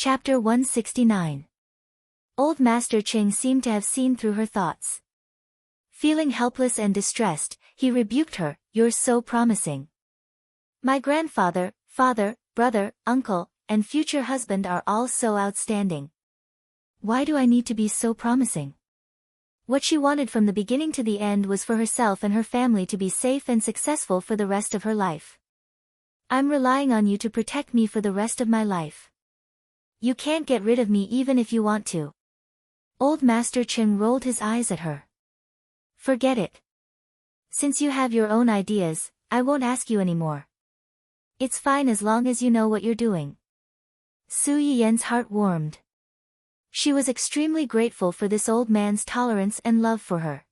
Chapter 169. Old Master Ching seemed to have seen through her thoughts. Feeling helpless and distressed, he rebuked her, "You're so promising. My grandfather, father, brother, uncle, and future husband are all so outstanding. Why do I need to be so promising?" What she wanted from the beginning to the end was for herself and her family to be safe and successful for the rest of her life. "I'm relying on you to protect me for the rest of my life. You can't get rid of me even if you want to." Old Master Ching rolled his eyes at her. "Forget it. Since you have your own ideas, I won't ask you anymore. It's fine as long as you know what you're doing." Su Yiyen's heart warmed. She was extremely grateful for this old man's tolerance and love for her.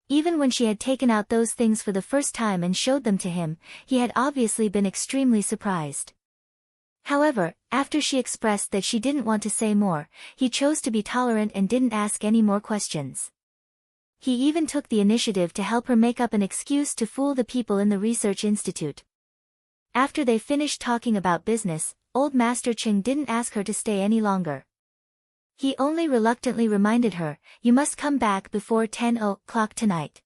Even when she had taken out those things for the first time and showed them to him, he had obviously been extremely surprised. However, after she expressed that she didn't want to say more, he chose to be tolerant and didn't ask any more questions. He even took the initiative to help her make up an excuse to fool the people in the research institute. After they finished talking about business, Old Master Ching didn't ask her to stay any longer. He only reluctantly reminded her, "You must come back before 10 o'clock tonight."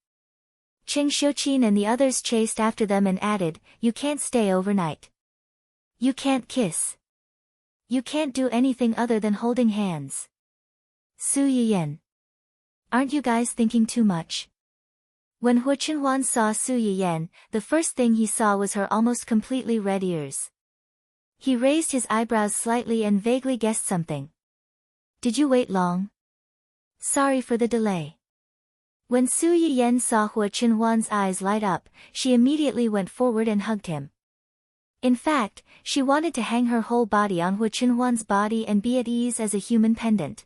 Ching Xiuqin and the others chased after them and added, "You can't stay overnight. You can't kiss. You can't do anything other than holding hands." Su Yiyen. Aren't you guys thinking too much? When Hu Qinhuan saw Su Yiyen, the first thing he saw was her almost completely red ears. He raised his eyebrows slightly and vaguely guessed something. "Did you wait long? Sorry for the delay." When Su Yiyen saw Hu Qinhuan's eyes light up, she immediately went forward and hugged him. In fact, she wanted to hang her whole body on Hu Qinhuan's body and be at ease as a human pendant.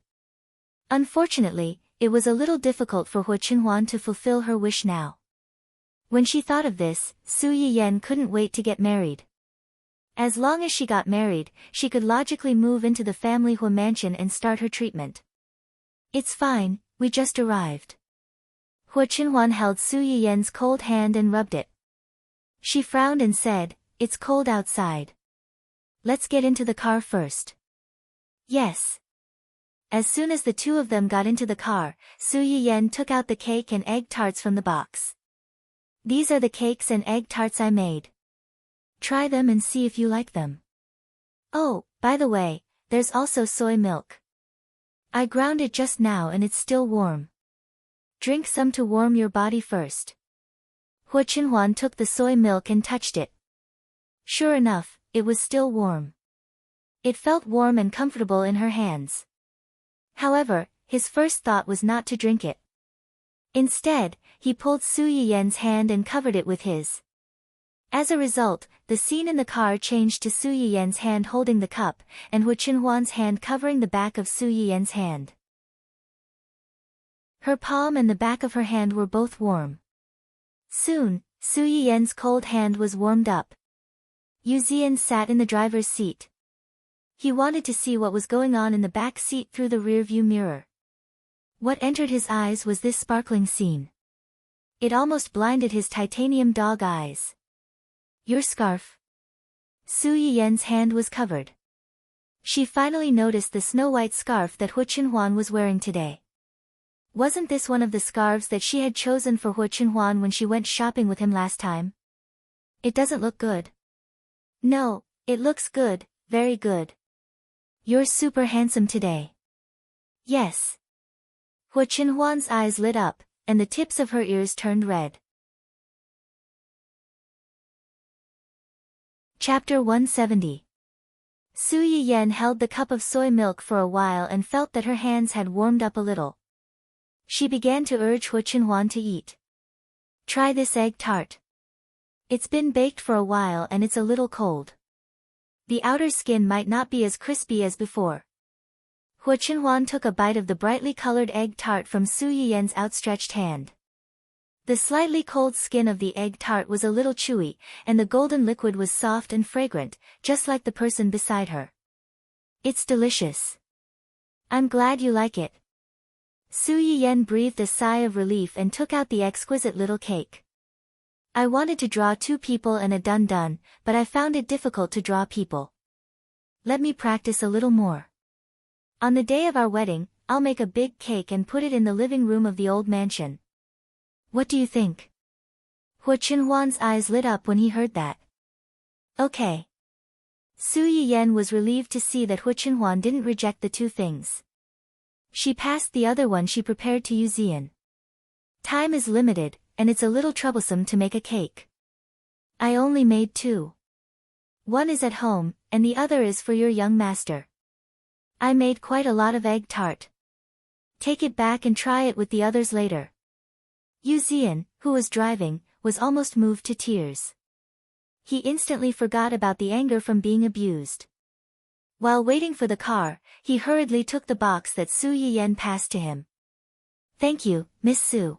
Unfortunately, it was a little difficult for Hu Qinhuan to fulfill her wish now. When she thought of this, Su Yiyen couldn't wait to get married. As long as she got married, she could logically move into the family Hu mansion and start her treatment. "It's fine, we just arrived." Hu Qinhuan held Su Yiyen's cold hand and rubbed it. She frowned and said, "It's cold outside. Let's get into the car first." "Yes." As soon as the two of them got into the car, Su Yiyen took out the cake and egg tarts from the box. "These are the cakes and egg tarts I made. Try them and see if you like them. Oh, by the way, there's also soy milk. I ground it just now and it's still warm. Drink some to warm your body first." Hu Qinhuan took the soy milk and touched it. Sure enough, it was still warm. It felt warm and comfortable in her hands. However, his first thought was not to drink it. Instead, he pulled Su Yiyen's hand and covered it with his. As a result, the scene in the car changed to Su Yiyen's hand holding the cup, and Hu Qinhuan's hand covering the back of Su Yiyen's hand. Her palm and the back of her hand were both warm. Soon, Su Yiyen's cold hand was warmed up. Yu Zian sat in the driver's seat. He wanted to see what was going on in the back seat through the rear-view mirror. What entered his eyes was this sparkling scene. It almost blinded his titanium dog eyes. "Your scarf." Su Yiyen's hand was covered. She finally noticed the snow-white scarf that Hu Qinhuan was wearing today. Wasn't this one of the scarves that she had chosen for Hu Qinhuan when she went shopping with him last time? "It doesn't look good." "No, it looks good, very good. You're super handsome today." "Yes." Hu Qinhuan's eyes lit up, and the tips of her ears turned red. Chapter 170. Su Yiyen held the cup of soy milk for a while and felt that her hands had warmed up a little. She began to urge Hu Qinhuan to eat. "Try this egg tart. It's been baked for a while and it's a little cold. The outer skin might not be as crispy as before." Hu Qinhuan took a bite of the brightly colored egg tart from Su Yiyen's outstretched hand. The slightly cold skin of the egg tart was a little chewy, and the golden liquid was soft and fragrant, just like the person beside her. "It's delicious. I'm glad you like it." Su Yiyen breathed a sigh of relief and took out the exquisite little cake. "I wanted to draw two people and a dun-dun, but I found it difficult to draw people. Let me practice a little more. On the day of our wedding, I'll make a big cake and put it in the living room of the old mansion. What do you think? Hu Qinhuan's eyes lit up when he heard that. Okay. Su Yiyan was relieved to see that Hu Qinhuan didn't reject the two things. She passed the other one she prepared to Yu Ziyan. Time is limited, and it's a little troublesome to make a cake. I only made 2. One is at home, and the other is for your young master. I made quite a lot of egg tart. Take it back and try it with the others later. Yu Ziyan, who was driving, was almost moved to tears. He instantly forgot about the anger from being abused. While waiting for the car, he hurriedly took the box that Su Yiyan passed to him. Thank you, Miss Su.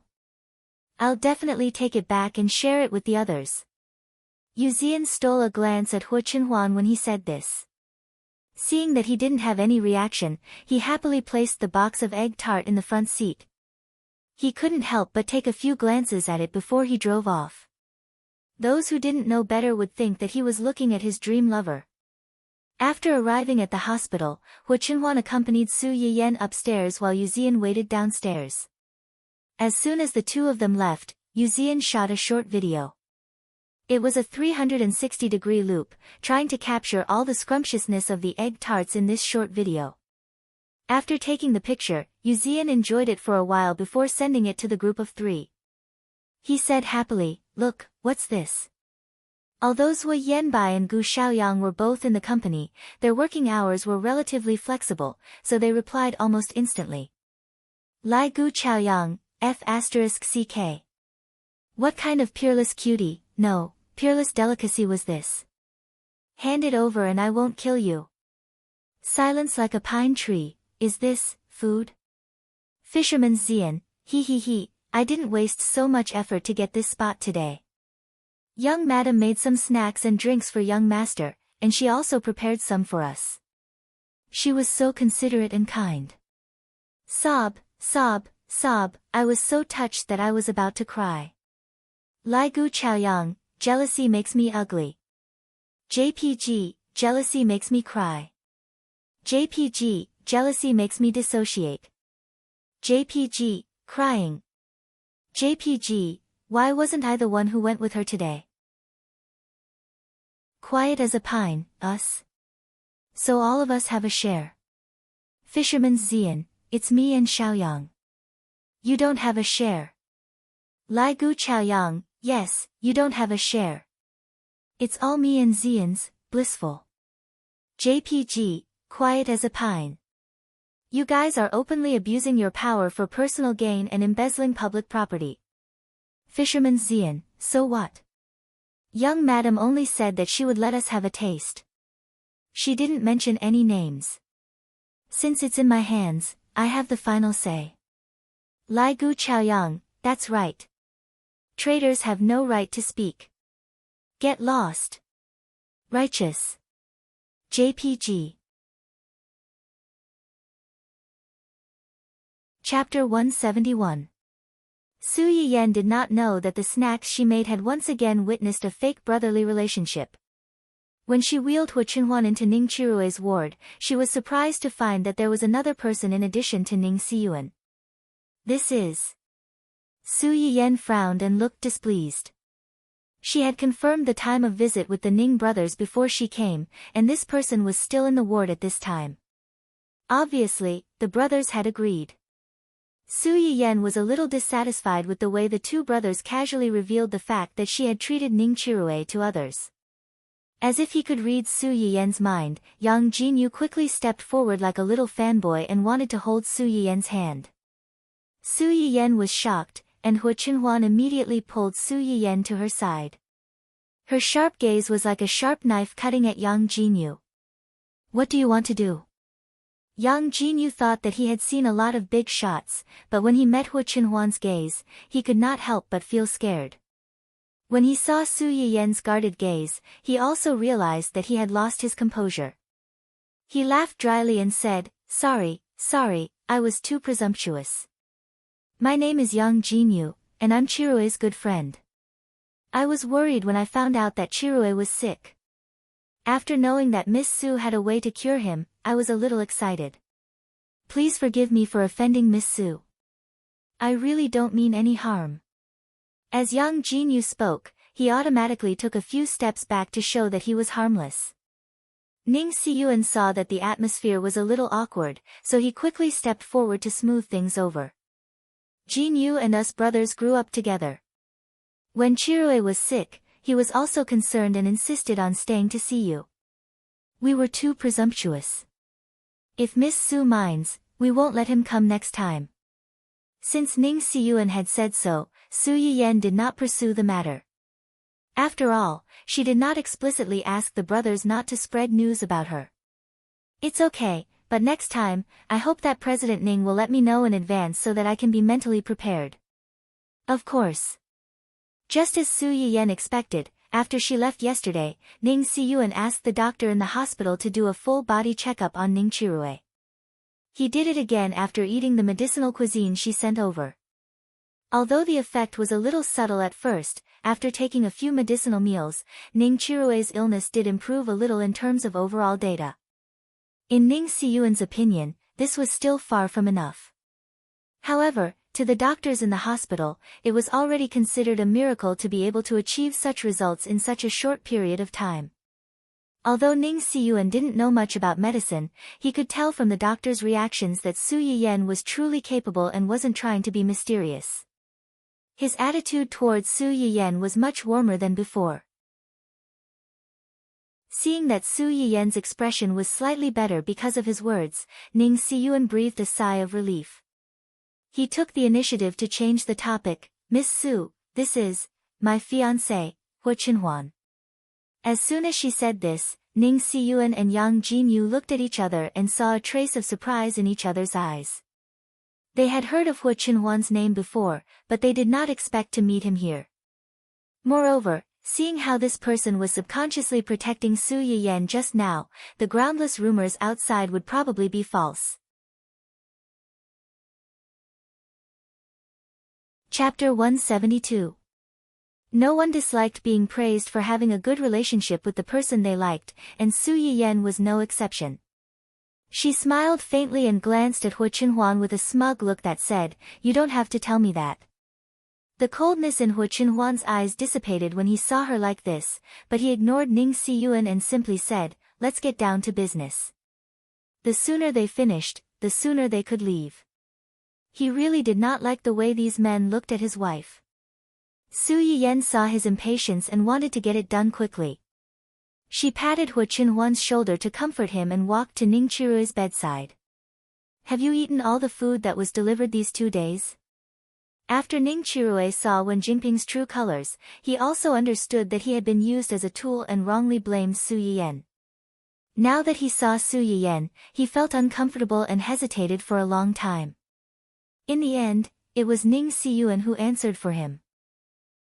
I'll definitely take it back and share it with the others. Yu Ziyan stole a glance at Hu Qinhuan when he said this. Seeing that he didn't have any reaction, he happily placed the box of egg tart in the front seat. He couldn't help but take a few glances at it before he drove off. Those who didn't know better would think that he was looking at his dream lover. After arriving at the hospital, Hu Qinhuan accompanied Su Yiyan upstairs while Yu Ziyan waited downstairs. As soon as the two of them left, Yu Ziyan shot a short video. It was a 360-degree loop, trying to capture all the scrumptiousness of the egg tarts in this short video. After taking the picture, Yu Ziyan enjoyed it for a while before sending it to the group of 3. He said happily, "Look, what's this?" Although Zui Yanbai and Gu Xiaoyang were both in the company, their working hours were relatively flexible, so they replied almost instantly. Lai Gu Xiaoyang, F***CK. What kind of peerless cutie, no, peerless delicacy was this? Hand it over and I won't kill you. Silence like a pine tree, is this food? Fisherman Zian, he, I didn't waste so much effort to get this spot today. Young madam made some snacks and drinks for young master, and she also prepared some for us. She was so considerate and kind. Sob, I was so touched that I was about to cry. Lai Gu Chaoyang, jealousy makes me ugly. JPG, jealousy makes me cry. JPG, jealousy makes me dissociate. JPG, crying. JPG, why wasn't I the one who went with her today? Quiet as a pine, us. So all of us have a share. Fisherman Zian, it's me and Xiaoyang. You don't have a share. Lai Gu Chaoyang, yes, you don't have a share. It's all me and Zian's, blissful. JPG, quiet as a pine. You guys are openly abusing your power for personal gain and embezzling public property. Fisherman Zian, so what? Young madam only said that she would let us have a taste. She didn't mention any names. Since it's in my hands, I have the final say. Lai Gu Chaoyang, that's right. Traitors have no right to speak. Get lost. Righteous. JPG. Chapter 171. Su Yiyan did not know that the snacks she made had once again witnessed a fake brotherly relationship. When she wheeled Hu Qinhuan into Ning Qirue's ward, she was surprised to find that there was another person in addition to Ning Xiyuan. This is... Su Yiyan frowned and looked displeased. She had confirmed the time of visit with the Ning brothers before she came, and this person was still in the ward at this time. Obviously, the brothers had agreed. Su Yiyan was a little dissatisfied with the way the two brothers casually revealed the fact that she had treated Ning Qirue to others. As if he could read Su Yiyan's mind, Yang Jinyu quickly stepped forward like a little fanboy and wanted to hold Su Yiyan's hand. Su Yiyan was shocked, and Hu Qinhuan immediately pulled Su Yiyan to her side. Her sharp gaze was like a sharp knife cutting at Yang Jinyu. What do you want to do? Yang Jinyu thought that he had seen a lot of big shots, but when he met Hu Qinhuan's gaze, he could not help but feel scared. When he saw Su Yiyan's guarded gaze, he also realized that he had lost his composure. He laughed dryly and said, sorry, I was too presumptuous. My name is Yang Jinyu, and I'm Chirue's good friend. I was worried when I found out that Chirue was sick. After knowing that Miss Su had a way to cure him, I was a little excited. Please forgive me for offending Miss Su. I really don't mean any harm. As Yang Jinyu spoke, he automatically took a few steps back to show that he was harmless. Ning Siyuan saw that the atmosphere was a little awkward, so he quickly stepped forward to smooth things over. Jinyu and us brothers grew up together. When Chirue was sick, he was also concerned and insisted on staying to see you. We were too presumptuous. If Miss Su minds, we won't let him come next time. Since Ning Siyuan had said so, Su Yiyen did not pursue the matter. After all, she did not explicitly ask the brothers not to spread news about her. It's okay, but next time, I hope that President Ning will let me know in advance so that I can be mentally prepared. Of course. Just as Su Yiyen expected, after she left yesterday, Ning Siyuan asked the doctor in the hospital to do a full-body checkup on Ning Chirue. He did it again after eating the medicinal cuisine she sent over. Although the effect was a little subtle at first, after taking a few medicinal meals, Ning Chirue's illness did improve a little in terms of overall data. In Ning Siyuan's opinion, this was still far from enough. However, to the doctors in the hospital, it was already considered a miracle to be able to achieve such results in such a short period of time. Although Ning Siyuan didn't know much about medicine, he could tell from the doctor's reactions that Su Yiyen was truly capable and wasn't trying to be mysterious. His attitude towards Su Yiyen was much warmer than before. Seeing that Su Yiyen's expression was slightly better because of his words, Ning Siyuan breathed a sigh of relief. He took the initiative to change the topic. Miss Su, this is my fiancé, Hua Qinhuan. As soon as she said this, Ning Siyuan and Yang Jinyu looked at each other and saw a trace of surprise in each other's eyes. They had heard of Hua Qinhuan's name before, but they did not expect to meet him here. Moreover, seeing how this person was subconsciously protecting Su Yiyen just now, the groundless rumors outside would probably be false. Chapter 172. No one disliked being praised for having a good relationship with the person they liked, and Su Yiyen was no exception. She smiled faintly and glanced at Hua Qinhuan with a smug look that said, "You don't have to tell me that." The coldness in Hua Qinhuan's eyes dissipated when he saw her like this, but he ignored Ning Siyuan and simply said, "Let's get down to business." The sooner they finished, the sooner they could leave. He really did not like the way these men looked at his wife. Su Yiyen saw his impatience and wanted to get it done quickly. She patted Hua Qinhuan's shoulder to comfort him and walked to Ning Chirue's bedside. "Have you eaten all the food that was delivered these 2 days?" After Ning Chirue saw Wen Jingping's true colors, he also understood that he had been used as a tool and wrongly blamed Su Yiyen. Now that he saw Su Yiyen, he felt uncomfortable and hesitated for a long time. In the end, it was Ning Siyuan who answered for him.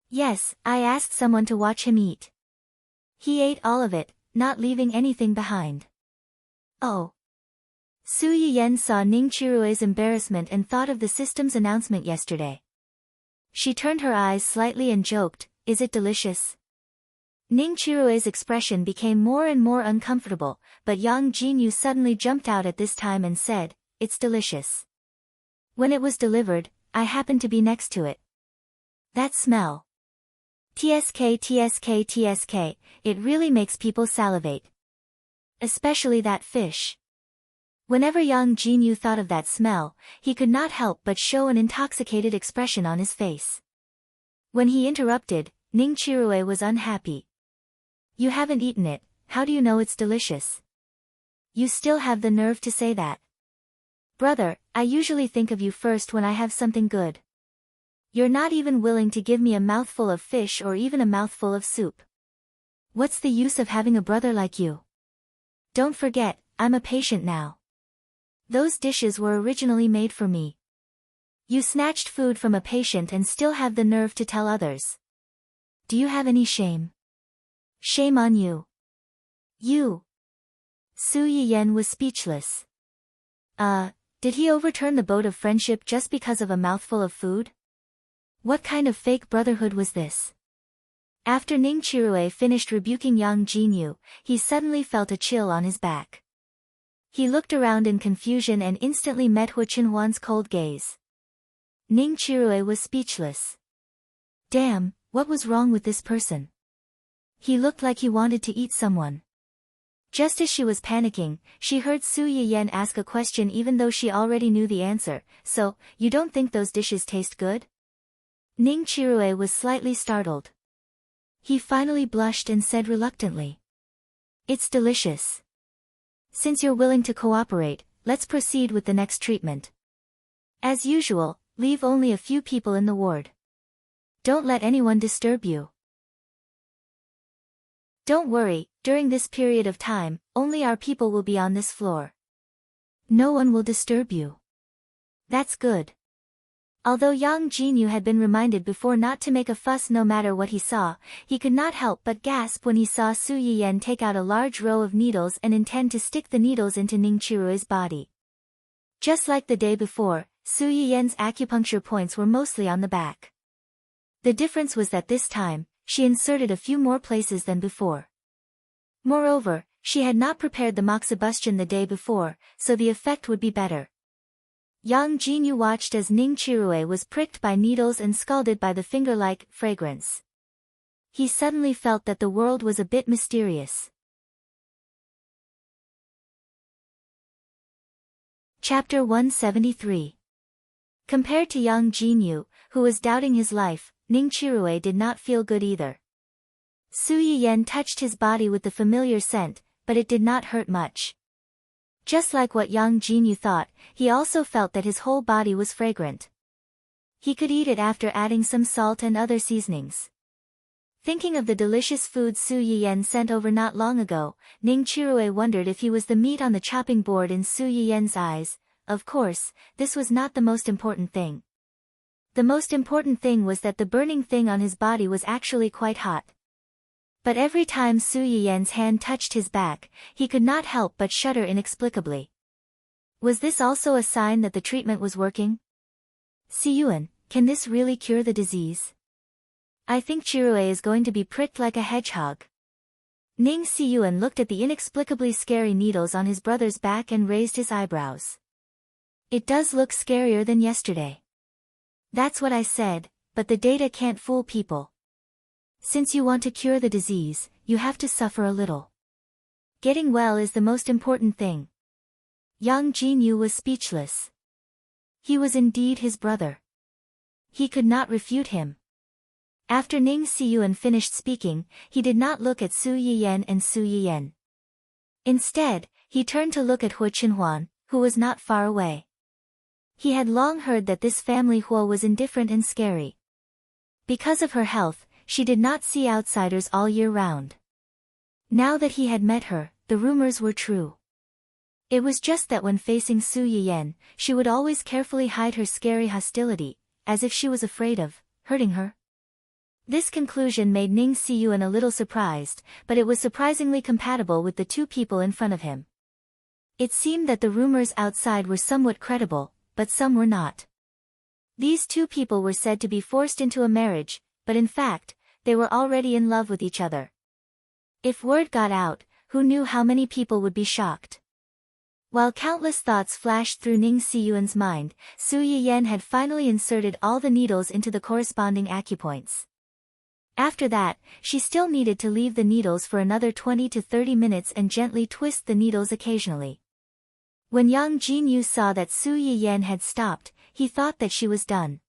"Yes, I asked someone to watch him eat. He ate all of it, not leaving anything behind." "Oh." Su Yiyen saw Ning Chirue's embarrassment and thought of the system's announcement yesterday. She turned her eyes slightly and joked, "Is it delicious?" Ning Chirue's expression became more and more uncomfortable, but Yang Jinyu suddenly jumped out at this time and said, "It's delicious. When it was delivered, I happened to be next to it. That smell. TSK, it really makes people salivate. Especially that fish." Whenever Yang Jinyu thought of that smell, he could not help but show an intoxicated expression on his face. When he interrupted, Ning Chirue was unhappy. "You haven't eaten it, how do you know it's delicious? You still have the nerve to say that? Brother, I usually think of you first when I have something good. You're not even willing to give me a mouthful of fish or even a mouthful of soup. What's the use of having a brother like you? Don't forget, I'm a patient now. Those dishes were originally made for me. You snatched food from a patient and still have the nerve to tell others. Do you have any shame? Shame on you. You." Su Yiyen was speechless. Did he overturn the boat of friendship just because of a mouthful of food? What kind of fake brotherhood was this? After Ning Chirue finished rebuking Yang Jinyu, he suddenly felt a chill on his back. He looked around in confusion and instantly met Hu Qinhuan's cold gaze. Ning Chirue was speechless. Damn, what was wrong with this person? He looked like he wanted to eat someone. Just as she was panicking, she heard Su Yiyan ask a question even though she already knew the answer. So, you don't think those dishes taste good? Ning Chirue was slightly startled. He finally blushed and said reluctantly. It's delicious. Since you're willing to cooperate, let's proceed with the next treatment. As usual, leave only a few people in the ward. Don't let anyone disturb you. Don't worry, during this period of time, only our people will be on this floor. No one will disturb you. That's good. Although Yang Jinyu had been reminded before not to make a fuss no matter what he saw, he could not help but gasp when he saw Su Yiyan take out a large row of needles and intend to stick the needles into Ning Chirue's body. Just like the day before, Su Yiyan's acupuncture points were mostly on the back. The difference was that this time, she inserted a few more places than before. Moreover, she had not prepared the moxibustion the day before, so the effect would be better. Yang Jinyu watched as Ning Chirue was pricked by needles and scalded by the finger-like fragrance. He suddenly felt that the world was a bit mysterious. Chapter 173. Compared to Yang Jinyu, who was doubting his life, Ning Chirue did not feel good either. Su Yiyan touched his body with the familiar scent, but it did not hurt much. Just like what Yang Jinyu thought, he also felt that his whole body was fragrant. He could eat it after adding some salt and other seasonings. Thinking of the delicious food Su Yiyan sent over not long ago, Ning Chirue wondered if he was the meat on the chopping board in Su Yiyan's eyes. Of course, this was not the most important thing. The most important thing was that the burning thing on his body was actually quite hot. But every time Su Yiyan's hand touched his back, he could not help but shudder inexplicably. Was this also a sign that the treatment was working? Siyuan, can this really cure the disease? I think Chirue is going to be pricked like a hedgehog. Ning Siyuan looked at the inexplicably scary needles on his brother's back and raised his eyebrows. It does look scarier than yesterday. That's what I said, but the data can't fool people. Since you want to cure the disease, you have to suffer a little. Getting well is the most important thing. Yang Jinyu was speechless. He was indeed his brother. He could not refute him. After Ning Siyuan finished speaking, he did not look at Su Yiyan and Su Yiyan. Instead, he turned to look at Hu Qinhuan, who was not far away. He had long heard that this family Huo was indifferent and scary. Because of her health, she did not see outsiders all year round. Now that he had met her, the rumors were true. It was just that when facing Su Yiyan, she would always carefully hide her scary hostility, as if she was afraid of hurting her. This conclusion made Ning Siyuan a little surprised, but it was surprisingly compatible with the two people in front of him. It seemed that the rumors outside were somewhat credible, but some were not. These two people were said to be forced into a marriage, but in fact, they were already in love with each other. If word got out, who knew how many people would be shocked? While countless thoughts flashed through Ning Siyuan's mind, Su Yiyan had finally inserted all the needles into the corresponding acupoints. After that, she still needed to leave the needles for another 20 to 30 minutes and gently twist the needles occasionally. When Yang Jinyu saw that Su Yiyan had stopped, he thought that she was done.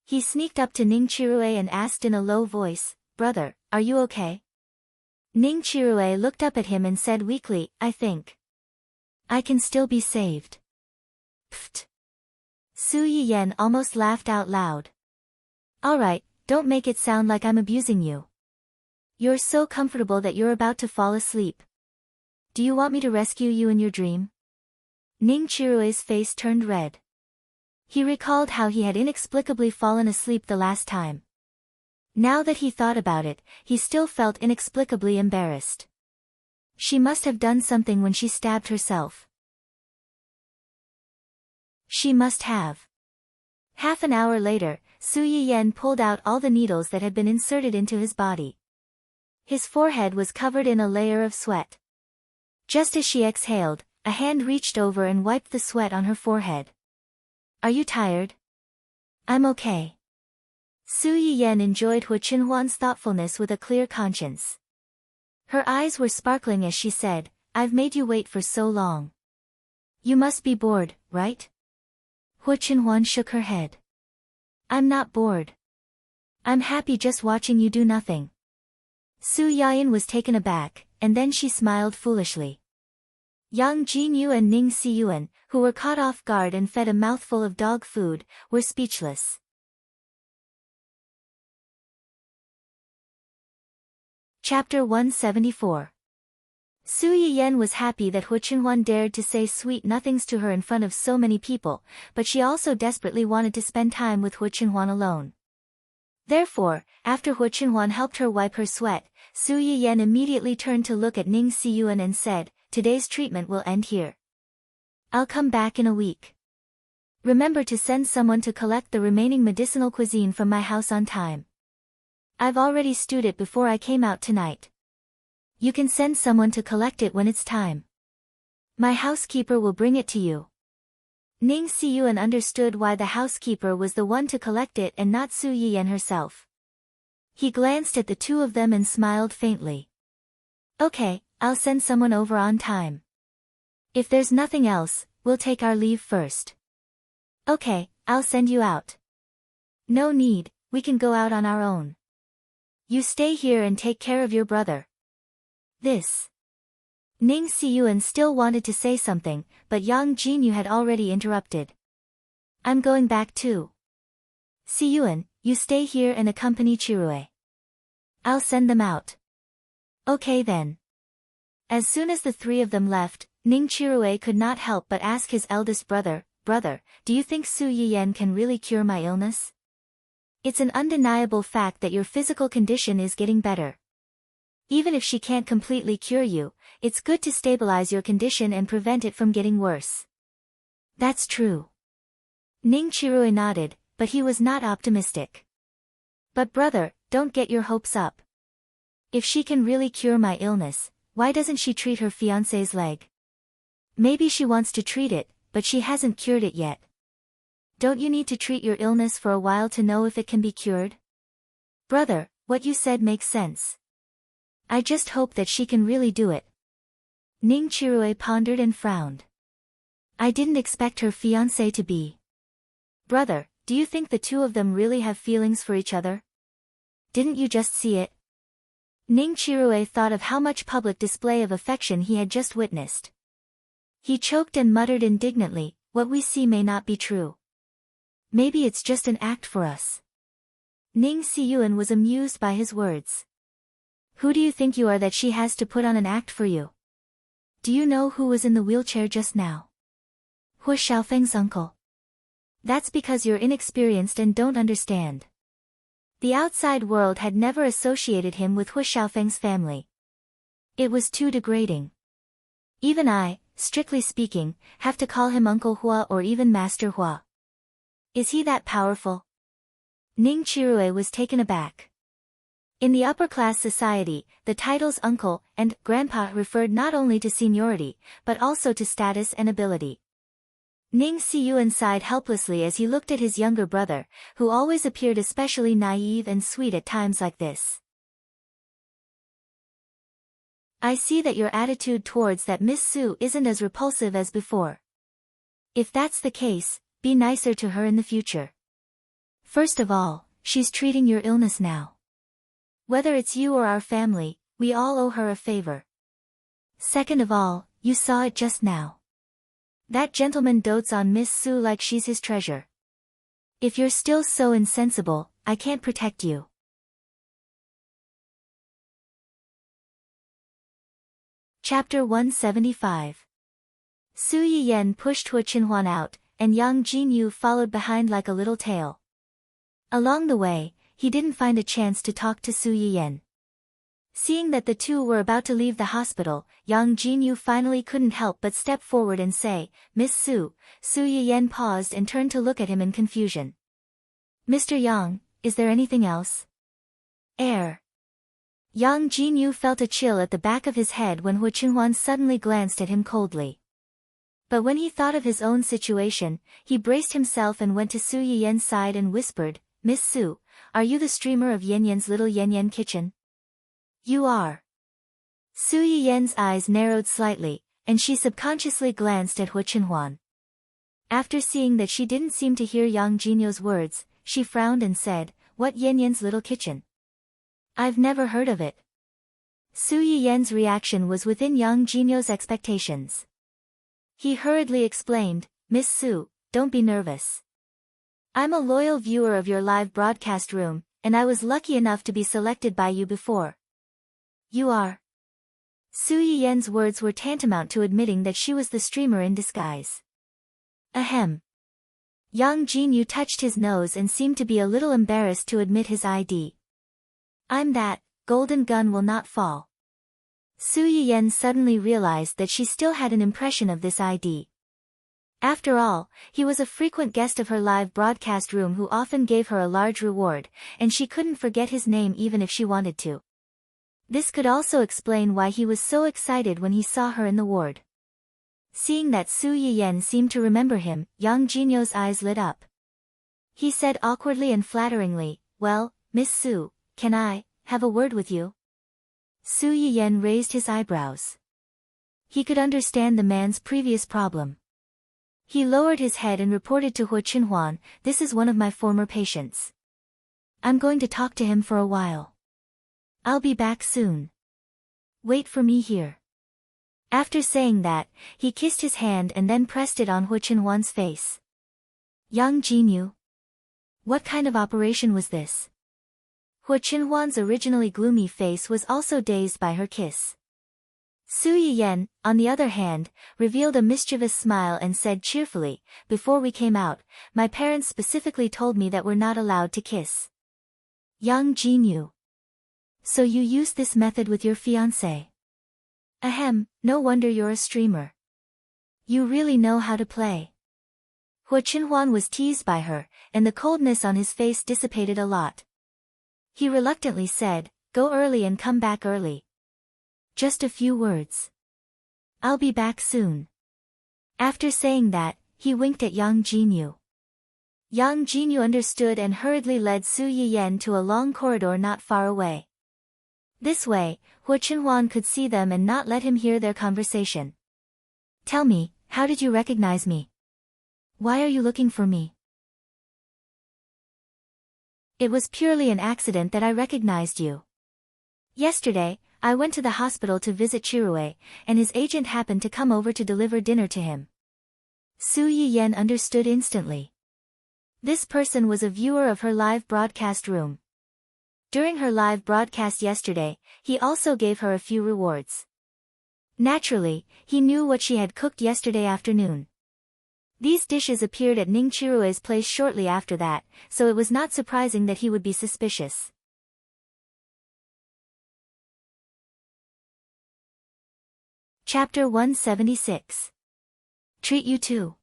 He sneaked up to Ning Chirue and asked in a low voice, "Brother, are you okay?" Ning Chirue looked up at him and said weakly, "I think I can still be saved." Pfft. Su Yiyan almost laughed out loud. "Alright, don't make it sound like I'm abusing you. You're so comfortable that you're about to fall asleep. Do you want me to rescue you in your dream?" Ning Chirue's face turned red. He recalled how he had inexplicably fallen asleep the last time. Now that he thought about it, he still felt inexplicably embarrassed. She must have done something when she stabbed herself. She must have. Half an hour later, Su Yiyen pulled out all the needles that had been inserted into his body. His forehead was covered in a layer of sweat. Just as she exhaled, a hand reached over and wiped the sweat on her forehead. Are you tired? I'm okay. Su Yiyen enjoyed Hu Qinhuan's thoughtfulness with a clear conscience. Her eyes were sparkling as she said, I've made you wait for so long. You must be bored, right? Hu Qinhuan shook her head. I'm not bored. I'm happy just watching you do nothing. Su Yiyen was taken aback, and then she smiled foolishly. Yang Jinyu and Ning Siyuan, who were caught off guard and fed a mouthful of dog food, were speechless. Chapter 174. Su Yiyen was happy that Hu Qinhuan dared to say sweet nothings to her in front of so many people, but she also desperately wanted to spend time with Hu Qinhuan alone. Therefore, after Hu Qinhuan helped her wipe her sweat, Su Yiyen immediately turned to look at Ning Siyuan and said, Today's treatment will end here. I'll come back in a week. Remember to send someone to collect the remaining medicinal cuisine from my house on time. I've already stewed it before I came out tonight. You can send someone to collect it when it's time. My housekeeper will bring it to you. Ning Siyuan understood why the housekeeper was the one to collect it and not Su Yiyen herself. He glanced at the two of them and smiled faintly. Okay, I'll send someone over on time. If there's nothing else, we'll take our leave first. Okay, I'll send you out. No need, we can go out on our own. You stay here and take care of your brother. This. Ning Siyuan still wanted to say something, but Yang Jinyu had already interrupted. I'm going back too. Siyuan, you stay here and accompany Chirue. I'll send them out. Okay then. As soon as the three of them left, Ning Chirue could not help but ask his eldest brother, Brother, do you think Su Yiyen can really cure my illness? It's an undeniable fact that your physical condition is getting better. Even if she can't completely cure you, it's good to stabilize your condition and prevent it from getting worse. That's true. Ning Chirue nodded, but he was not optimistic. But brother, don't get your hopes up. If she can really cure my illness, why doesn't she treat her fiancé's leg? Maybe she wants to treat it, but she hasn't cured it yet. Don't you need to treat your illness for a while to know if it can be cured? Brother, what you said makes sense. I just hope that she can really do it. Ning Chirue pondered and frowned. I didn't expect her fiancé to be. Brother, do you think the two of them really have feelings for each other? Didn't you just see it? Ning Chirue thought of how much public display of affection he had just witnessed. He choked and muttered indignantly, what we see may not be true. Maybe it's just an act for us. Ning Siyuan was amused by his words. Who do you think you are that she has to put on an act for you? Do you know who was in the wheelchair just now? Hu Xiaofeng's uncle. That's because you're inexperienced and don't understand. The outside world had never associated him with Hu Xiaofeng's family. It was too degrading. Even I, strictly speaking, have to call him Uncle Hua or even Master Hua. Is he that powerful? Ning Chirue was taken aback. In the upper-class society, the titles uncle and grandpa referred not only to seniority, but also to status and ability. Ning Siyuan sighed helplessly as he looked at his younger brother, who always appeared especially naive and sweet at times like this. I see that your attitude towards that Miss Su isn't as repulsive as before. If that's the case, be nicer to her in the future. First of all, she's treating your illness now. Whether it's you or our family, we all owe her a favor. Second of all, you saw it just now. That gentleman dotes on Miss Su like she's his treasure. If you're still so insensible, I can't protect you. Chapter 175. Su Yiyen pushed Hu Qinhuan out, and Yang Jinyu followed behind like a little tail. Along the way, he didn't find a chance to talk to Su Yiyen. Seeing that the two were about to leave the hospital, Yang Jinyu finally couldn't help but step forward and say, Miss Su. Su Yiyen paused and turned to look at him in confusion. Mr. Yang, is there anything else? Air. Yang Jinyu felt a chill at the back of his head when Hu Qinhuan suddenly glanced at him coldly. But when he thought of his own situation, he braced himself and went to Su Yiyen's side and whispered, Miss Su, are you the streamer of Yanyan's little Yanyan kitchen? You are. Su Yiyen's eyes narrowed slightly, and she subconsciously glanced at Hu Qinhuan. After seeing that she didn't seem to hear Yang Jinyu's words, she frowned and said, What Yanyan's little kitchen? I've never heard of it. Su Yiyen's reaction was within Yang Jinyu's expectations. He hurriedly explained, Miss Su, don't be nervous. I'm a loyal viewer of your live broadcast room, and I was lucky enough to be selected by you before. You are. Su Yiyen's words were tantamount to admitting that she was the streamer in disguise. Ahem. Yang Jinyu touched his nose and seemed to be a little embarrassed to admit his ID. I'm that, golden gun will not fall. Su Yiyen suddenly realized that she still had an impression of this ID. After all, he was a frequent guest of her live broadcast room who often gave her a large reward, and she couldn't forget his name even if she wanted to. This could also explain why he was so excited when he saw her in the ward. Seeing that Su Yiyen seemed to remember him, Yang Jinyu's eyes lit up. He said awkwardly and flatteringly, Well, Miss Su, can I have a word with you? Su Yiyen raised his eyebrows. He could understand the man's previous problem. He lowered his head and reported to Hu Qinhuan, This is one of my former patients. I'm going to talk to him for a while. I'll be back soon. Wait for me here. After saying that, he kissed his hand and then pressed it on Hu Qinhuan's face. Yang Jinyu. What kind of operation was this? Hu Qinhuan's originally gloomy face was also dazed by her kiss. Su Yiyen, on the other hand, revealed a mischievous smile and said cheerfully, Before we came out, my parents specifically told me that we're not allowed to kiss. Yang Jinyu. So you used this method with your fiancé? Ahem, no wonder you're a streamer. You really know how to play. Hu Qinhuan was teased by her, and the coldness on his face dissipated a lot. He reluctantly said, Go early and come back early. Just a few words. I'll be back soon. After saying that, he winked at Yang Jinyu. Yang Jinyu understood and hurriedly led Su Yiyen to a long corridor not far away. This way, Hu Qinhuan could see them and not let him hear their conversation. Tell me, how did you recognize me? Why are you looking for me? It was purely an accident that I recognized you. Yesterday, I went to the hospital to visit Chirue, and his agent happened to come over to deliver dinner to him. Su Yiyen understood instantly. This person was a viewer of her live broadcast room. During her live broadcast yesterday, he also gave her a few rewards. Naturally, he knew what she had cooked yesterday afternoon. These dishes appeared at Ning Chirue's place shortly after that, so it was not surprising that he would be suspicious. Chapter 176. Treat you too.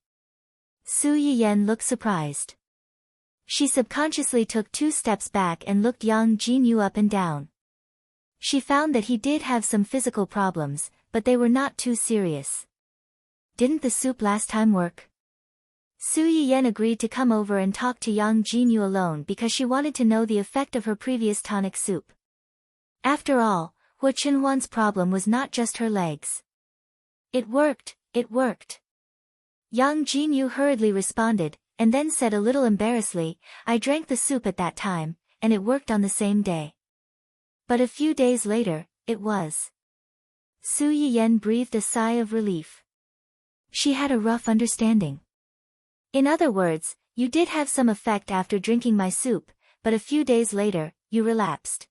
Su Yiyen looked surprised. She subconsciously took 2 steps back and looked Yang Jinyu up and down. She found that he did have some physical problems, but they were not too serious. Didn't the soup last time work? Su Yiyen agreed to come over and talk to Yang Jinyu alone because she wanted to know the effect of her previous tonic soup. After all, Hu Qinhuan's problem was not just her legs. It worked, it worked. Yang Jinyu hurriedly responded, and then said a little embarrassedly, I drank the soup at that time, and it worked on the same day. But a few days later, it was. Su Yiyen breathed a sigh of relief. She had a rough understanding. In other words, you did have some effect after drinking my soup, but a few days later, you relapsed.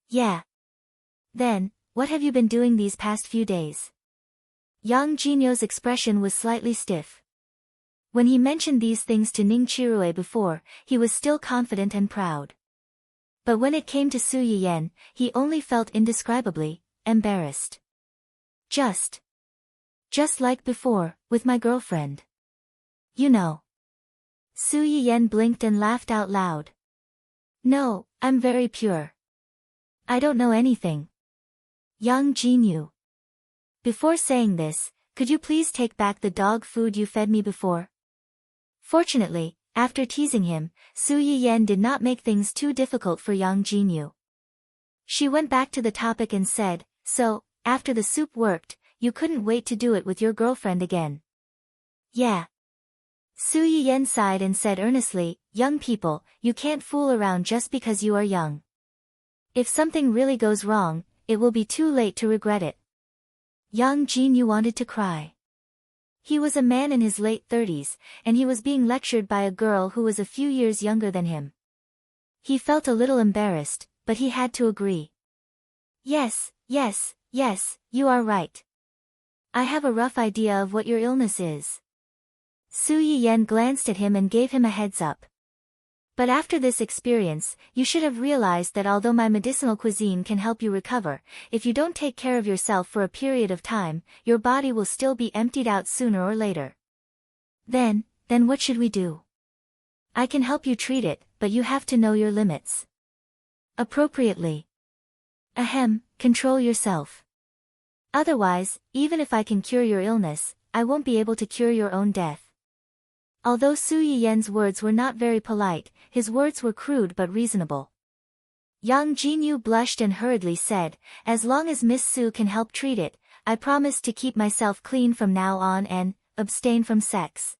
Yeah. Then, what have you been doing these past few days? Yang Jinyu's expression was slightly stiff. When he mentioned these things to Ning Chirue before, he was still confident and proud. But when it came to Su Yiyen, he only felt indescribably embarrassed. Just like before, with my girlfriend. You know. Su Yiyen blinked and laughed out loud. No, I'm very pure. I don't know anything. Yang Jinyu. Before saying this, could you please take back the dog food you fed me before? Fortunately, after teasing him, Su Yiyen did not make things too difficult for Yang Jinyu. She went back to the topic and said, so, after the soup worked, you couldn't wait to do it with your girlfriend again. Yeah. Su Yiyen sighed and said earnestly, young people, you can't fool around just because you are young. If something really goes wrong, it will be too late to regret it. Yang Jinyu wanted to cry. He was a man in his late 30s, and he was being lectured by a girl who was a few years younger than him. He felt a little embarrassed, but he had to agree. Yes, you are right. I have a rough idea of what your illness is. Su Yiyen glanced at him and gave him a heads up. But after this experience, you should have realized that although my medicinal cuisine can help you recover, if you don't take care of yourself for a period of time, your body will still be emptied out sooner or later. Then what should we do? I can help you treat it, but you have to know your limits. Appropriately. Control yourself. Otherwise, even if I can cure your illness, I won't be able to cure your own death. Although Su Yiyen's words were not very polite, his words were crude but reasonable. Yang Jinyu blushed and hurriedly said, as long as Miss Su can help treat it, I promise to keep myself clean from now on and abstain from sex.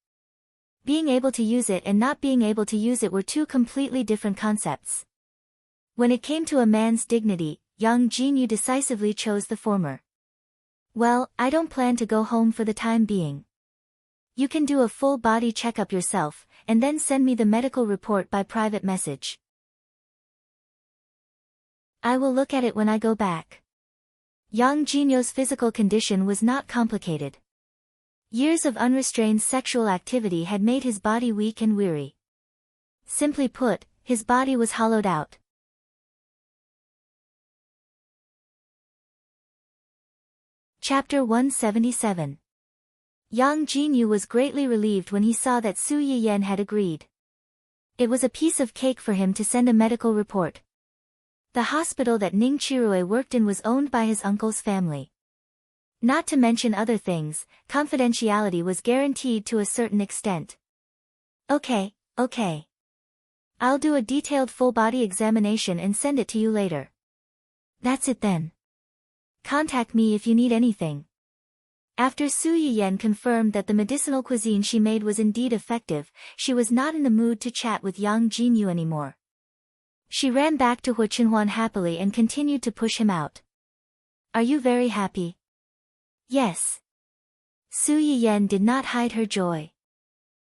Being able to use it and not being able to use it were two completely different concepts. When it came to a man's dignity, Yang Jinyu decisively chose the former. Well, I don't plan to go home for the time being. You can do a full body checkup yourself, and then send me the medical report by private message. I will look at it when I go back. Yang Jinyu's physical condition was not complicated. Years of unrestrained sexual activity had made his body weak and weary. Simply put, his body was hollowed out. Chapter 177. Yang Jinyu was greatly relieved when he saw that Su Yiyen had agreed. It was a piece of cake for him to send a medical report. The hospital that Ning Chirue worked in was owned by his uncle's family. Not to mention other things, confidentiality was guaranteed to a certain extent. Okay. I'll do a detailed full-body examination and send it to you later. That's it then. Contact me if you need anything. After Su Yiyen confirmed that the medicinal cuisine she made was indeed effective, she was not in the mood to chat with Yang Jinyu anymore. She ran back to Hu Chenhuan happily and continued to push him out. Are you very happy? Yes. Su Yiyen did not hide her joy.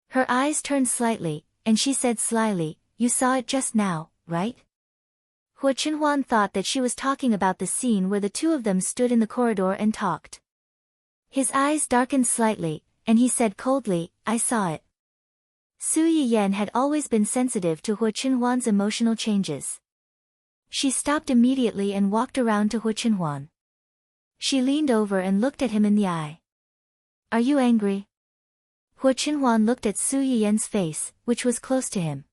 Her eyes turned slightly, and she said slyly, you saw it just now, right? Hu Chenhuan thought that she was talking about the scene where the two of them stood in the corridor and talked. His eyes darkened slightly, and he said coldly, I saw it. Su Yiyen had always been sensitive to Hu Chenhuan's emotional changes. She stopped immediately and walked around to Hu Chenhuan. She leaned over and looked at him in the eye. Are you angry? Hu Chenhuan looked at Su Yiyen's face, which was close to him.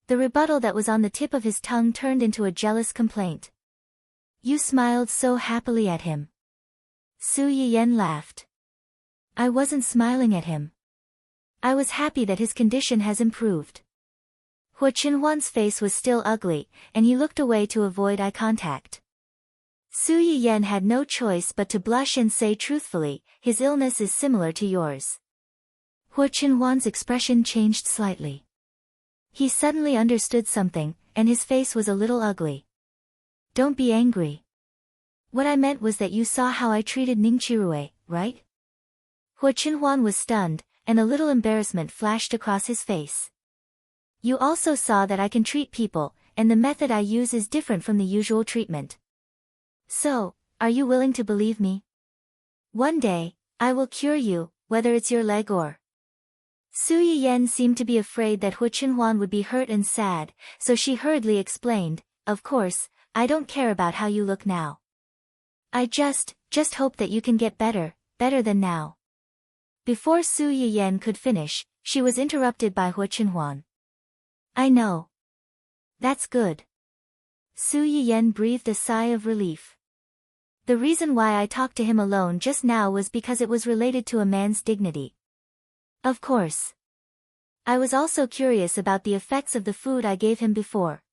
The rebuttal that was on the tip of his tongue turned into a jealous complaint. You smiled so happily at him. Su Yiyen laughed. I wasn't smiling at him. I was happy that his condition has improved. Hu Chenhuan's face was still ugly, and he looked away to avoid eye contact. Su Yiyen had no choice but to blush and say truthfully, his illness is similar to yours. Hu Chenhuan's expression changed slightly. He suddenly understood something, and his face was a little ugly. Don't be angry. What I meant was that you saw how I treated Ning Chirue, right? Hu Chenhuan was stunned, and a little embarrassment flashed across his face. You also saw that I can treat people, and the method I use is different from the usual treatment. So, are you willing to believe me? One day, I will cure you, whether it's your leg or... Su Yiyen seemed to be afraid that Hu Chenhuan would be hurt and sad, so she hurriedly explained, of course, I don't care about how you look now. I just hope that you can get better than now. Before Su Yiyen could finish, she was interrupted by Hu Qinhuan. I know. That's good. Su Yiyan breathed a sigh of relief. The reason why I talked to him alone just now was because it was related to a man's dignity. Of course. I was also curious about the effects of the food I gave him before.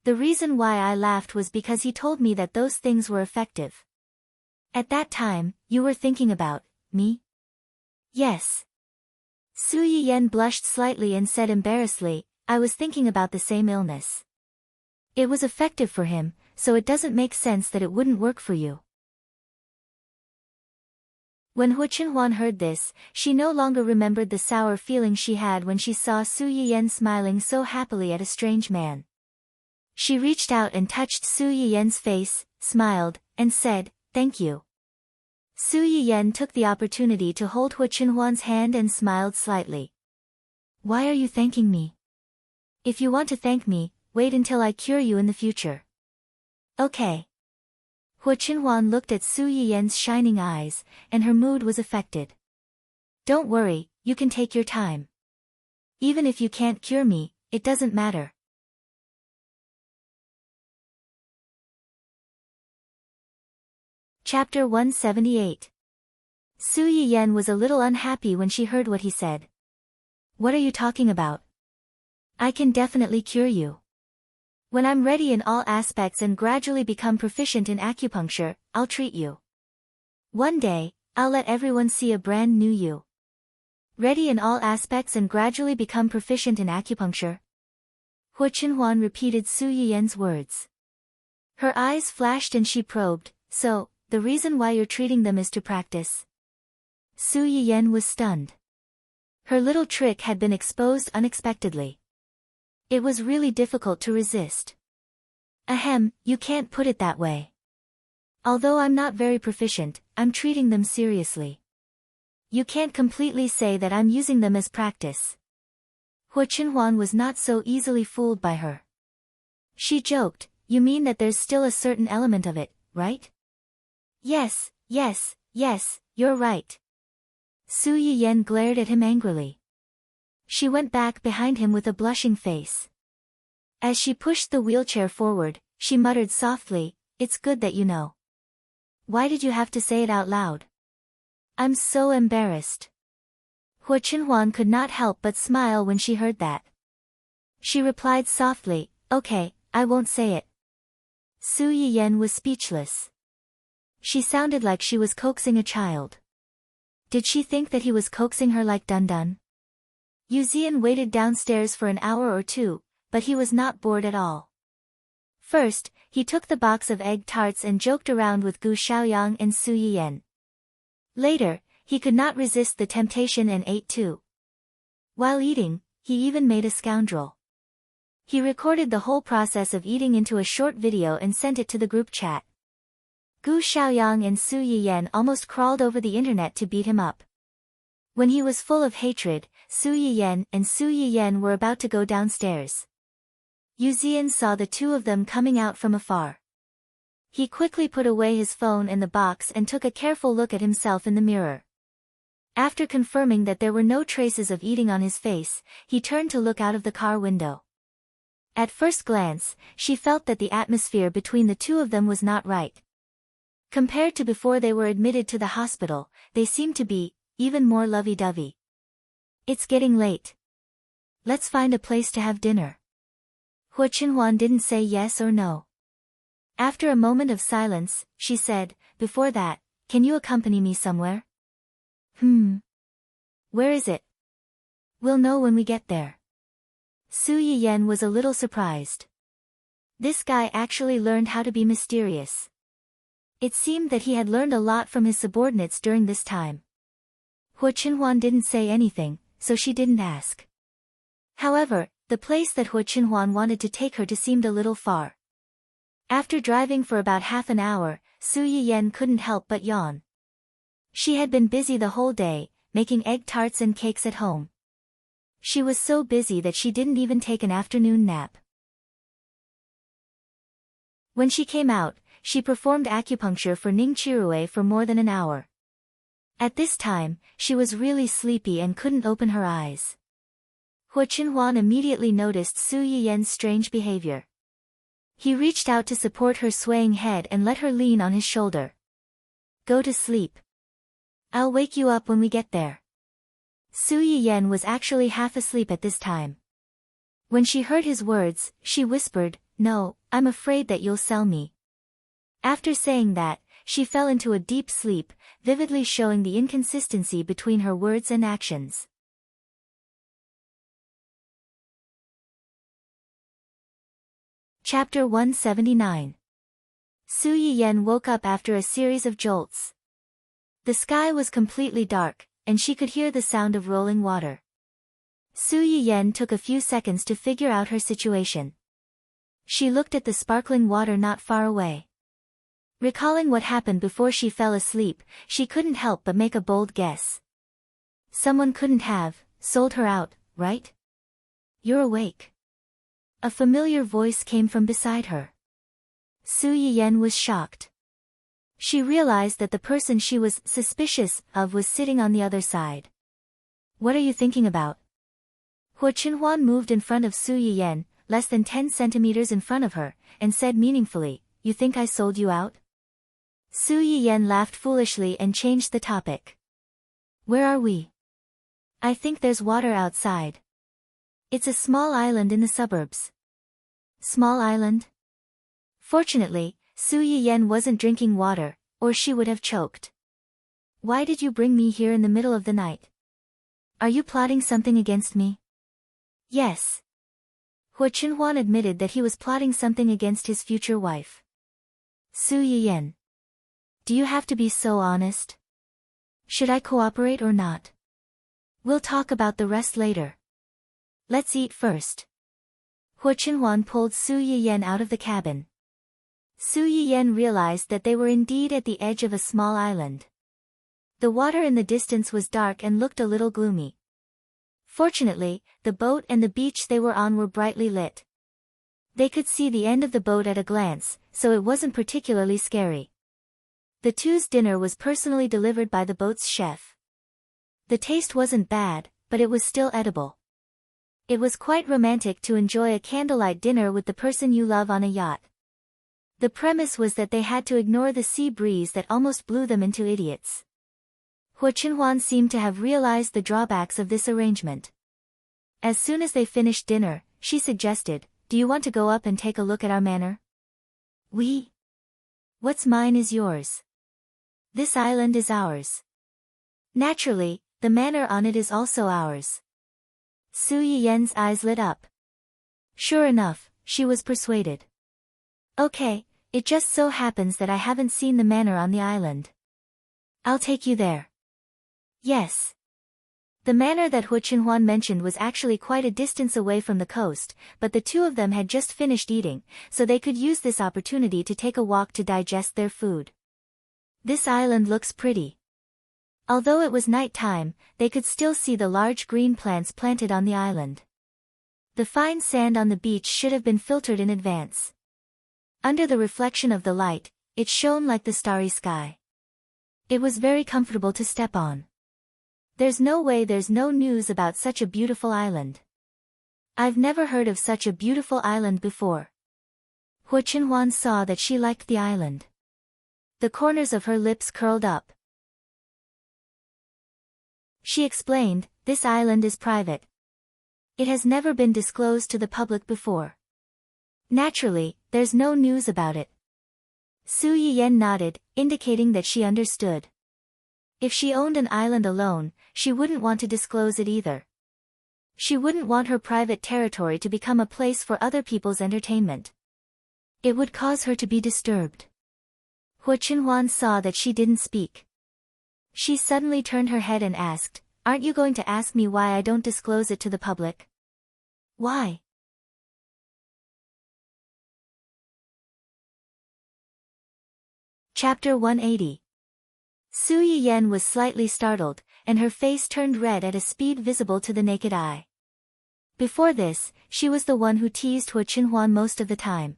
The reason why I laughed was because he told me that those things were effective. At that time, you were thinking about me? Yes. Su Yiyan blushed slightly and said embarrassedly, I was thinking about the same illness. It was effective for him, so it doesn't make sense that it wouldn't work for you. When Hu Qinhuan heard this, she no longer remembered the sour feeling she had when she saw Su Yiyan smiling so happily at a strange man. She reached out and touched Su Yiyan's face, smiled, and said, thank you. Su Yiyan took the opportunity to hold Hu Qinhuan's hand and smiled slightly. Why are you thanking me? If you want to thank me, wait until I cure you in the future. Okay. Hu Qinhuan looked at Su Yiyan's shining eyes, and her mood was affected. Don't worry, you can take your time. Even if you can't cure me, it doesn't matter. Chapter 178. Su Yiyan was a little unhappy when she heard what he said. What are you talking about? I can definitely cure you. When I'm ready in all aspects and gradually become proficient in acupuncture, I'll treat you. One day, I'll let everyone see a brand new you. Ready in all aspects and gradually become proficient in acupuncture? Hu Qinhuan repeated Su Yiyan's words. Her eyes flashed and she probed, so, the reason why you're treating them is to practice? Su Yiyan was stunned. Her little trick had been exposed unexpectedly. It was really difficult to resist. Ahem, you can't put it that way. Although I'm not very proficient, I'm treating them seriously. You can't completely say that I'm using them as practice. Hu Qinhuan was not so easily fooled by her. She joked, you mean that there's still a certain element of it, right? Yes, you're right. Su Yiyan glared at him angrily. She went back behind him with a blushing face. As she pushed the wheelchair forward, she muttered softly, it's good that you know. Why did you have to say it out loud? I'm so embarrassed. Hu Qinhuan could not help but smile when she heard that. She replied softly, okay, I won't say it. Su Yiyan was speechless. She sounded like she was coaxing a child. Did she think that he was coaxing her like Dun Dun? Yuzian waited downstairs for an hour or two, but he was not bored at all. First, he took the box of egg tarts and joked around with Gu Xiaoyang and Su Yiyan. Later, he could not resist the temptation and ate too. While eating, he even made a scoundrel. He recorded the whole process of eating into a short video and sent it to the group chat. Gu Xiaoyang and Su Yiyan almost crawled over the internet to beat him up. When he was full of hatred, Su Yiyan were about to go downstairs. Yuzian saw the two of them coming out from afar. He quickly put away his phone in the box and took a careful look at himself in the mirror. After confirming that there were no traces of eating on his face, he turned to look out of the car window. At first glance, she felt that the atmosphere between the two of them was not right. Compared to before they were admitted to the hospital, they seemed to be even more lovey-dovey. It's getting late. Let's find a place to have dinner. Hu Qinhuan didn't say yes or no. After a moment of silence, she said, before that, can you accompany me somewhere? Where is it? We'll know when we get there. Su Yiyan was a little surprised. This guy actually learned how to be mysterious. It seemed that he had learned a lot from his subordinates during this time. Hu Qinhuan didn't say anything, so she didn't ask. However, the place that Hu Qinhuan wanted to take her to seemed a little far. After driving for about half an hour, Su Yiyan couldn't help but yawn. She had been busy the whole day, making egg tarts and cakes at home. She was so busy that she didn't even take an afternoon nap. When she came out, she performed acupuncture for Ning Chirue for more than an hour. At this time, she was really sleepy and couldn't open her eyes. Hua Qinhuan immediately noticed Su Yiyen's strange behavior. He reached out to support her swaying head and let her lean on his shoulder. Go to sleep. I'll wake you up when we get there. Su Yiyen was actually half asleep at this time. When she heard his words, she whispered, "No, I'm afraid that you'll sell me." After saying that, she fell into a deep sleep, vividly showing the inconsistency between her words and actions. Chapter 179. Su Yiyen woke up after a series of jolts. The sky was completely dark, and she could hear the sound of rolling water. Su Yiyen took a few seconds to figure out her situation. She looked at the sparkling water not far away. Recalling what happened before she fell asleep, she couldn't help but make a bold guess. Someone couldn't have sold her out, right? You're awake. A familiar voice came from beside her. Su Yiyen was shocked. She realized that the person she was suspicious of was sitting on the other side. What are you thinking about? Hua Qinhuan moved in front of Su Yiyen, less than 10 centimeters in front of her, and said meaningfully, "You think I sold you out?" Su Yiyen laughed foolishly and changed the topic. "Where are we?" "I think there's water outside. It's a small island in the suburbs." Small island? Fortunately, Su Yiyen wasn't drinking water, or she would have choked. "Why did you bring me here in the middle of the night? Are you plotting something against me?" "Yes." Hua Qinhuan admitted that he was plotting something against his future wife. "Su Yiyen. Do you have to be so honest? Should I cooperate or not? We'll talk about the rest later. Let's eat first." Hua Qinhuan pulled Su Yiyen out of the cabin. Su Yiyen realized that they were indeed at the edge of a small island. The water in the distance was dark and looked a little gloomy. Fortunately, the boat and the beach they were on were brightly lit. They could see the end of the boat at a glance, so it wasn't particularly scary. The two's dinner was personally delivered by the boat's chef. The taste wasn't bad, but it was still edible. It was quite romantic to enjoy a candlelight dinner with the person you love on a yacht. The premise was that they had to ignore the sea breeze that almost blew them into idiots. Hua Qinhuan seemed to have realized the drawbacks of this arrangement. As soon as they finished dinner, she suggested, "Do you want to go up and take a look at our manor?" "We? What's mine is yours. This island is ours. Naturally, the manor on it is also ours." Su Yiyen's eyes lit up. Sure enough, she was persuaded. "Okay, it just so happens that I haven't seen the manor on the island. I'll take you there." "Yes." The manor that Hua Qinhuan mentioned was actually quite a distance away from the coast, but the two of them had just finished eating, so they could use this opportunity to take a walk to digest their food. "This island looks pretty." Although it was night time, they could still see the large green plants planted on the island. The fine sand on the beach should have been filtered in advance. Under the reflection of the light, it shone like the starry sky. It was very comfortable to step on. There's no way there's no news about such a beautiful island. I've never heard of such a beautiful island before. Hua Qinhuan saw that she liked the island. The corners of her lips curled up. She explained, "This island is private. It has never been disclosed to the public before. Naturally, there's no news about it." Su Yiyen nodded, indicating that she understood. If she owned an island alone, she wouldn't want to disclose it either. She wouldn't want her private territory to become a place for other people's entertainment. It would cause her to be disturbed. Hua Qinhuan saw that she didn't speak. She suddenly turned her head and asked, "Aren't you going to ask me why I don't disclose it to the public?" "Why?" Chapter 180. Su Yiyen was slightly startled, and her face turned red at a speed visible to the naked eye. Before this, she was the one who teased Hua Qinhuan most of the time.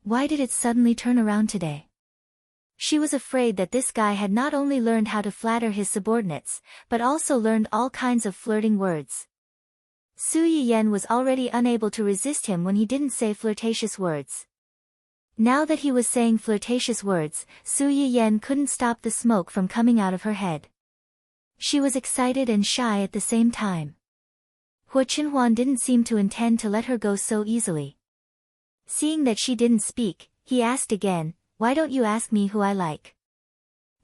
Why did it suddenly turn around today? She was afraid that this guy had not only learned how to flatter his subordinates, but also learned all kinds of flirting words. Su Yiyen was already unable to resist him when he didn't say flirtatious words. Now that he was saying flirtatious words, Su Yiyen couldn't stop the smoke from coming out of her head. She was excited and shy at the same time. Hu Qinhuan didn't seem to intend to let her go so easily. Seeing that she didn't speak, he asked again, "Why don't you ask me who I like?"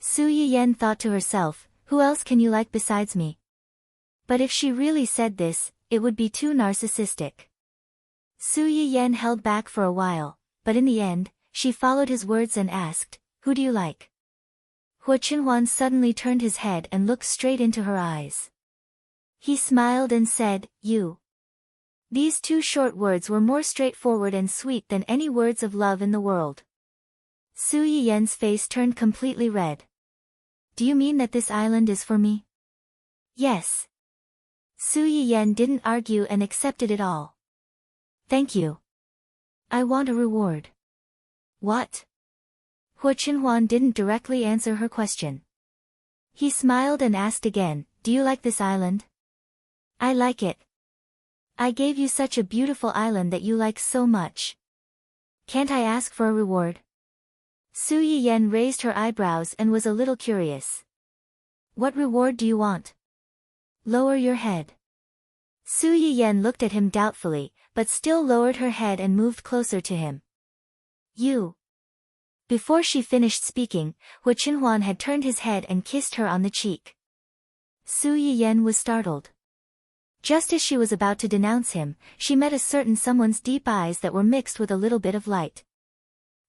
Su Yiyen thought to herself, "Who else can you like besides me?" But if she really said this, it would be too narcissistic. Su Yiyen held back for a while, but in the end, she followed his words and asked, "Who do you like?" Hu Qinhuan suddenly turned his head and looked straight into her eyes. He smiled and said, "You." These two short words were more straightforward and sweet than any words of love in the world. Su Yiyen's face turned completely red. "Do you mean that this island is for me?" "Yes." Su Yiyen didn't argue and accepted it all. "Thank you. I want a reward." "What?" Hu Qinhuan didn't directly answer her question. He smiled and asked again, "Do you like this island?" "I like it. I gave you such a beautiful island that you like so much. Can't I ask for a reward?" Su Yiyen raised her eyebrows and was a little curious. "What reward do you want?" "Lower your head." Su Yiyen looked at him doubtfully, but still lowered her head and moved closer to him. "You." Before she finished speaking, Hu Qinhuan had turned his head and kissed her on the cheek. Su Yiyen was startled. Just as she was about to denounce him, she met a certain someone's deep eyes that were mixed with a little bit of light.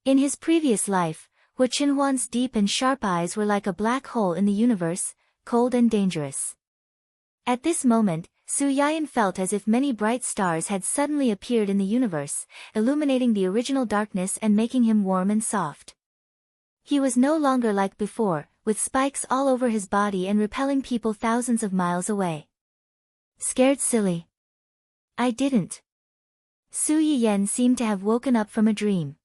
In his previous life, Hu Qinhuan's deep and sharp eyes were like a black hole in the universe, cold and dangerous. At this moment, Su Yiyen felt as if many bright stars had suddenly appeared in the universe, illuminating the original darkness and making him warm and soft. He was no longer like before, with spikes all over his body and repelling people thousands of miles away. "Scared silly?" "I didn't." Su Yiyen seemed to have woken up from a dream.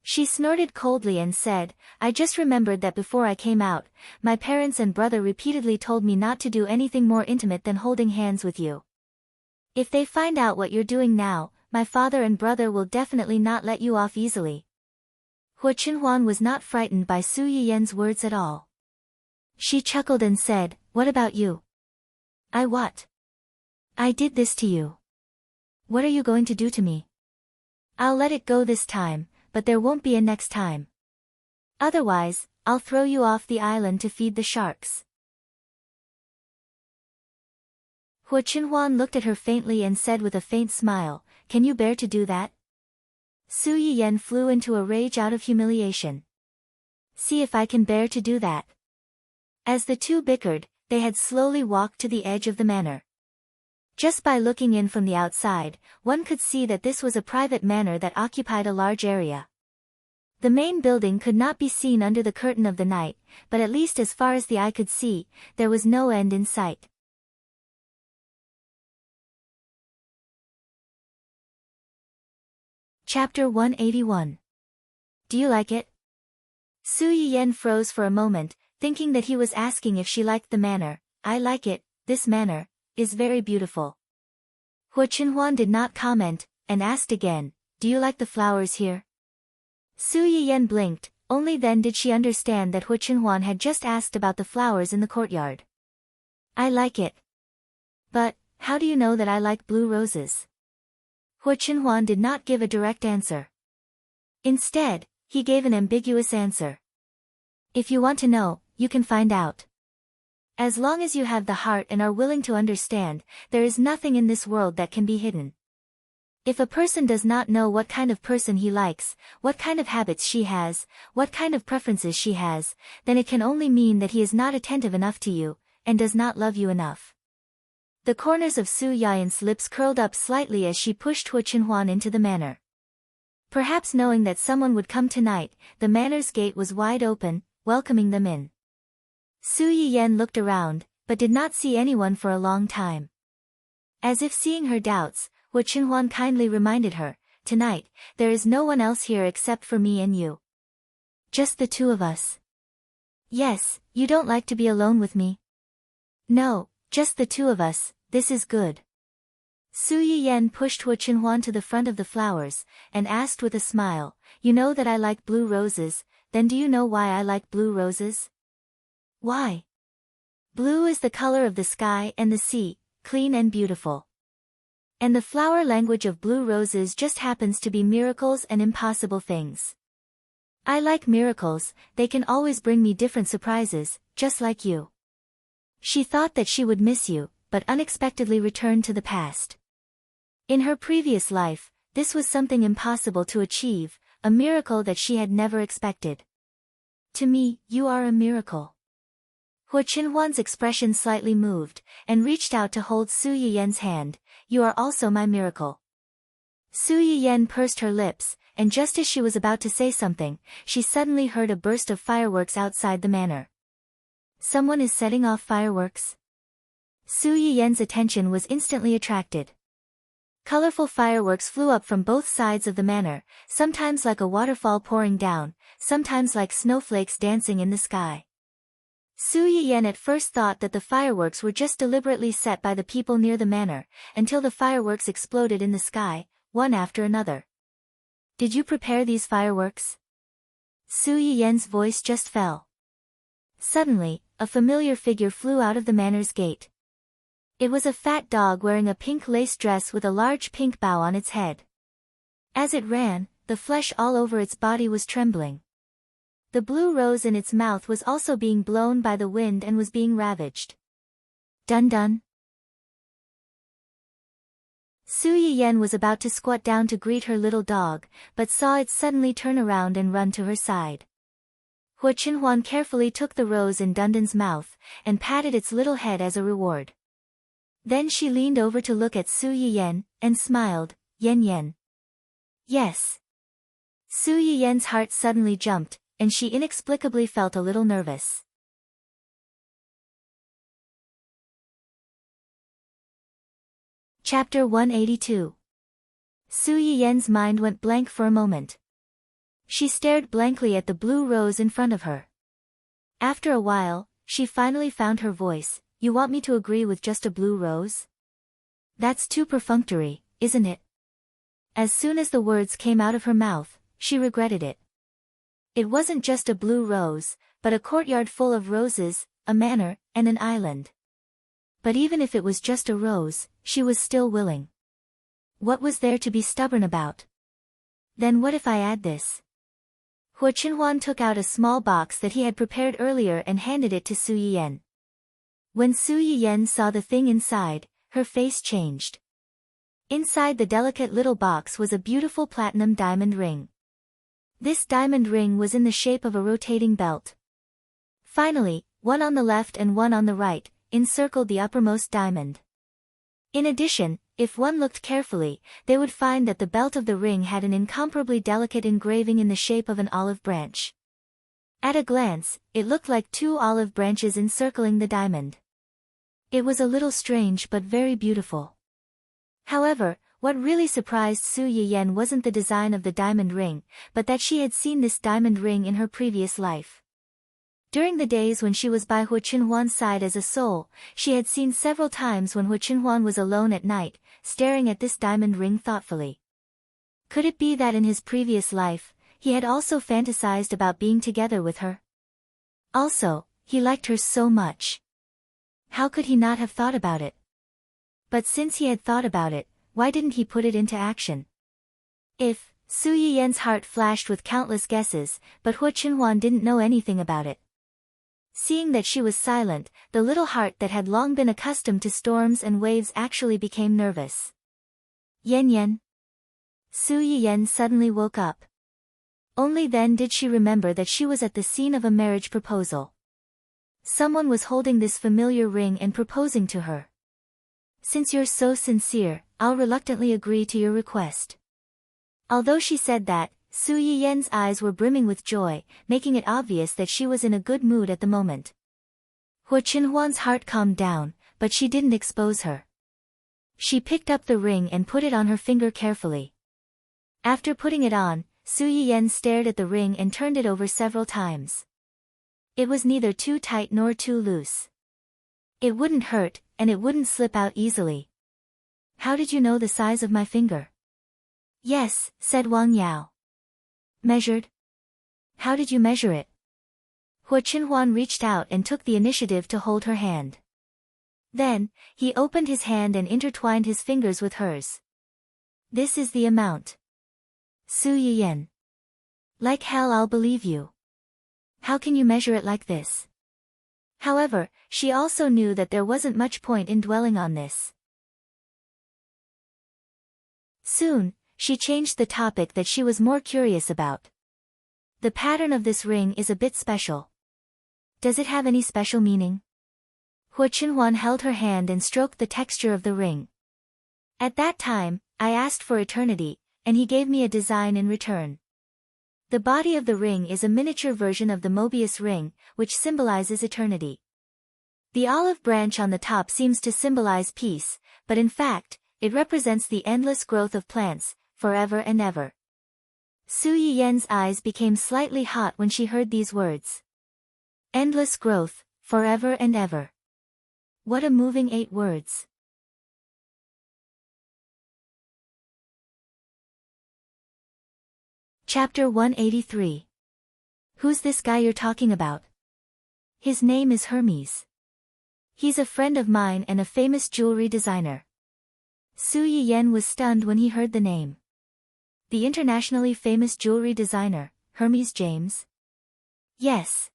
She snorted coldly and said, "I just remembered that before I came out, my parents and brother repeatedly told me not to do anything more intimate than holding hands with you. If they find out what you're doing now, my father and brother will definitely not let you off easily." Hu Qinhuan was not frightened by Su Yiyen's words at all. She chuckled and said, "What about you?" "I what?" "I did this to you. What are you going to do to me?" "I'll let it go this time, but there won't be a next time. Otherwise, I'll throw you off the island to feed the sharks." Hu Qinhuan looked at her faintly and said with a faint smile, "Can you bear to do that?" Su Yiyen flew into a rage out of humiliation. "See if I can bear to do that." As the two bickered, they had slowly walked to the edge of the manor. Just by looking in from the outside, one could see that this was a private manor that occupied a large area. The main building could not be seen under the curtain of the night, but at least as far as the eye could see, there was no end in sight. Chapter 181. Do you like it? Su Yiyen froze for a moment, thinking that he was asking if she liked the manor. "I like it, this manor is very beautiful." Hu Qinhuan did not comment, and asked again, "Do you like the flowers here?" Su Yiyen blinked, only then did she understand that Hu Qinhuan had just asked about the flowers in the courtyard. "I like it. But, how do you know that I like blue roses?" Hu Qinhuan did not give a direct answer. Instead, he gave an ambiguous answer. "If you want to know, you can find out. As long as you have the heart and are willing to understand, there is nothing in this world that can be hidden. If a person does not know what kind of person he likes, what kind of habits she has, what kind of preferences she has, then it can only mean that he is not attentive enough to you, and does not love you enough." The corners of Su Yiyen's lips curled up slightly as she pushed Hu Qinhuan into the manor. Perhaps knowing that someone would come tonight, the manor's gate was wide open, welcoming them in. Su Yiyen looked around, but did not see anyone for a long time. As if seeing her doubts, Hu Qinhuan kindly reminded her, "Tonight, there is no one else here except for me and you." Just the two of us. Yes, you don't like to be alone with me? No, just the two of us, this is good. Su Yiyan pushed Hu Qinhuan to the front of the flowers, and asked with a smile, you know that I like blue roses, then do you know why I like blue roses? Why? Blue is the color of the sky and the sea, clean and beautiful. And the flower language of blue roses just happens to be miracles and impossible things. I like miracles, they can always bring me different surprises, just like you. She thought that she would miss you, but unexpectedly returned to the past. In her previous life, this was something impossible to achieve, a miracle that she had never expected. To me, you are a miracle. Hu Qinhuan's expression slightly moved, and reached out to hold Su Yiyan's hand. You are also my miracle. Su Yiyan pursed her lips, and just as she was about to say something, she suddenly heard a burst of fireworks outside the manor. Someone is setting off fireworks? Su Yiyan's attention was instantly attracted. Colorful fireworks flew up from both sides of the manor, sometimes like a waterfall pouring down, sometimes like snowflakes dancing in the sky. Su Yiyan at first thought that the fireworks were just deliberately set by the people near the manor, until the fireworks exploded in the sky, one after another. Did you prepare these fireworks? Su Yiyan's voice just fell. Suddenly, a familiar figure flew out of the manor's gate. It was a fat dog wearing a pink lace dress with a large pink bow on its head. As it ran, the flesh all over its body was trembling. The blue rose in its mouth was also being blown by the wind and was being ravaged. Dun dun. Su Yiyan was about to squat down to greet her little dog, but saw it suddenly turn around and run to her side. Hu Qinhuan carefully took the rose in Dundun's mouth, and patted its little head as a reward. Then she leaned over to look at Su Yiyan, and smiled, Yen Yen. Yes. Su Yiyan's heart suddenly jumped, and she inexplicably felt a little nervous. Chapter 182. Su Yiyan's mind went blank for a moment. She stared blankly at the blue rose in front of her. After a while, she finally found her voice. You want me to agree with just a blue rose? That's too perfunctory, isn't it? As soon as the words came out of her mouth, she regretted it. It wasn't just a blue rose, but a courtyard full of roses, a manor, and an island. But even if it was just a rose, she was still willing. What was there to be stubborn about? Then what if I add this? Hu Qinhuan took out a small box that he had prepared earlier and handed it to Su Yiyan. When Su Yiyan saw the thing inside, her face changed. Inside the delicate little box was a beautiful platinum diamond ring. This diamond ring was in the shape of a rotating belt. Finally, one on the left and one on the right, encircled the uppermost diamond. In addition, if one looked carefully, they would find that the belt of the ring had an incomparably delicate engraving in the shape of an olive branch. At a glance, it looked like two olive branches encircling the diamond. It was a little strange but very beautiful. However, what really surprised Su Yiyan wasn't the design of the diamond ring, but that she had seen this diamond ring in her previous life. During the days when she was by Hu Qinhuan's side as a soul, she had seen several times when Hu Qinhuan was alone at night, staring at this diamond ring thoughtfully. Could it be that in his previous life, he had also fantasized about being together with her? Also, he liked her so much. How could he not have thought about it? But since he had thought about it, why didn't he put it into action? Su Yiyan's heart flashed with countless guesses, but Hu Qinhuan didn't know anything about it. Seeing that she was silent, the little heart that had long been accustomed to storms and waves actually became nervous. Yen Yen. Su Yiyan suddenly woke up. Only then did she remember that she was at the scene of a marriage proposal. Someone was holding this familiar ring and proposing to her. Since you're so sincere, I'll reluctantly agree to your request. Although she said that, Su Yiyan's eyes were brimming with joy, making it obvious that she was in a good mood at the moment. Hu Qinhuan's heart calmed down, but she didn't expose her. She picked up the ring and put it on her finger carefully. After putting it on, Su Yiyan stared at the ring and turned it over several times. It was neither too tight nor too loose. It wouldn't hurt, and it wouldn't slip out easily. How did you know the size of my finger? Yes, said Wang Yao. Measured? How did you measure it? Hua Qinhuan reached out and took the initiative to hold her hand. Then, he opened his hand and intertwined his fingers with hers. This is the amount. Su Yiyan. Like hell I'll believe you. How can you measure it like this? However, she also knew that there wasn't much point in dwelling on this. Soon, she changed the topic that she was more curious about. The pattern of this ring is a bit special. Does it have any special meaning? Hua Qinhuan held her hand and stroked the texture of the ring. At that time, I asked for eternity, and he gave me a design in return. The body of the ring is a miniature version of the Mobius ring, which symbolizes eternity. The olive branch on the top seems to symbolize peace, but in fact, it represents the endless growth of plants, forever and ever. Su Yiyan's eyes became slightly hot when she heard these words. Endless growth, forever and ever. What a moving 8 words. Chapter 183. Who's this guy you're talking about? His name is Hermes. He's a friend of mine and a famous jewelry designer. Su Yiyan was stunned when he heard the name. The internationally famous jewelry designer, Hermes James? Yes.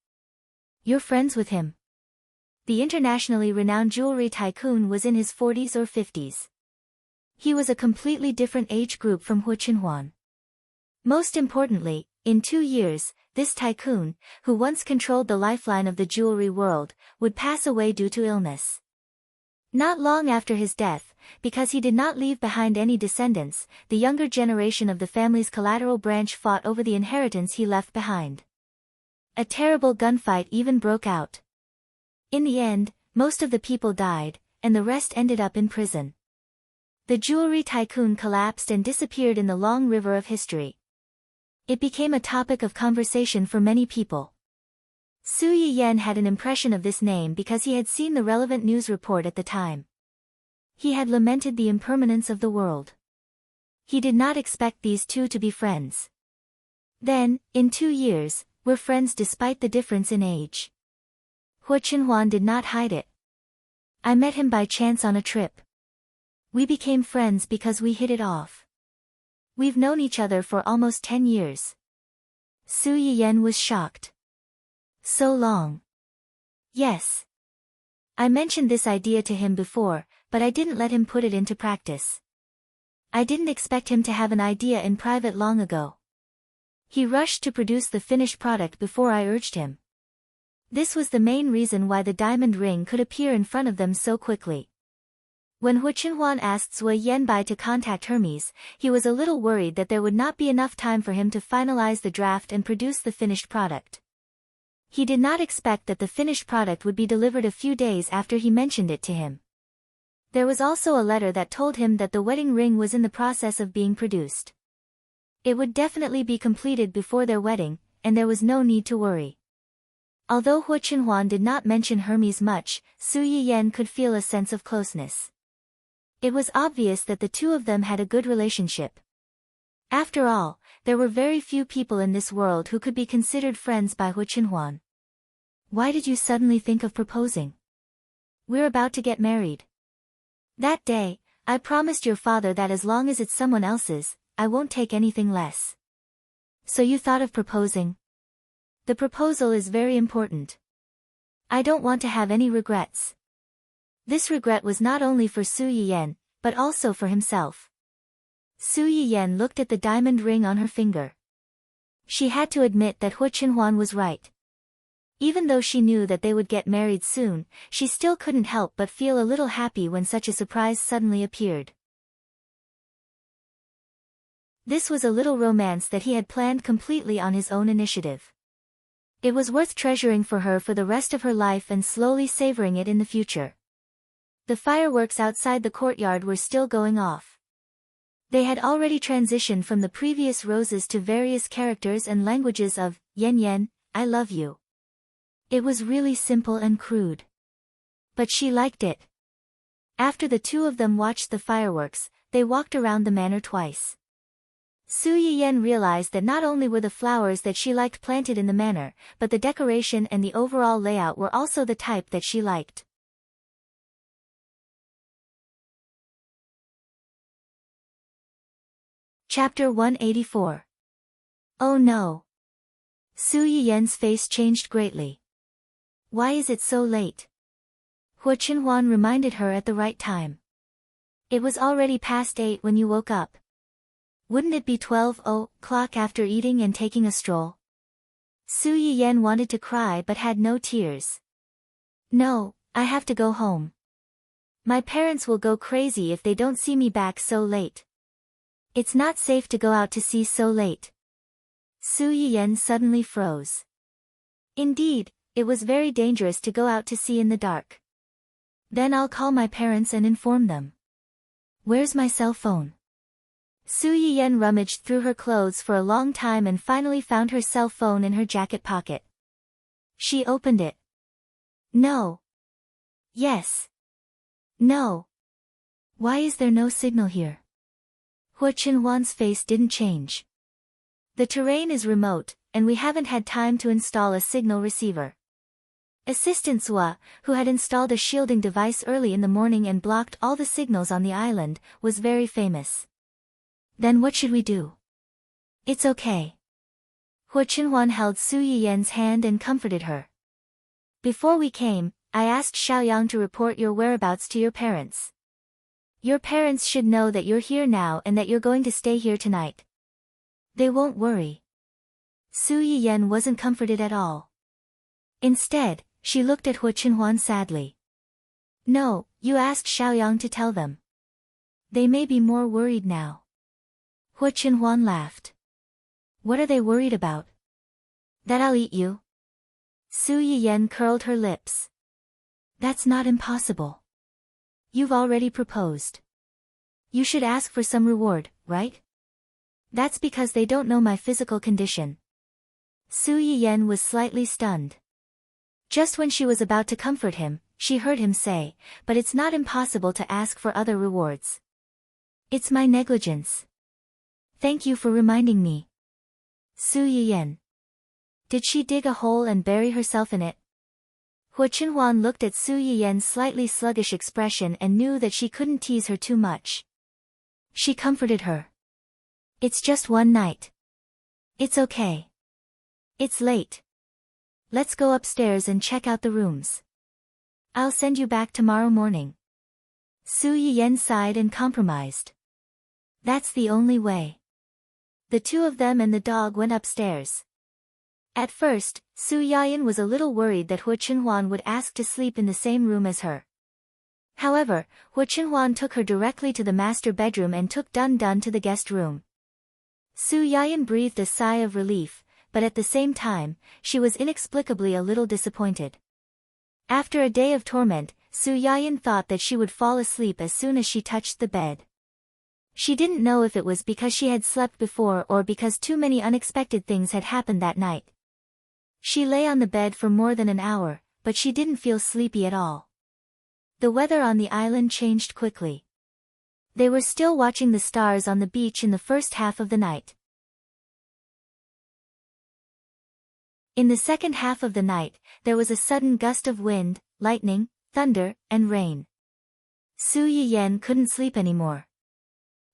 You're friends with him. The internationally renowned jewelry tycoon was in his 40s or 50s. He was a completely different age group from Hua Qinhuan. Most importantly, in 2 years, this tycoon, who once controlled the lifeline of the jewelry world, would pass away due to illness. Not long after his death, because he did not leave behind any descendants, the younger generation of the family's collateral branch fought over the inheritance he left behind. A terrible gunfight even broke out. In the end, most of the people died, and the rest ended up in prison. The jewelry tycoon collapsed and disappeared in the long river of history. It became a topic of conversation for many people. Su Yiyan had an impression of this name because he had seen the relevant news report at the time. He had lamented the impermanence of the world. He did not expect these two to be friends. Then, in 2 years, we're friends despite the difference in age. Hua Qinhuan did not hide it. I met him by chance on a trip. We became friends because we hit it off. We've known each other for almost 10 years. Su Yiyan was shocked. So long. Yes. I mentioned this idea to him before, but I didn't let him put it into practice. I didn't expect him to have an idea in private long ago. He rushed to produce the finished product before I urged him. This was the main reason why the diamond ring could appear in front of them so quickly. When Hua Qinhuan asked Zui Yanbai to contact Hermes, he was a little worried that there would not be enough time for him to finalize the draft and produce the finished product. He did not expect that the finished product would be delivered a few days after he mentioned it to him. There was also a letter that told him that the wedding ring was in the process of being produced. It would definitely be completed before their wedding, and there was no need to worry. Although Hua Qinhuan did not mention Hermes much, Su Yiyan could feel a sense of closeness. It was obvious that the two of them had a good relationship. After all, there were very few people in this world who could be considered friends by Hua Qinhuan. Why did you suddenly think of proposing? We're about to get married. That day, I promised your father that as long as it's someone else's, I won't take anything less. So you thought of proposing? The proposal is very important. I don't want to have any regrets. This regret was not only for Su Yiyan, but also for himself. Su Yiyan looked at the diamond ring on her finger. She had to admit that Hua Qinhuan was right. Even though she knew that they would get married soon, she still couldn't help but feel a little happy when such a surprise suddenly appeared. This was a little romance that he had planned completely on his own initiative. It was worth treasuring for her for the rest of her life and slowly savoring it in the future. The fireworks outside the courtyard were still going off. They had already transitioned from the previous roses to various characters and languages of, yen yen, I love you. It was really simple and crude. But she liked it. After the two of them watched the fireworks, they walked around the manor twice. Su Yiyen realized that not only were the flowers that she liked planted in the manor, but the decoration and the overall layout were also the type that she liked. Chapter 184. Oh no. Su Yiyen's face changed greatly. Why is it so late? Hu Qinhuan reminded her at the right time. It was already past 8 when you woke up. Wouldn't it be 12 o'clock after eating and taking a stroll? Su Yiyen wanted to cry but had no tears. No, I have to go home. My parents will go crazy if they don't see me back so late. It's not safe to go out to sea so late. Su Yiyen suddenly froze. Indeed, it was very dangerous to go out to sea in the dark. Then I'll call my parents and inform them. Where's my cell phone? Su Yiyen rummaged through her clothes for a long time and finally found her cell phone in her jacket pocket. She opened it. No. Yes. No. Why is there no signal here? Hu Qinhuan's face didn't change. The terrain is remote, and we haven't had time to install a signal receiver. Assistant Sua, who had installed a shielding device early in the morning and blocked all the signals on the island, was very famous. Then what should we do? It's okay. Hu Qinhuan held Su Yiyen's hand and comforted her. Before we came, I asked Xiaoyang to report your whereabouts to your parents. Your parents should know that you're here now and that you're going to stay here tonight. They won't worry. Su Yiyen wasn't comforted at all. Instead, she looked at Hu Qinhuan sadly. No, you asked Xiaoyang to tell them. They may be more worried now. Hu Qinhuan laughed. What are they worried about? That I'll eat you? Su Yiyen curled her lips. That's not impossible. You've already proposed. You should ask for some reward, right? That's because they don't know my physical condition. Su Yiyen was slightly stunned. Just when she was about to comfort him, she heard him say, but it's not impossible to ask for other rewards. It's my negligence. Thank you for reminding me. Su Yiyen. Did she dig a hole and bury herself in it? Hu Qinhuan looked at Su Yiyen's slightly sluggish expression and knew that she couldn't tease her too much. She comforted her. It's just one night. It's okay. It's late. Let's go upstairs and check out the rooms. I'll send you back tomorrow morning. Su Yiyen sighed and compromised. That's the only way. The two of them and the dog went upstairs. At first, Su Yiyen was a little worried that Hu Qinhuan would ask to sleep in the same room as her. However, Hu Qinhuan took her directly to the master bedroom and took Dun Dun to the guest room. Su Yiyen breathed a sigh of relief, but at the same time, she was inexplicably a little disappointed. After a day of torment, Su Yiyen thought that she would fall asleep as soon as she touched the bed. She didn't know if it was because she had slept before or because too many unexpected things had happened that night. She lay on the bed for more than an hour, but she didn't feel sleepy at all. The weather on the island changed quickly. They were still watching the stars on the beach in the first half of the night. In the second half of the night, there was a sudden gust of wind, lightning, thunder, and rain. Su Yiyen couldn't sleep anymore.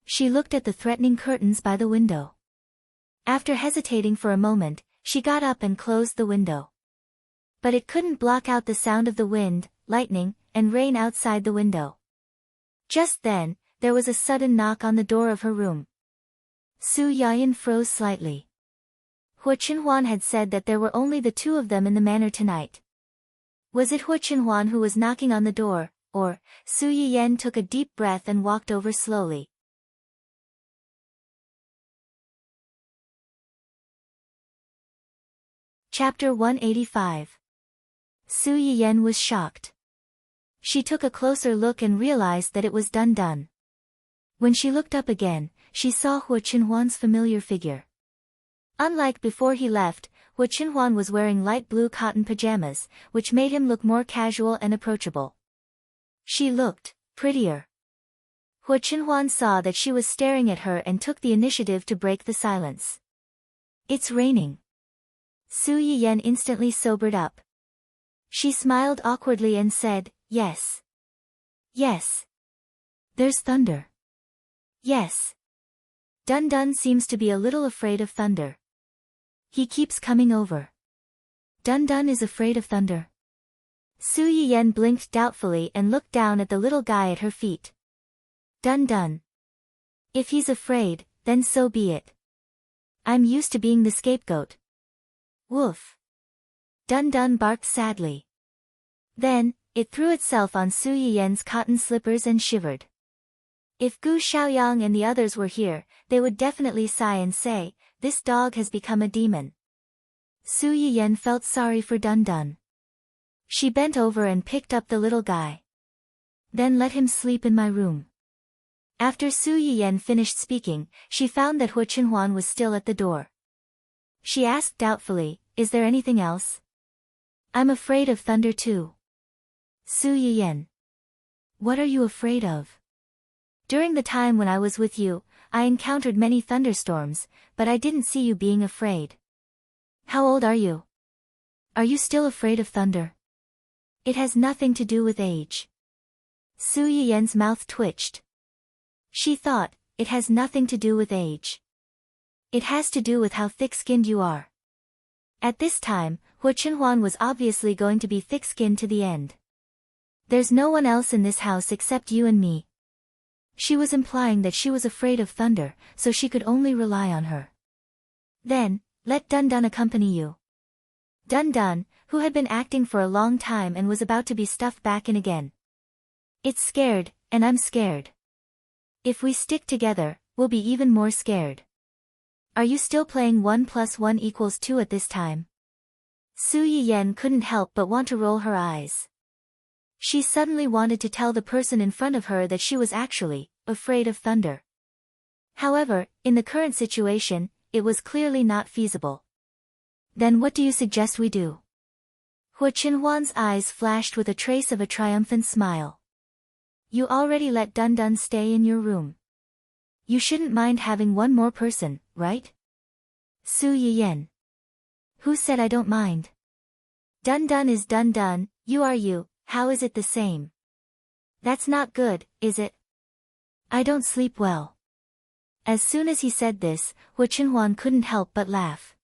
She looked at the threatening curtains by the window. After hesitating for a moment, she got up and closed the window. But it couldn't block out the sound of the wind, lightning, and rain outside the window. Just then, there was a sudden knock on the door of her room. Su Yiyen froze slightly. Hu Qinhuan had said that there were only the two of them in the manor tonight. Was it Hu Qinhuan who was knocking on the door, or? Su Yiyen took a deep breath and walked over slowly. Chapter 185. Su Yiyen was shocked. She took a closer look and realized that it was Dun Dun. When she looked up again, she saw Hua Qinhuan's familiar figure. Unlike before he left, Hua Qinhuan was wearing light blue cotton pajamas, which made him look more casual and approachable. She looked prettier. Hua Qinhuan saw that she was staring at her and took the initiative to break the silence. It's raining. Su Yiyan instantly sobered up. She smiled awkwardly and said, yes. Yes. There's thunder. Yes. Dun Dun seems to be a little afraid of thunder. He keeps coming over. Dun Dun is afraid of thunder. Su Yiyan blinked doubtfully and looked down at the little guy at her feet. Dun Dun. If he's afraid, then so be it. I'm used to being the scapegoat. Woof. Dun Dun barked sadly. Then, it threw itself on Su Yiyan's cotton slippers and shivered. If Gu Xiaoyang and the others were here, they would definitely sigh and say, this dog has become a demon. Su Yiyan felt sorry for Dun Dun. She bent over and picked up the little guy. Then let him sleep in my room. After Su Yiyan finished speaking, she found that Hua Qinhuan was still at the door. She asked doubtfully, is there anything else? I'm afraid of thunder too. Su Yiyan. What are you afraid of? During the time when I was with you, I encountered many thunderstorms, but I didn't see you being afraid. How old are you? Are you still afraid of thunder? It has nothing to do with age. Su Yiyan's mouth twitched. She thought, it has nothing to do with age. It has to do with how thick-skinned you are. At this time, Hua Qinhuan was obviously going to be thick-skinned to the end. There's no one else in this house except you and me. She was implying that she was afraid of thunder, so she could only rely on her. Then, let Dun Dun accompany you. Dun Dun, who had been acting for a long time and was about to be stuffed back in again. It's scared, and I'm scared. If we stick together, we'll be even more scared. Are you still playing 1 + 1 = 2 at this time? Su Yiyan couldn't help but want to roll her eyes. She suddenly wanted to tell the person in front of her that she was actually afraid of thunder. However, in the current situation, it was clearly not feasible. Then what do you suggest we do? Hua Qinhuan's eyes flashed with a trace of a triumphant smile. You already let Dun Dun stay in your room. You shouldn't mind having one more person, right? Su Yiyan. Who said I don't mind? Dun Dun is Dun Dun, you are you, how is it the same? That's not good, is it? I don't sleep well. As soon as he said this, Hua Qinhuan couldn't help but laugh.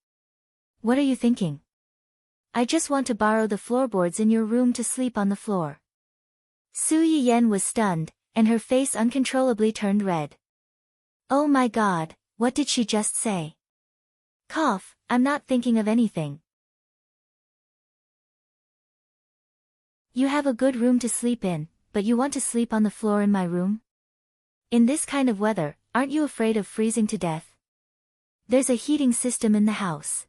What are you thinking? I just want to borrow the floorboards in your room to sleep on the floor. Su Yiyan was stunned, and her face uncontrollably turned red. Oh my God, what did she just say? Cough, I'm not thinking of anything. You have a good room to sleep in, but you want to sleep on the floor in my room? In this kind of weather, aren't you afraid of freezing to death? There's a heating system in the house.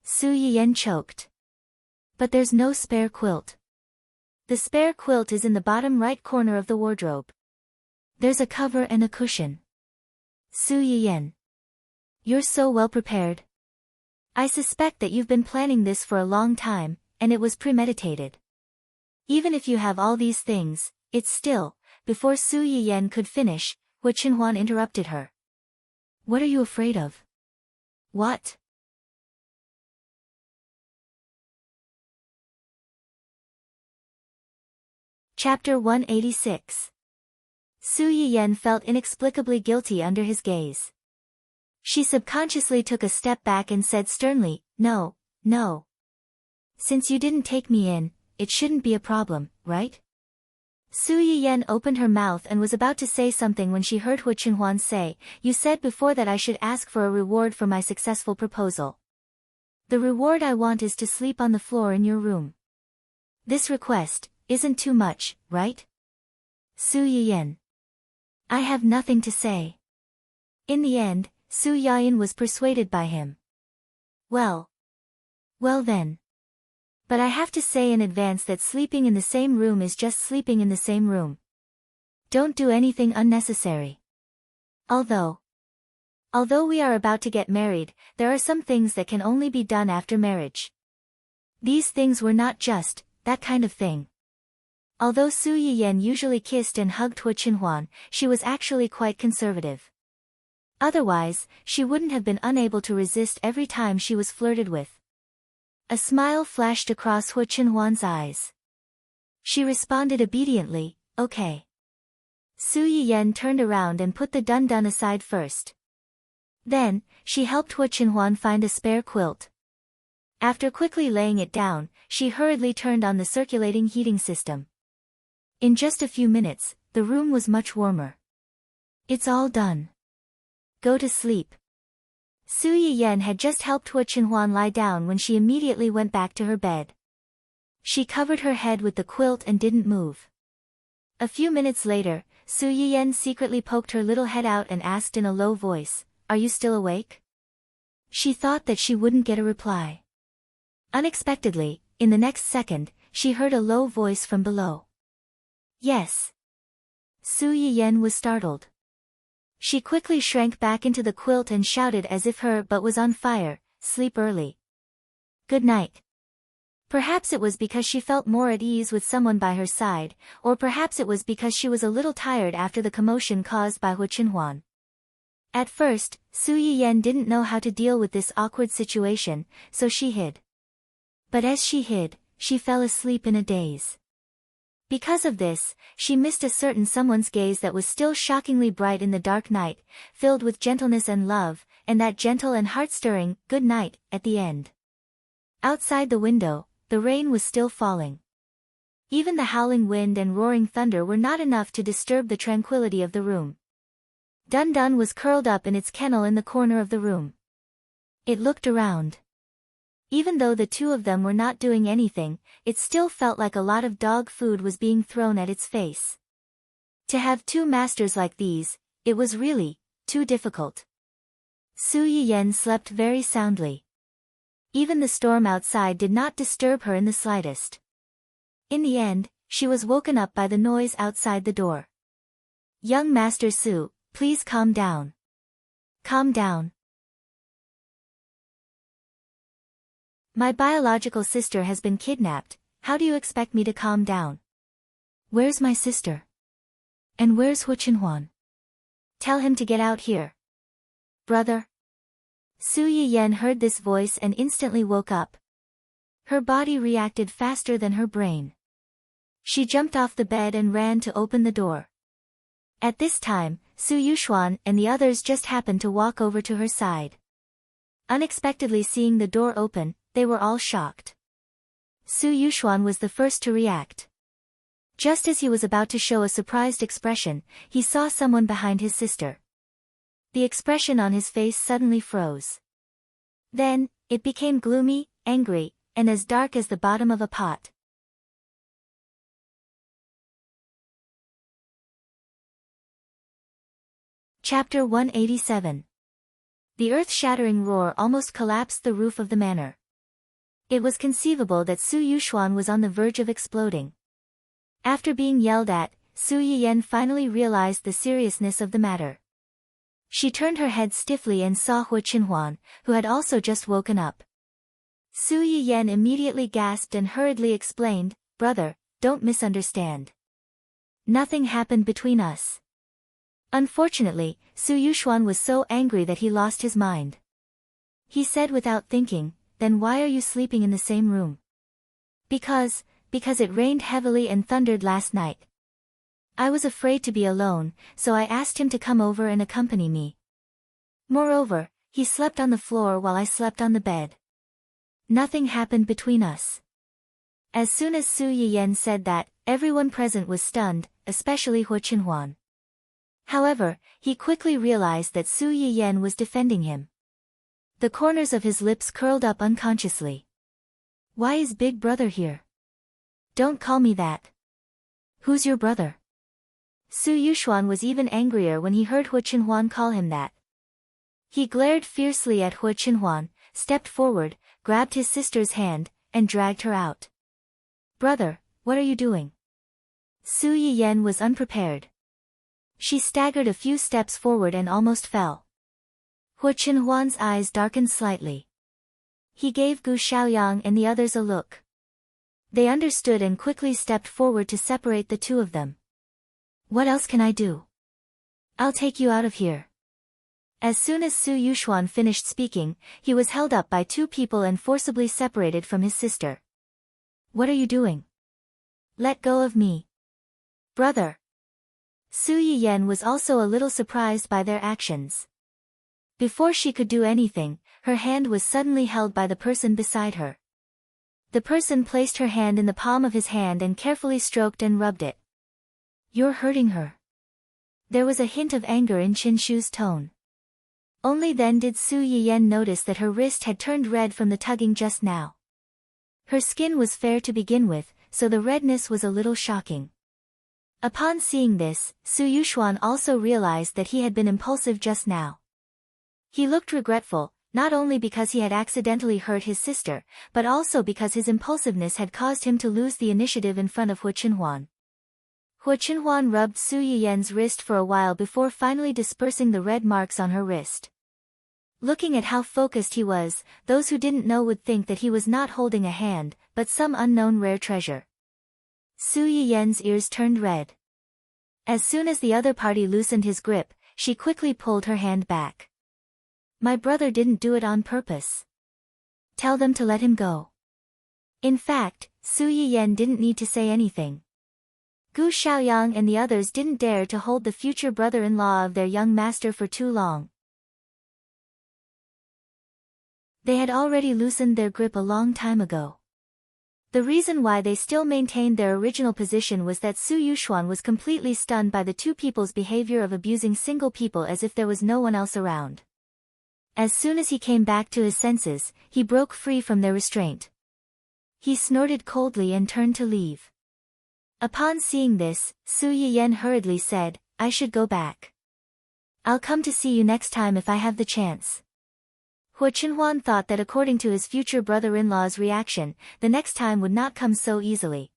Su Yiyan choked. But there's no spare quilt. The spare quilt is in the bottom right corner of the wardrobe. There's a cover and a cushion. Su Yiyan. You're so well prepared. I suspect that you've been planning this for a long time, and it was premeditated. Even if you have all these things, it's still, before Su Yiyan could finish, Hua Qinhuan interrupted her. What are you afraid of? What? Chapter 186. Su Yiyan felt inexplicably guilty under his gaze. She subconsciously took a step back and said sternly, No, no. Since you didn't take me in, it shouldn't be a problem, right? Su Yiyan opened her mouth and was about to say something when she heard Hua Qinhuan say, You said before that I should ask for a reward for my successful proposal. The reward I want is to sleep on the floor in your room. This request isn't too much, right? Su Yiyan. I have nothing to say. In the end, Su Yiyan was persuaded by him. Well then. But I have to say in advance that sleeping in the same room is just sleeping in the same room. Don't do anything unnecessary. Although, Although we are about to get married, there are some things that can only be done after marriage. These things were not just that kind of thing. Although Su Yiyan usually kissed and hugged Hu Qinhuan, she was actually quite conservative. Otherwise, she wouldn't have been unable to resist every time she was flirted with. A smile flashed across Hu Qinhuan's eyes. She responded obediently, okay. Su Yiyan turned around and put the dun-dun aside first. Then, she helped Hu Qinhuan find a spare quilt. After quickly laying it down, she hurriedly turned on the circulating heating system. In just a few minutes, the room was much warmer. It's all done. Go to sleep. Su Yiyan had just helped Hu Qinhuan lie down when she immediately went back to her bed. She covered her head with the quilt and didn't move. A few minutes later, Su Yiyan secretly poked her little head out and asked in a low voice, "Are you still awake?" She thought that she wouldn't get a reply. Unexpectedly, in the next second, she heard a low voice from below. Yes. Su Yiyan was startled. She quickly shrank back into the quilt and shouted as if her butt was on fire, "Sleep early. Good night." Perhaps it was because she felt more at ease with someone by her side, or perhaps it was because she was a little tired after the commotion caused by Hu Qinhuan. At first, Su Yiyan didn't know how to deal with this awkward situation, so she hid. But as she hid, she fell asleep in a daze. Because of this, she missed a certain someone's gaze that was still shockingly bright in the dark night, filled with gentleness and love, and that gentle and heart-stirring "good night" at the end. Outside the window, the rain was still falling. Even the howling wind and roaring thunder were not enough to disturb the tranquility of the room. Dun Dun was curled up in its kennel in the corner of the room. It looked around. Even though the two of them were not doing anything, it still felt like a lot of dog food was being thrown at its face. To have two masters like these, it was really too difficult. Su Yiyan slept very soundly. Even the storm outside did not disturb her in the slightest. In the end, she was woken up by the noise outside the door. "Young Master Su, please calm down. Calm down. My biological sister has been kidnapped, how do you expect me to calm down? Where's my sister? And where's Hu Qinhuan? Tell him to get out here. Brother." Su Yiyan heard this voice and instantly woke up. Her body reacted faster than her brain. She jumped off the bed and ran to open the door. At this time, Su Yuxuan and the others just happened to walk over to her side. Unexpectedly seeing the door open, they were all shocked. Su Yuxuan was the first to react. Just as he was about to show a surprised expression, he saw someone behind his sister. The expression on his face suddenly froze. Then, it became gloomy, angry, and as dark as the bottom of a pot. Chapter 187. The earth-shattering roar almost collapsed the roof of the manor. It was conceivable that Su Yuxuan was on the verge of exploding. After being yelled at, Su Yiyan finally realized the seriousness of the matter. She turned her head stiffly and saw Hu Qinhuan, who had also just woken up. Su Yiyan immediately gasped and hurriedly explained, "Brother, don't misunderstand. Nothing happened between us." Unfortunately, Su Yuxuan was so angry that he lost his mind. He said without thinking, "Then why are you sleeping in the same room?" Because it rained heavily and thundered last night. I was afraid to be alone, so I asked him to come over and accompany me. Moreover, he slept on the floor while I slept on the bed. Nothing happened between us." As soon as Su Yiyan said that, everyone present was stunned, especially Hu Qinhuan. However, he quickly realized that Su Yiyan was defending him. The corners of his lips curled up unconsciously. "Why is Big Brother here? Don't call me that. Who's your brother?" Su Yuxuan was even angrier when he heard Hu Qinhuan call him that. He glared fiercely at Hu Qinhuan, stepped forward, grabbed his sister's hand, and dragged her out. "Brother, what are you doing?" Su Yiyan was unprepared. She staggered a few steps forward and almost fell. Hu Qinhuan's eyes darkened slightly. He gave Gu Xiaoyang and the others a look. They understood and quickly stepped forward to separate the two of them. What else can I do? I'll take you out of here. As soon as Su Yuxuan finished speaking, he was held up by two people and forcibly separated from his sister. What are you doing? Let go of me. Brother. Su Yiyan was also a little surprised by their actions. Before she could do anything, her hand was suddenly held by the person beside her. The person placed her hand in the palm of his hand and carefully stroked and rubbed it. You're hurting her. There was a hint of anger in Qin Shu's tone. Only then did Su Yiyan notice that her wrist had turned red from the tugging just now. Her skin was fair to begin with, so the redness was a little shocking. Upon seeing this, Su Yuxuan also realized that he had been impulsive just now. He looked regretful, not only because he had accidentally hurt his sister, but also because his impulsiveness had caused him to lose the initiative in front of Hu Qinhuan. Hu Qinhuan rubbed Su Yiyan's wrist for a while before finally dispersing the red marks on her wrist. Looking at how focused he was, those who didn't know would think that he was not holding a hand, but some unknown rare treasure. Su Yiyan's ears turned red. As soon as the other party loosened his grip, she quickly pulled her hand back. My brother didn't do it on purpose. Tell them to let him go. In fact, Su Yiyan didn't need to say anything. Gu Xiaoyang and the others didn't dare to hold the future brother-in-law of their young master for too long. They had already loosened their grip a long time ago. The reason why they still maintained their original position was that Su Yuxuan was completely stunned by the two people's behavior of abusing single people as if there was no one else around. As soon as he came back to his senses, he broke free from their restraint. He snorted coldly and turned to leave. Upon seeing this, Su Yiyan hurriedly said, I should go back. I'll come to see you next time if I have the chance. Hu Qinhuan thought that according to his future brother-in-law's reaction, the next time would not come so easily.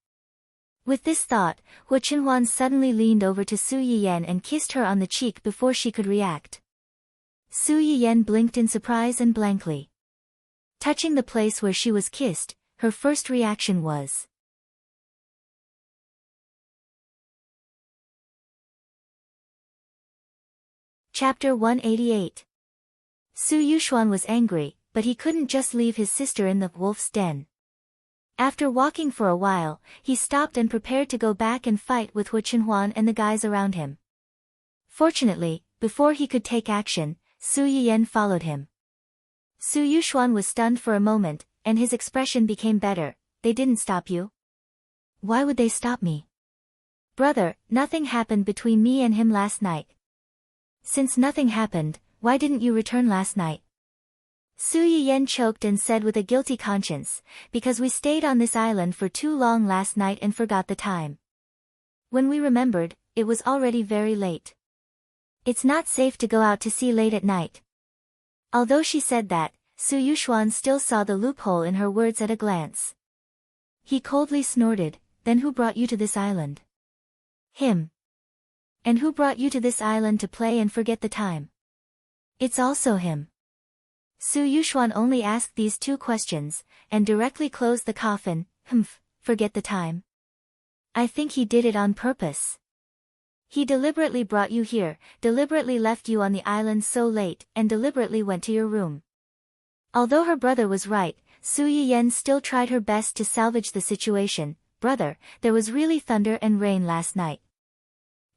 With this thought, Hu Qinhuan suddenly leaned over to Su Yiyan and kissed her on the cheek before she could react. Su Yiyan blinked in surprise and blankly. Touching the place where she was kissed, her first reaction was. Chapter 188. Su Yuxuan was angry, but he couldn't just leave his sister in the wolf's den. After walking for a while, he stopped and prepared to go back and fight with Hu Qinhuan and the guys around him. Fortunately, before he could take action, Su Yiyan followed him. Su Yuxuan was stunned for a moment, and his expression became better. They didn't stop you? Why would they stop me? Brother, nothing happened between me and him last night. Since nothing happened, why didn't you return last night? Su Yiyan choked and said with a guilty conscience, because we stayed on this island for too long last night and forgot the time. When we remembered, it was already very late. It's not safe to go out to sea late at night. Although she said that, Su Yuxuan still saw the loophole in her words at a glance. He coldly snorted, then who brought you to this island? Him. And who brought you to this island to play and forget the time? It's also him. Su Yuxuan only asked these two questions, and directly closed the coffin. Forget the time. I think he did it on purpose. He deliberately brought you here, deliberately left you on the island so late, and deliberately went to your room. Although her brother was right, Su Yiyan still tried her best to salvage the situation. Brother, there was really thunder and rain last night.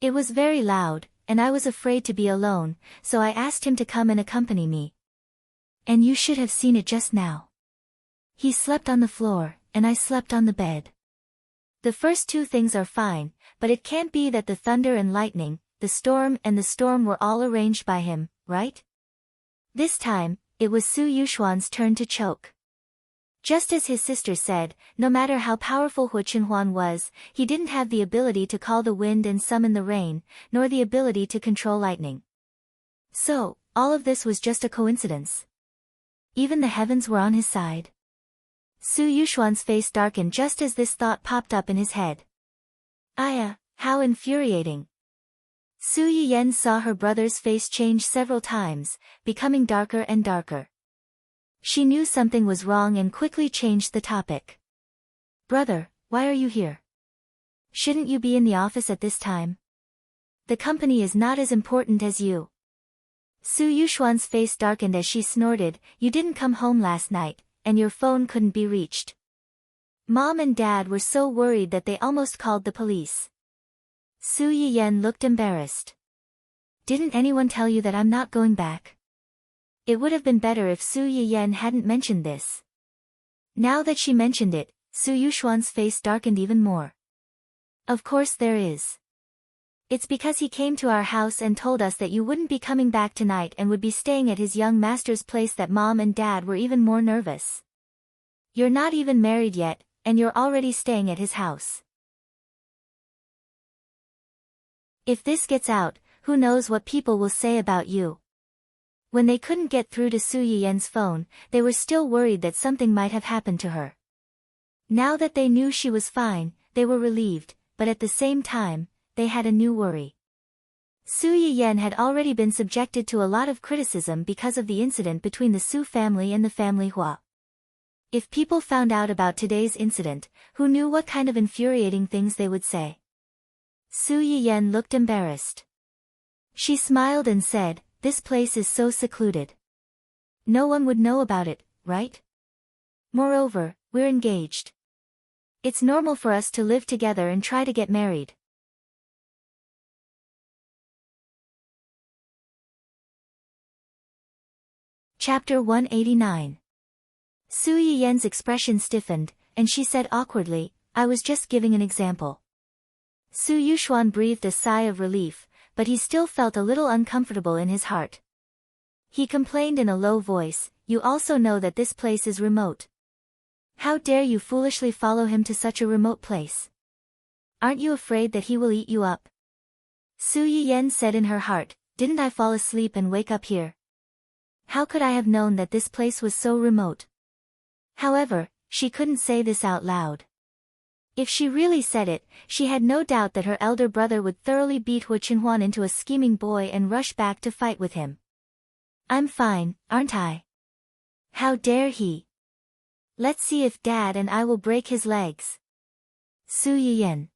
It was very loud, and I was afraid to be alone, so I asked him to come and accompany me. And you should have seen it just now. He slept on the floor, and I slept on the bed. The first two things are fine, but it can't be that the thunder and lightning, the storm and the storm were all arranged by him, right? This time, it was Su Yuxuan's turn to choke. Just as his sister said, no matter how powerful Hu Qinhuan was, he didn't have the ability to call the wind and summon the rain, nor the ability to control lightning. So, all of this was just a coincidence. Even the heavens were on his side. Su Yuxuan's face darkened just as this thought popped up in his head. How infuriating. Su Yiyen saw her brother's face change several times, becoming darker and darker. She knew something was wrong and quickly changed the topic. Brother, why are you here? Shouldn't you be in the office at this time? The company is not as important as you. Su Yuxuan's face darkened as she snorted, you didn't come home last night, and your phone couldn't be reached. Mom and Dad were so worried that they almost called the police. Su Yiyen looked embarrassed. Didn't anyone tell you that I'm not going back? It would have been better if Su Yiyen hadn't mentioned this. Now that she mentioned it, Su Yuxuan's face darkened even more. Of course there is. It's because he came to our house and told us that you wouldn't be coming back tonight and would be staying at his young master's place that Mom and Dad were even more nervous. You're not even married yet, and you're already staying at his house. If this gets out, who knows what people will say about you. When they couldn't get through to Su Yiyen's phone, they were still worried that something might have happened to her. Now that they knew she was fine, they were relieved, but at the same time, they had a new worry. Su Yiyen had already been subjected to a lot of criticism because of the incident between the Su family and the family Hua. If people found out about today's incident, who knew what kind of infuriating things they would say? Su Yiyen looked embarrassed. She smiled and said, this place is so secluded. No one would know about it, right? Moreover, we're engaged. It's normal for us to live together and try to get married. Chapter 189. Su Yiyen's expression stiffened, and she said awkwardly, I was just giving an example. Su Yuxuan breathed a sigh of relief, but he still felt a little uncomfortable in his heart. He complained in a low voice, you also know that this place is remote. How dare you foolishly follow him to such a remote place? Aren't you afraid that he will eat you up? Su Yiyen said in her heart, didn't I fall asleep and wake up here? How could I have known that this place was so remote? However, she couldn't say this out loud. If she really said it, she had no doubt that her elder brother would thoroughly beat Hu Qinhuan into a scheming boy and rush back to fight with him. I'm fine, aren't I? How dare he? Let's see if Dad and I will break his legs. Su Yiyen.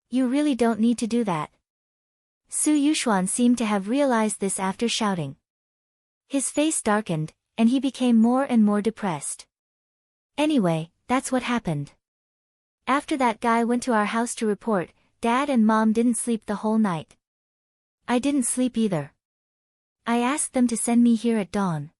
You really don't need to do that. Su Yuxuan seemed to have realized this after shouting. His face darkened, and he became more and more depressed. Anyway, that's what happened. After that guy went to our house to report, Dad and Mom didn't sleep the whole night. I didn't sleep either. I asked them to send me here at dawn.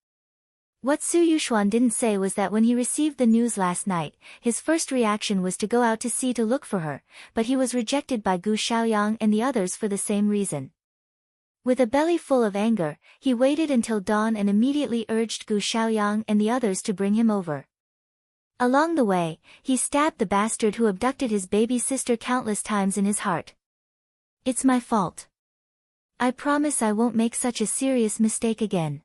What Su Yuxuan didn't say was that when he received the news last night, his first reaction was to go out to sea to look for her, but he was rejected by Gu Xiaoyang and the others for the same reason. With a belly full of anger, he waited until dawn and immediately urged Gu Xiaoyang and the others to bring him over. Along the way, he stabbed the bastard who abducted his baby sister countless times in his heart. It's my fault. I promise I won't make such a serious mistake again.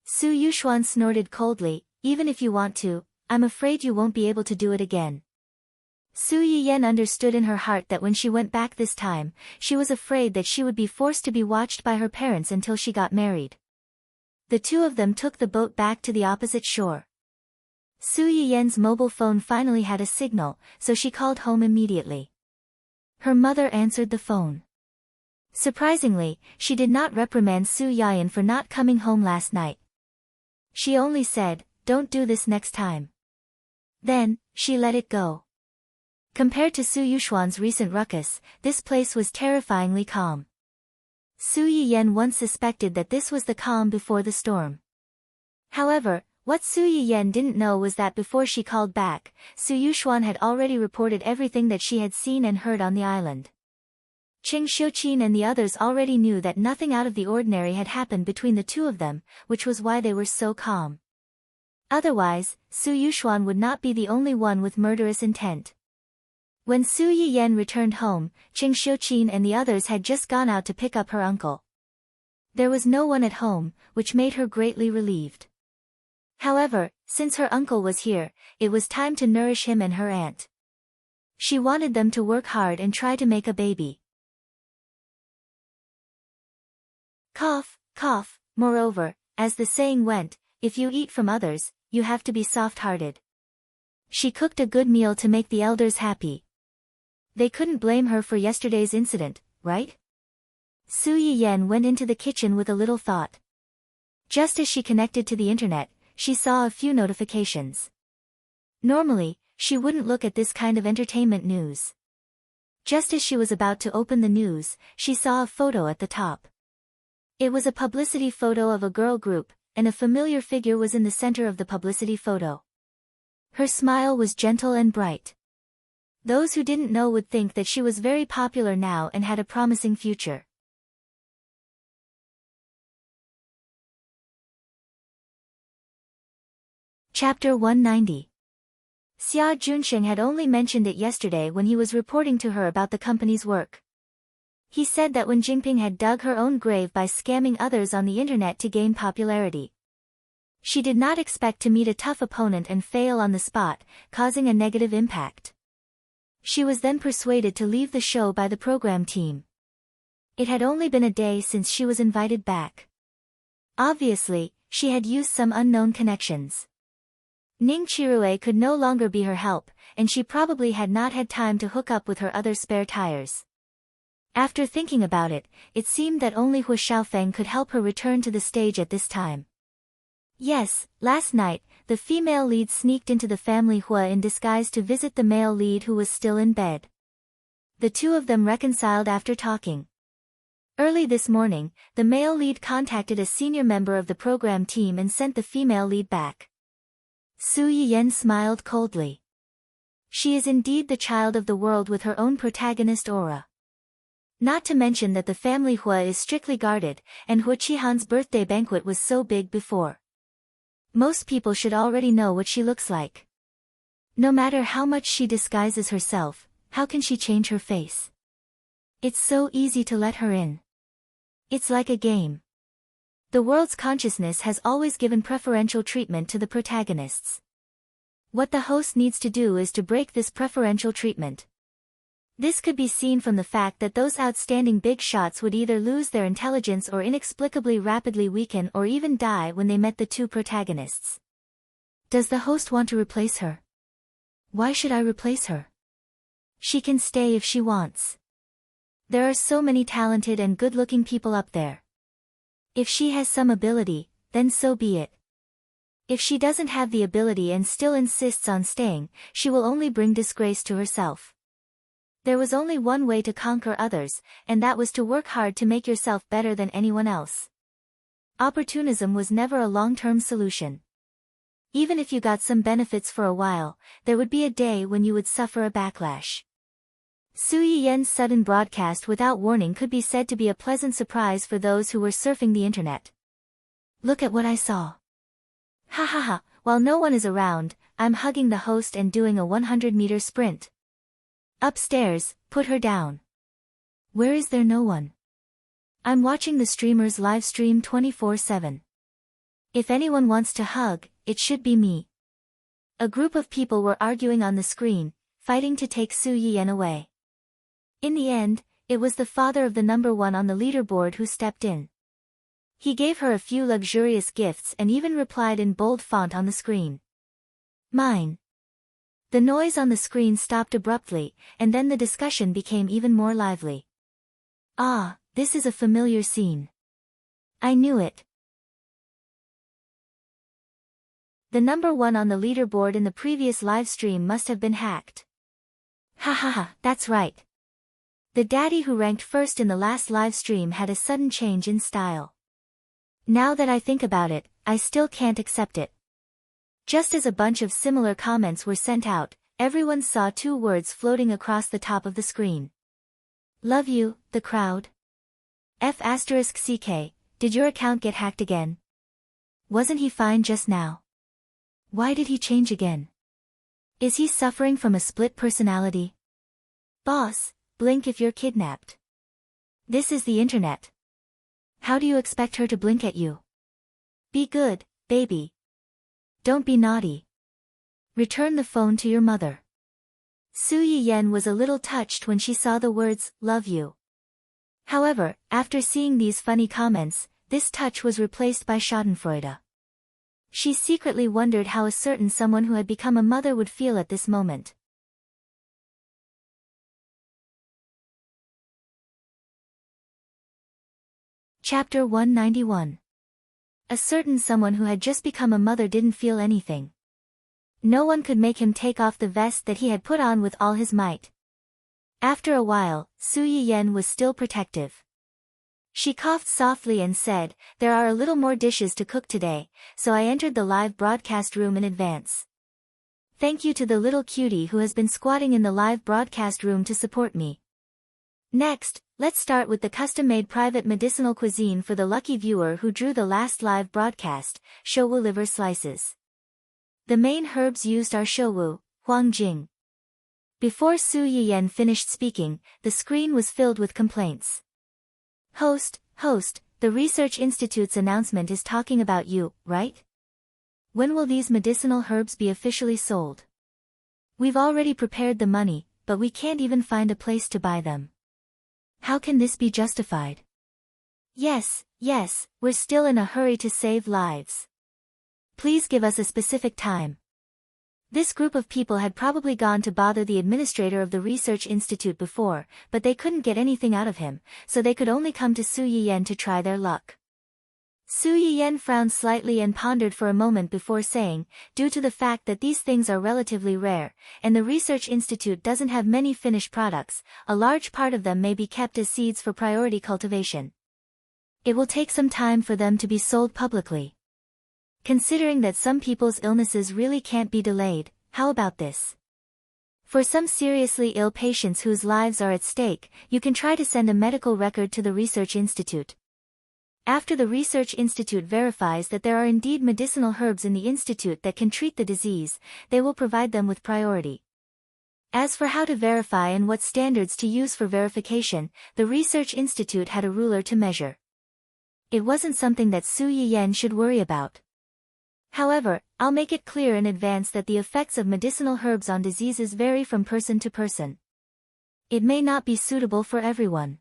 Su Yuxuan snorted coldly, even if you want to, I'm afraid you won't be able to do it again. Su Yiyen understood in her heart that when she went back this time, she was afraid that she would be forced to be watched by her parents until she got married. The two of them took the boat back to the opposite shore. Su Yiyen's mobile phone finally had a signal, so she called home immediately. Her mother answered the phone. Surprisingly, she did not reprimand Su Yiyen for not coming home last night. She only said, don't do this next time. Then, she let it go. Compared to Su Yuxuan's recent ruckus, this place was terrifyingly calm. Su Yiyen once suspected that this was the calm before the storm. However, what Su Yiyen didn't know was that before she called back, Su Yuxuan had already reported everything that she had seen and heard on the island. Qing Xiuqin and the others already knew that nothing out of the ordinary had happened between the two of them, which was why they were so calm. Otherwise, Su Yuxuan would not be the only one with murderous intent. When Su Yiyen returned home, Qing Xiuqin and the others had just gone out to pick up her uncle. There was no one at home, which made her greatly relieved. However, since her uncle was here, it was time to nourish him and her aunt. She wanted them to work hard and try to make a baby. Cough, cough. Moreover, as the saying went, if you eat from others, you have to be soft-hearted. She cooked a good meal to make the elders happy. They couldn't blame her for yesterday's incident, right? Su Yiyen went into the kitchen with a little thought. Just as she connected to the internet, she saw a few notifications. Normally, she wouldn't look at this kind of entertainment news. Just as she was about to open the news, she saw a photo at the top. It was a publicity photo of a girl group, and a familiar figure was in the center of the publicity photo. Her smile was gentle and bright. Those who didn't know would think that she was very popular now and had a promising future. Chapter 190. Xia Junsheng had only mentioned it yesterday when he was reporting to her about the company's work. He said that Wen Jingping had dug her own grave by scamming others on the internet to gain popularity. She did not expect to meet a tough opponent and fail on the spot, causing a negative impact. She was then persuaded to leave the show by the program team. It had only been a day since she was invited back. Obviously, she had used some unknown connections. Ning Chirue could no longer be her help, and she probably had not had time to hook up with her other spare tires. After thinking about it, it seemed that only Hu Xiaofeng could help her return to the stage at this time. Yes, last night, the female lead sneaked into the family Hua in disguise to visit the male lead who was still in bed. The two of them reconciled after talking. Early this morning, the male lead contacted a senior member of the program team and sent the female lead back. Su Yiyen smiled coldly. She is indeed the child of the world with her own protagonist aura. Not to mention that the family Hua is strictly guarded, and Hua Qihan's birthday banquet was so big before. Most people should already know what she looks like. No matter how much she disguises herself, how can she change her face? It's so easy to let her in. It's like a game. The world's consciousness has always given preferential treatment to the protagonists. What the host needs to do is to break this preferential treatment. This could be seen from the fact that those outstanding big shots would either lose their intelligence or inexplicably rapidly weaken or even die when they met the two protagonists. Does the host want to replace her? Why should I replace her? She can stay if she wants. There are so many talented and good-looking people up there. If she has some ability, then so be it. If she doesn't have the ability and still insists on staying, she will only bring disgrace to herself. There was only one way to conquer others, and that was to work hard to make yourself better than anyone else. Opportunism was never a long-term solution. Even if you got some benefits for a while, there would be a day when you would suffer a backlash. Su Yiyen's sudden broadcast without warning could be said to be a pleasant surprise for those who were surfing the internet. Look at what I saw. Ha ha ha, while no one is around, I'm hugging the host and doing a 100-meter sprint. Upstairs, put her down. Where is there no one? I'm watching the streamer's live stream 24/7. If anyone wants to hug, it should be me. A group of people were arguing on the screen, fighting to take Su Yiyen away. In the end, it was the father of the number one on the leaderboard who stepped in. He gave her a few luxurious gifts and even replied in bold font on the screen. Mine. The noise on the screen stopped abruptly, and then the discussion became even more lively. Ah, this is a familiar scene. I knew it. The number one on the leaderboard in the previous live stream must have been hacked. Ha ha ha, that's right. The daddy who ranked first in the last live stream had a sudden change in style. Now that I think about it, I still can't accept it. Just as a bunch of similar comments were sent out, everyone saw two words floating across the top of the screen. Love you, the crowd. F***CK, did your account get hacked again? Wasn't he fine just now? Why did he change again? Is he suffering from a split personality? Boss, blink if you're kidnapped. This is the internet. How do you expect her to blink at you? Be good, baby. Don't be naughty. Return the phone to your mother. Su Yiyen was a little touched when she saw the words, love you. However, after seeing these funny comments, this touch was replaced by schadenfreude. She secretly wondered how a certain someone who had become a mother would feel at this moment. Chapter 191. A certain someone who had just become a mother didn't feel anything. No one could make him take off the vest that he had put on with all his might. After a while, Su Yiyen was still protective. She coughed softly and said, "There are a little more dishes to cook today, so I entered the live broadcast room in advance. Thank you to the little cutie who has been squatting in the live broadcast room to support me. Next, let's start with the custom-made private medicinal cuisine for the lucky viewer who drew the last live broadcast, shouwu liver slices. The main herbs used are shouwu, huangjing." Before Su Yiyen finished speaking, the screen was filled with complaints. Host, the Research Institute's announcement is talking about you, right? When will these medicinal herbs be officially sold? We've already prepared the money, but we can't even find a place to buy them. How can this be justified? Yes, we're still in a hurry to save lives. Please give us a specific time. This group of people had probably gone to bother the administrator of the Research Institute before, but they couldn't get anything out of him, so they could only come to Su Yiyen to try their luck. Su Yiyen frowned slightly and pondered for a moment before saying, due to the fact that these things are relatively rare, and the Research Institute doesn't have many finished products, a large part of them may be kept as seeds for priority cultivation. It will take some time for them to be sold publicly. Considering that some people's illnesses really can't be delayed, how about this? For some seriously ill patients whose lives are at stake, you can try to send a medical record to the Research Institute. After the Research Institute verifies that there are indeed medicinal herbs in the institute that can treat the disease, they will provide them with priority. As for how to verify and what standards to use for verification, the Research Institute had a ruler to measure. It wasn't something that Su Yiyen should worry about. However, I'll make it clear in advance that the effects of medicinal herbs on diseases vary from person to person. It may not be suitable for everyone.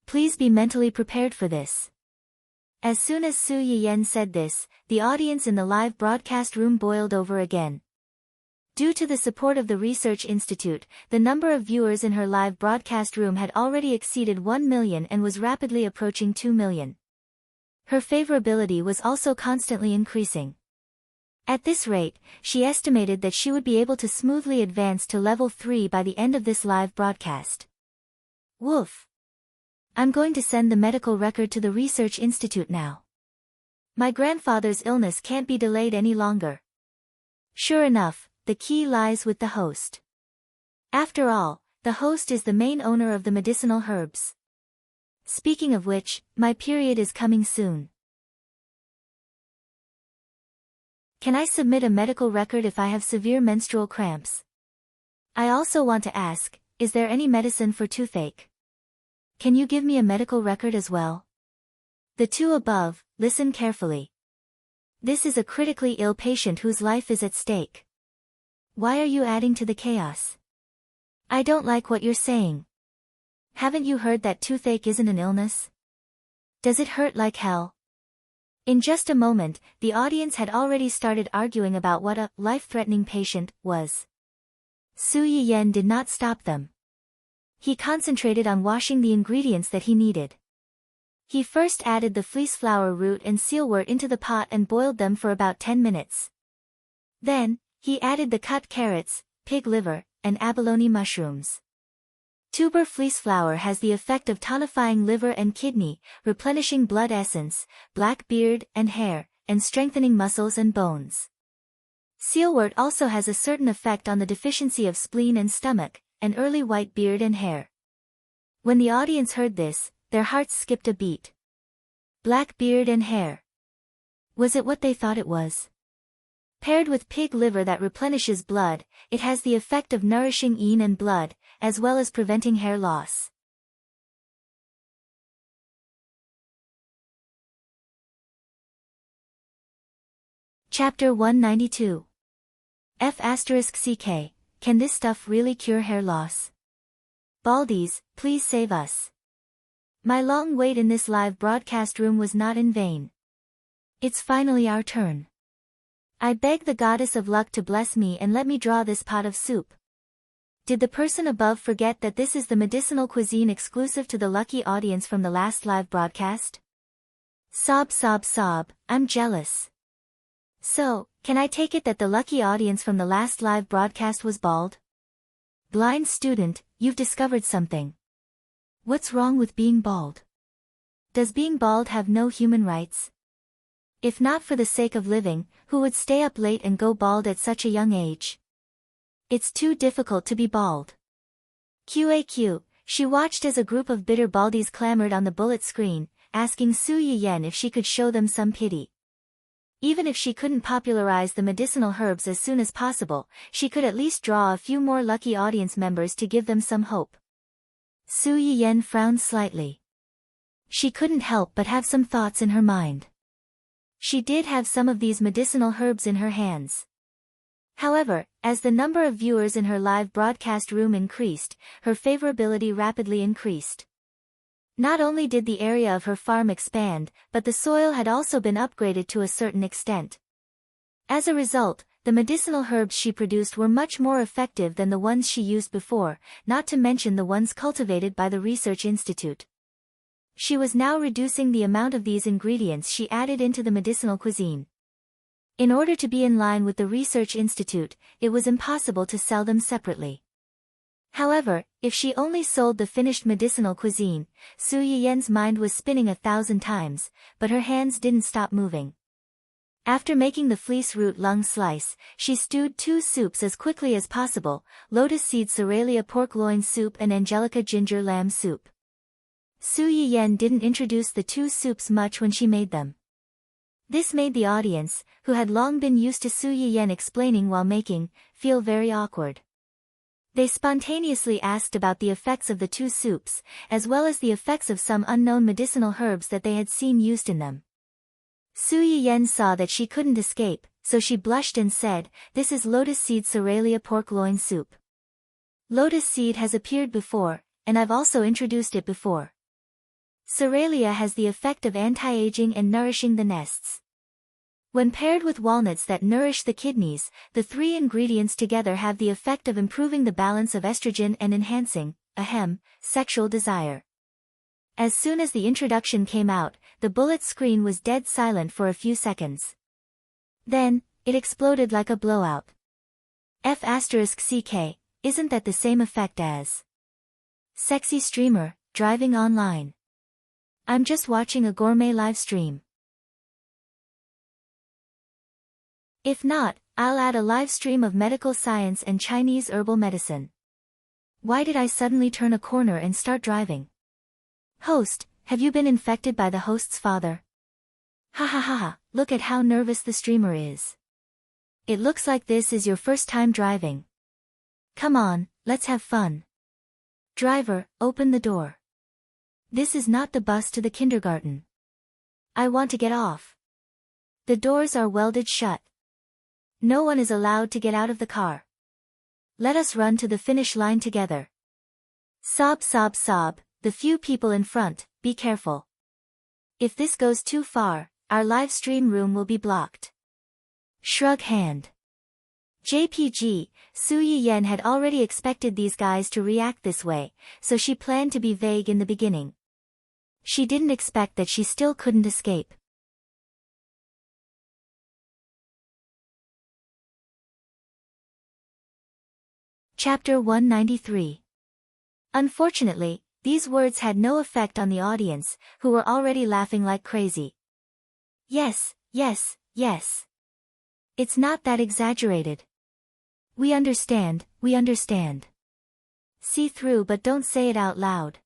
Please be mentally prepared for this. As soon as Su Yiyen said this, the audience in the live broadcast room boiled over again. Due to the support of the Research Institute, the number of viewers in her live broadcast room had already exceeded 1 million and was rapidly approaching 2 million. Her favorability was also constantly increasing. At this rate, she estimated that she would be able to smoothly advance to level 3 by the end of this live broadcast. Woof! I'm going to send the medical record to the Research Institute now. My grandfather's illness can't be delayed any longer. Sure enough, the key lies with the host. After all, the host is the main owner of the medicinal herbs. Speaking of which, my period is coming soon. Can I submit a medical record if I have severe menstrual cramps? I also want to ask, is there any medicine for toothache? Can you give me a medical record as well? The two above, listen carefully. This is a critically ill patient whose life is at stake. Why are you adding to the chaos? I don't like what you're saying. Haven't you heard that toothache isn't an illness? Does it hurt like hell? In just a moment, the audience had already started arguing about what a life-threatening patient was. Su Yiyen did not stop them. He concentrated on washing the ingredients that he needed. He first added the fleece flower root and sealwort into the pot and boiled them for about 10 minutes. Then, he added the cut carrots, pig liver, and abalone mushrooms. Tuber fleece flower has the effect of tonifying liver and kidney, replenishing blood essence, black beard and hair, and strengthening muscles and bones. Sealwort also has a certain effect on the deficiency of spleen and stomach, and early white beard and hair. When the audience heard this, their hearts skipped a beat. Black beard and hair. Was it what they thought it was? Paired with pig liver that replenishes blood, it has the effect of nourishing yin and blood, as well as preventing hair loss. Chapter 192. F***CK, can this stuff really cure hair loss? Baldies, please save us. My long wait in this live broadcast room was not in vain. It's finally our turn. I beg the goddess of luck to bless me and let me draw this pot of soup. Did the person above forget that this is the medicinal cuisine exclusive to the lucky audience from the last live broadcast? Sob sob sob, I'm jealous. So, can I take it that the lucky audience from the last live broadcast was bald? Blind student, you've discovered something. What's wrong with being bald? Does being bald have no human rights? If not for the sake of living, who would stay up late and go bald at such a young age? It's too difficult to be bald. QAQ, she watched as a group of bitter baldies clamored on the bullet screen, asking Su Yiyen if she could show them some pity. Even if she couldn't popularize the medicinal herbs as soon as possible, she could at least draw a few more lucky audience members to give them some hope. Su Yiyen frowned slightly. She couldn't help but have some thoughts in her mind. She did have some of these medicinal herbs in her hands. However, as the number of viewers in her live broadcast room increased, her favorability rapidly increased. Not only did the area of her farm expand, but the soil had also been upgraded to a certain extent. As a result, the medicinal herbs she produced were much more effective than the ones she used before, not to mention the ones cultivated by the research institute. She was now reducing the amount of these ingredients she added into the medicinal cuisine. In order to be in line with the research institute, it was impossible to sell them separately. However, if she only sold the finished medicinal cuisine, Su Yiyen's mind was spinning 1,000 times, but her hands didn't stop moving. After making the fleece root lung slice, she stewed 2 soups as quickly as possible, lotus seed cerealia pork loin soup and angelica ginger lamb soup. Su Yiyen didn't introduce the 2 soups much when she made them. This made the audience, who had long been used to Su Yiyen explaining while making, feel very awkward. They spontaneously asked about the effects of the 2 soups, as well as the effects of some unknown medicinal herbs that they had seen used in them. Su Yiyen saw that she couldn't escape, so she blushed and said, "This is lotus seed cerealia pork loin soup. Lotus seed has appeared before, and I've also introduced it before. Cerealia has the effect of anti-aging and nourishing the nests. When paired with walnuts that nourish the kidneys, the 3 ingredients together have the effect of improving the balance of estrogen and enhancing, sexual desire." As soon as the introduction came out, the bullet screen was dead silent for a few seconds. Then, it exploded like a blowout. F***CK, isn't that the same effect as sexy streamer, driving online? I'm just watching a gourmet live stream. If not, I'll add a live stream of medical science and Chinese herbal medicine. Why did I suddenly turn a corner and start driving? Host, have you been infected by the host's father? Ha ha ha ha, look at how nervous the streamer is. It looks like this is your first time driving. Come on, let's have fun. Driver, open the door. This is not the bus to the kindergarten. I want to get off. The doors are welded shut. No one is allowed to get out of the car. Let us run to the finish line together. Sob sob sob, the few people in front, be careful. If this goes too far, our live stream room will be blocked. Shrug hand. JPG, Su Yiyen had already expected these guys to react this way, so she planned to be vague in the beginning. She didn't expect that she still couldn't escape. Chapter 193. Unfortunately, these words had no effect on the audience, who were already laughing like crazy. Yes, yes, yes. It's not that exaggerated. We understand, we understand. See through but don't say it out loud.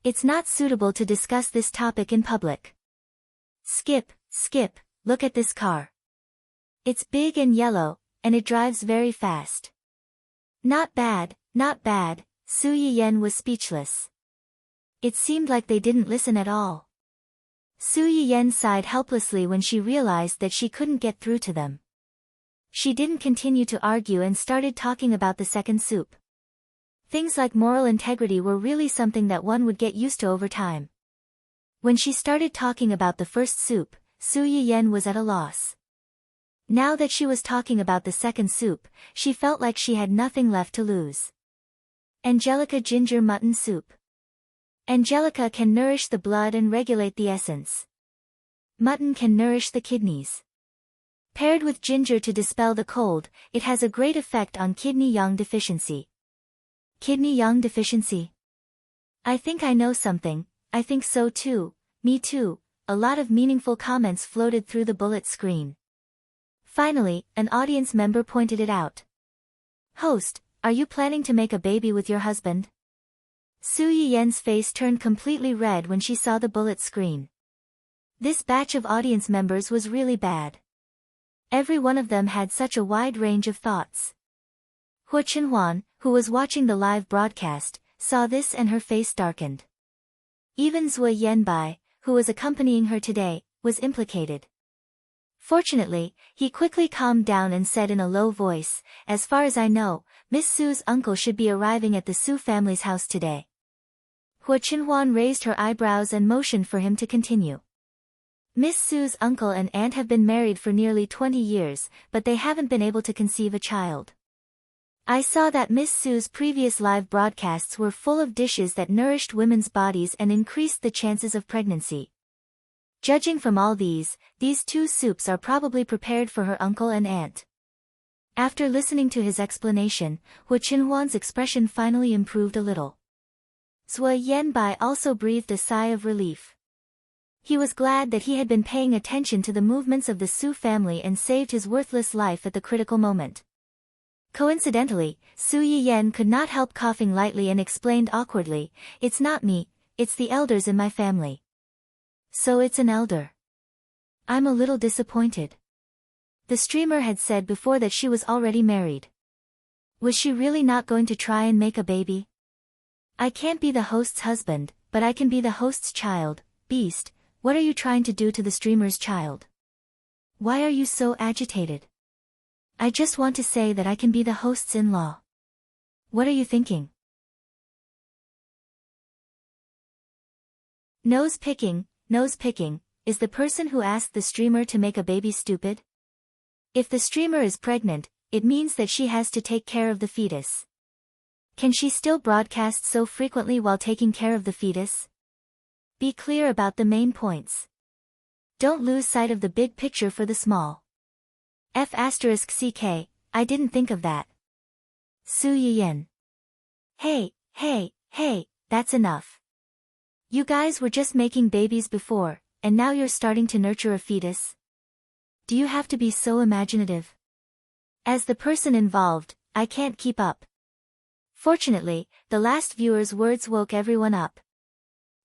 It's not suitable to discuss this topic in public. Skip, skip, look at this car. It's big and yellow, and it drives very fast. Not bad, not bad, Su Yiyen was speechless. It seemed like they didn't listen at all. Su Yiyen sighed helplessly when she realized that she couldn't get through to them. She didn't continue to argue and started talking about the second soup. Things like moral integrity were really something that one would get used to over time. When she started talking about the first soup, Su Yiyen was at a loss. Now that she was talking about the second soup, she felt like she had nothing left to lose. Angelica ginger mutton soup. Angelica can nourish the blood and regulate the essence. Mutton can nourish the kidneys. Paired with ginger to dispel the cold, it has a great effect on kidney yang deficiency. Kidney yang deficiency? I think I know something. I think so too. Me too. A lot of meaningful comments floated through the bullet screen. Finally, an audience member pointed it out. Host, are you planning to make a baby with your husband? Su Yiyen's face turned completely red when she saw the bullet screen. This batch of audience members was really bad. Every one of them had such a wide range of thoughts. Huo Chenhuan, who was watching the live broadcast, saw this and her face darkened. Even Zhuo Yanbai, who was accompanying her today, was implicated. Fortunately, he quickly calmed down and said in a low voice, "As far as I know, Miss Su's uncle should be arriving at the Su family's house today." Huo Chenhuan raised her eyebrows and motioned for him to continue. Miss Su's uncle and aunt have been married for nearly 20 years, but they haven't been able to conceive a child. I saw that Miss Su's previous live broadcasts were full of dishes that nourished women's bodies and increased the chances of pregnancy. Judging from all these two soups are probably prepared for her uncle and aunt. After listening to his explanation, Huo Chenhuan's expression finally improved a little. Zhuo Yanbai also breathed a sigh of relief. He was glad that he had been paying attention to the movements of the Su family and saved his worthless life at the critical moment. Coincidentally, Su Yiyen could not help coughing lightly and explained awkwardly, "It's not me, it's the elders in my family." So it's an elder. I'm a little disappointed. The streamer had said before that she was already married. Was she really not going to try and make a baby? I can't be the host's husband, but I can be the host's child. Beast, what are you trying to do to the streamer's child? Why are you so agitated? I just want to say that I can be the host's in-law. What are you thinking? Nose picking, is the person who asked the streamer to make a baby stupid? If the streamer is pregnant, it means that she has to take care of the fetus. Can she still broadcast so frequently while taking care of the fetus? Be clear about the main points. Don't lose sight of the big picture for the small. *CK, I didn't think of that. Su Yiyen. Hey, that's enough. You guys were just making babies before, and now you're starting to nurture a fetus? Do you have to be so imaginative? As the person involved, I can't keep up. Fortunately, the last viewer's words woke everyone up.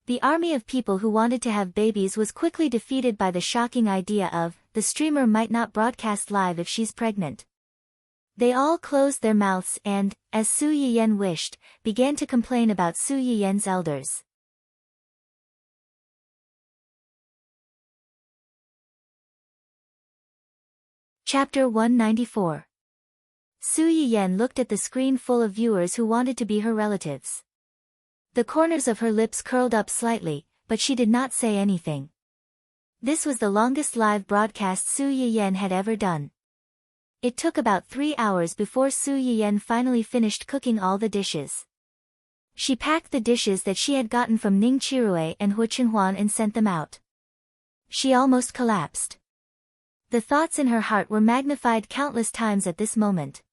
The army of people who wanted to have babies was quickly defeated by the shocking idea of, the streamer might not broadcast live if she's pregnant. They all closed their mouths and, as Su Yiyen wished, began to complain about Su Yiyen's elders. Chapter 194. Su Yiyen looked at the screen full of viewers who wanted to be her relatives. The corners of her lips curled up slightly, but she did not say anything. This was the longest live broadcast Su Yiyen had ever done. It took about 3 hours before Su Yiyen finally finished cooking all the dishes. She packed the dishes that she had gotten from Ning Chirue and Huo Chenhuan and sent them out. She almost collapsed. The thoughts in her heart were magnified countless times at this moment.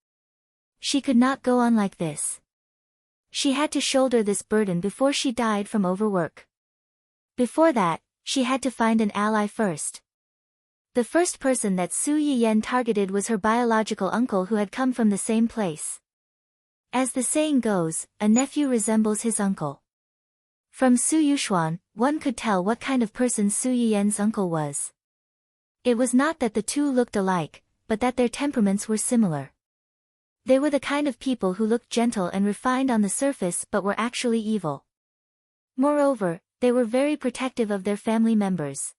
She could not go on like this. She had to shoulder this burden before she died from overwork. Before that, she had to find an ally first. The first person that Su Yiyen targeted was her biological uncle who had come from the same place. As the saying goes, a nephew resembles his uncle. From Su Yuxuan, one could tell what kind of person Su Yiyen's uncle was. It was not that the two looked alike, but that their temperaments were similar. They were the kind of people who looked gentle and refined on the surface but were actually evil. Moreover, they were very protective of their family members.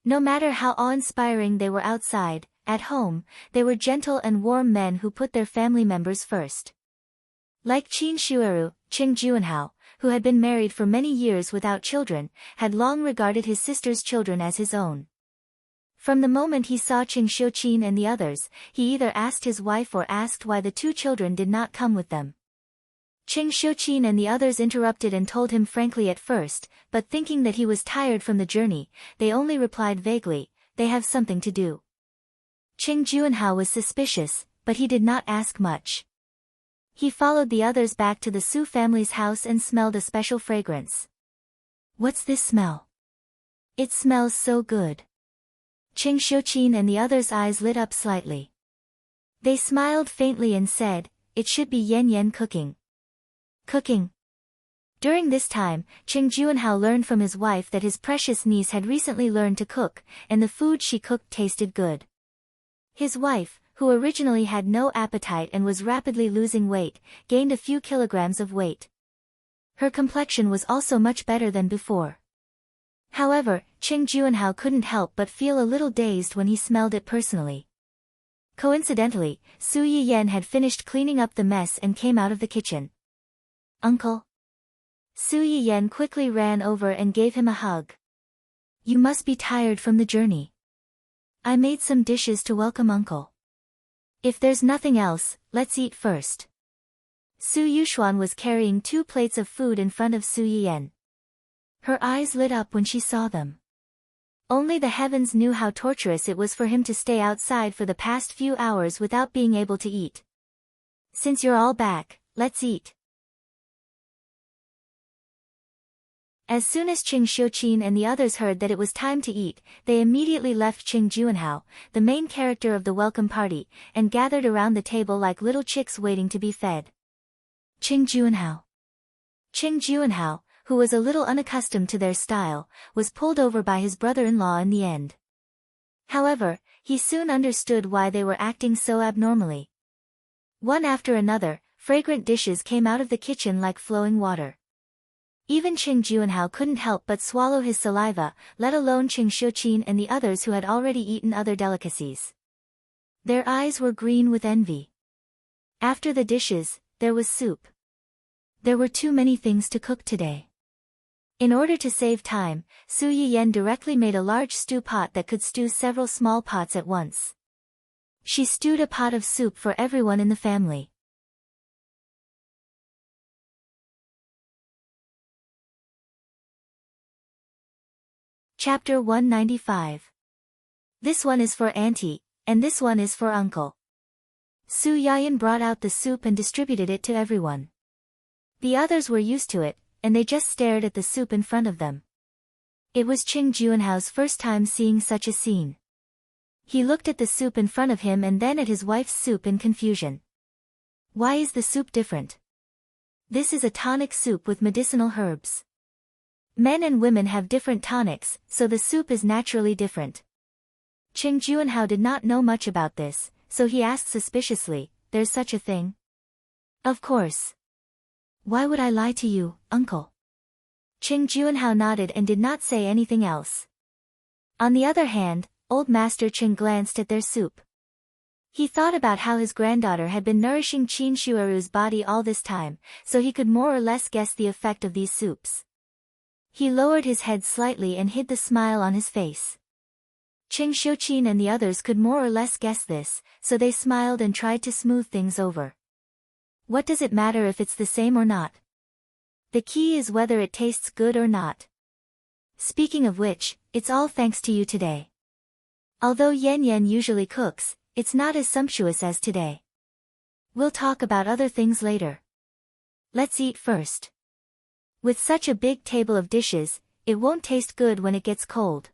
No matter how awe-inspiring they were outside, at home, they were gentle and warm men who put their family members first. Like Qin Shueru, Qing Juanhao, who had been married for many years without children, had long regarded his sister's children as his own. From the moment he saw Qing Xiuqin and the others, he either asked his wife or asked why the two children did not come with them. Qing Xiuqin and the others interrupted and told him frankly at first, but thinking that he was tired from the journey, they only replied vaguely, "They have something to do." Qing Juanhao was suspicious, but he did not ask much. He followed the others back to the Su family's house and smelled a special fragrance. "What's this smell? It smells so good." Qing Xiuqin and the others' eyes lit up slightly. They smiled faintly and said, "It should be Yan Yan cooking." Cooking. During this time, Qing Juanhao learned from his wife that his precious niece had recently learned to cook, and the food she cooked tasted good. His wife, who originally had no appetite and was rapidly losing weight, gained a few kilograms of weight. Her complexion was also much better than before. However, Qing Juanhao couldn't help but feel a little dazed when he smelled it personally. Coincidentally, Su Yiyan had finished cleaning up the mess and came out of the kitchen. "Uncle." Su Yiyan quickly ran over and gave him a hug. "You must be tired from the journey. I made some dishes to welcome Uncle. If there's nothing else, let's eat first." Su Yuxuan was carrying 2 plates of food in front of Su Yiyan. Her eyes lit up when she saw them. Only the heavens knew how torturous it was for him to stay outside for the past few hours without being able to eat. "Since you're all back, let's eat." As soon as Qing Xiuqin and the others heard that it was time to eat, they immediately left Qing Juanhao, the main character of the welcome party, and gathered around the table like little chicks waiting to be fed. Qing Juanhao. Qing Juanhao, who was a little unaccustomed to their style, was pulled over by his brother-in-law in the end. However, he soon understood why they were acting so abnormally. One after another, fragrant dishes came out of the kitchen like flowing water. Even Qing Juanhao couldn't help but swallow his saliva, let alone Qing Xiuqin and the others who had already eaten other delicacies. Their eyes were green with envy. After the dishes, there was soup. There were too many things to cook today. In order to save time, Su Yiyan directly made a large stew pot that could stew several small pots at once. She stewed a pot of soup for everyone in the family. Chapter 195. This one is for Auntie, and this one is for Uncle. Su Yiyan brought out the soup and distributed it to everyone. The others were used to it, and they just stared at the soup in front of them. It was Qing Juanhao's first time seeing such a scene. He looked at the soup in front of him and then at his wife's soup in confusion. "Why is the soup different? This is a tonic soup with medicinal herbs. Men and women have different tonics, so the soup is naturally different." Qing Juanhao did not know much about this, so he asked suspiciously, "There's such a thing?" "Of course. Why would I lie to you, Uncle?" Qing Juanhao nodded and did not say anything else. On the other hand, old Master Qing glanced at their soup. He thought about how his granddaughter had been nourishing Qin Shueru's body all this time, so he could more or less guess the effect of these soups. He lowered his head slightly and hid the smile on his face. Qing Xiuqin and the others could more or less guess this, so they smiled and tried to smooth things over. What does it matter if it's the same or not? The key is whether it tastes good or not. Speaking of which, it's all thanks to you today. Although Yan Yan usually cooks, it's not as sumptuous as today. We'll talk about other things later. Let's eat first. With such a big table of dishes, it won't taste good when it gets cold."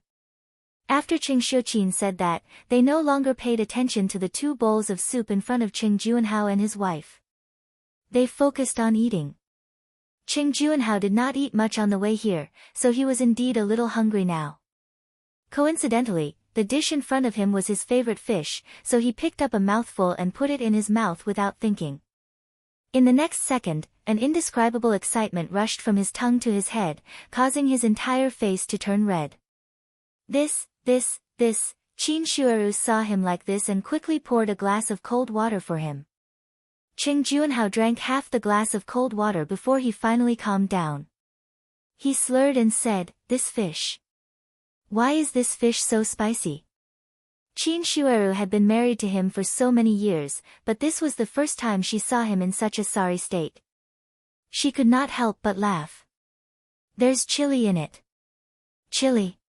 After Qing Xiuqin said that, they no longer paid attention to the 2 bowls of soup in front of Qing Juanhao and his wife. They focused on eating. Qing Juanhao did not eat much on the way here, so he was indeed a little hungry now. Coincidentally, the dish in front of him was his favorite fish, so he picked up a mouthful and put it in his mouth without thinking. In the next second, an indescribable excitement rushed from his tongue to his head, causing his entire face to turn red. This, Qin Shueru saw him like this and quickly poured a glass of cold water for him. Ching Juanhao drank half the glass of cold water before he finally calmed down. He slurred and said, "This fish. Why is this fish so spicy?" Qin Shueru had been married to him for so many years, but this was the first time she saw him in such a sorry state. She could not help but laugh. "There's chili in it." "Chili?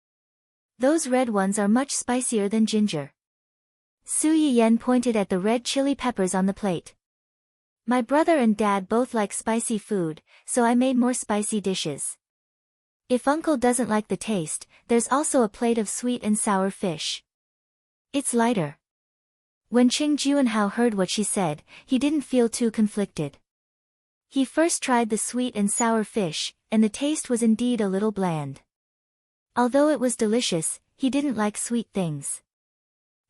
Those red ones are much spicier than ginger." Su Yiyen pointed at the red chili peppers on the plate. "My brother and dad both like spicy food, so I made more spicy dishes. If uncle doesn't like the taste, there's also a plate of sweet and sour fish. It's lighter." When Qing Juanhao heard what she said, he didn't feel too conflicted. He first tried the sweet and sour fish, and the taste was indeed a little bland. Although it was delicious, he didn't like sweet things.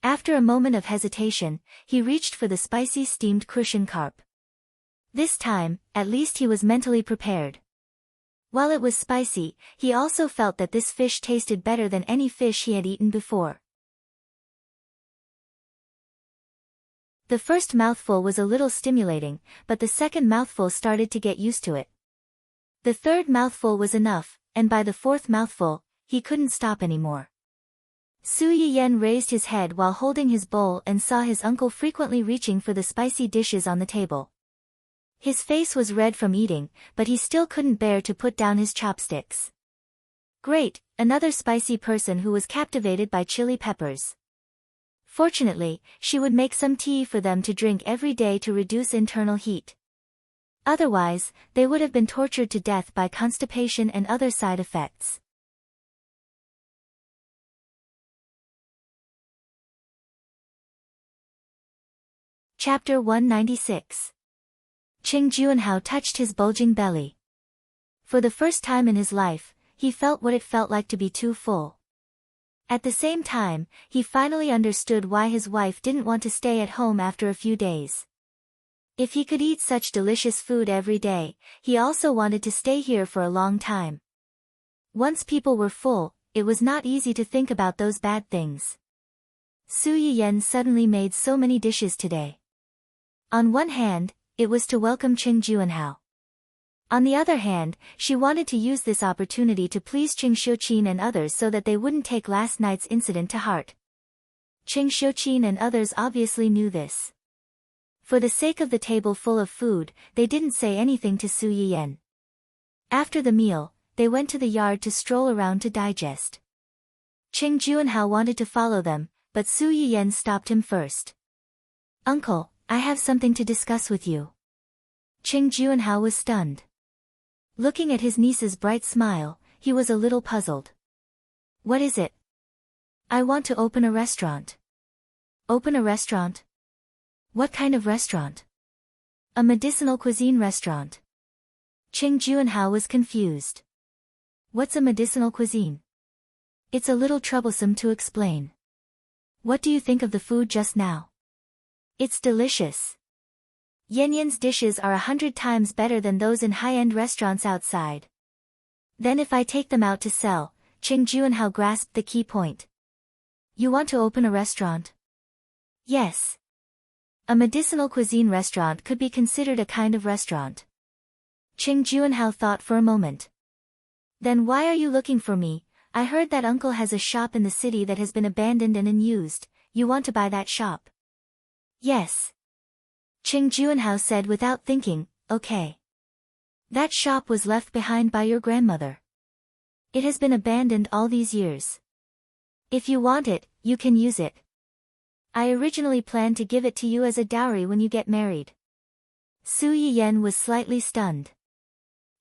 After a moment of hesitation, he reached for the spicy steamed crucian carp. This time, at least he was mentally prepared. While it was spicy, he also felt that this fish tasted better than any fish he had eaten before. The first mouthful was a little stimulating, but the second mouthful started to get used to it. The third mouthful was enough, and by the fourth mouthful, he couldn't stop anymore. Su Yiyen raised his head while holding his bowl and saw his uncle frequently reaching for the spicy dishes on the table. His face was red from eating, but he still couldn't bear to put down his chopsticks. Great, another spicy person who was captivated by chili peppers. Fortunately, she would make some tea for them to drink every day to reduce internal heat. Otherwise, they would have been tortured to death by constipation and other side effects. Chapter 196. Qing Juanhao touched his bulging belly. For the first time in his life, he felt what it felt like to be too full. At the same time, he finally understood why his wife didn't want to stay at home after a few days. If he could eat such delicious food every day, he also wanted to stay here for a long time. Once people were full, it was not easy to think about those bad things. Su Yiyen suddenly made so many dishes today. On one hand, it was to welcome Qing Juanhao. On the other hand, she wanted to use this opportunity to please Qing Xiuqin and others so that they wouldn't take last night's incident to heart. Qing Xiuqin and others obviously knew this. For the sake of the table full of food, they didn't say anything to Su Yiyen. After the meal, they went to the yard to stroll around to digest. Qing Juanhao wanted to follow them, but Su Yiyen stopped him first. "Uncle, I have something to discuss with you." Qing Juanhao was stunned. Looking at his niece's bright smile, he was a little puzzled. "What is it?" "I want to open a restaurant." "Open a restaurant? What kind of restaurant?" "A medicinal cuisine restaurant." Qing Juanhao was confused. "What's a medicinal cuisine?" "It's a little troublesome to explain." "What do you think of the food just now?" "It's delicious. Yanyan's dishes are 100 times better than those in high-end restaurants outside." "Then if I take them out to sell," Qing Juanhao grasped the key point. "You want to open a restaurant?" "Yes. A medicinal cuisine restaurant could be considered a kind of restaurant." Qing Juanhao thought for a moment. "Then why are you looking for me? I heard that uncle has a shop in the city that has been abandoned and unused. You want to buy that shop?" "Yes." Qing Juanhao said without thinking, "Okay. That shop was left behind by your grandmother. It has been abandoned all these years. If you want it, you can use it. I originally planned to give it to you as a dowry when you get married." Su Yiyen was slightly stunned.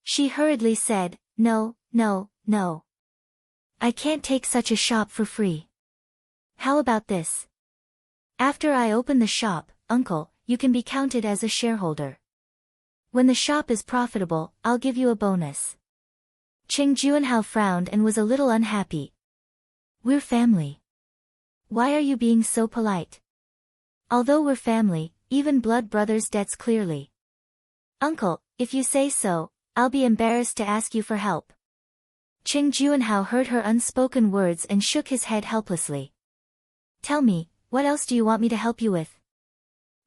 She hurriedly said, "No, no, no. I can't take such a shop for free. How about this? After I open the shop, uncle, you can be counted as a shareholder. When the shop is profitable, I'll give you a bonus." Qing Juanhao frowned and was a little unhappy. "We're family. Why are you being so polite?" "Although we're family, even blood brothers debts clearly." "Uncle, if you say so, I'll be embarrassed to ask you for help." Qing Juanhao heard her unspoken words and shook his head helplessly. "Tell me, what else do you want me to help you with?"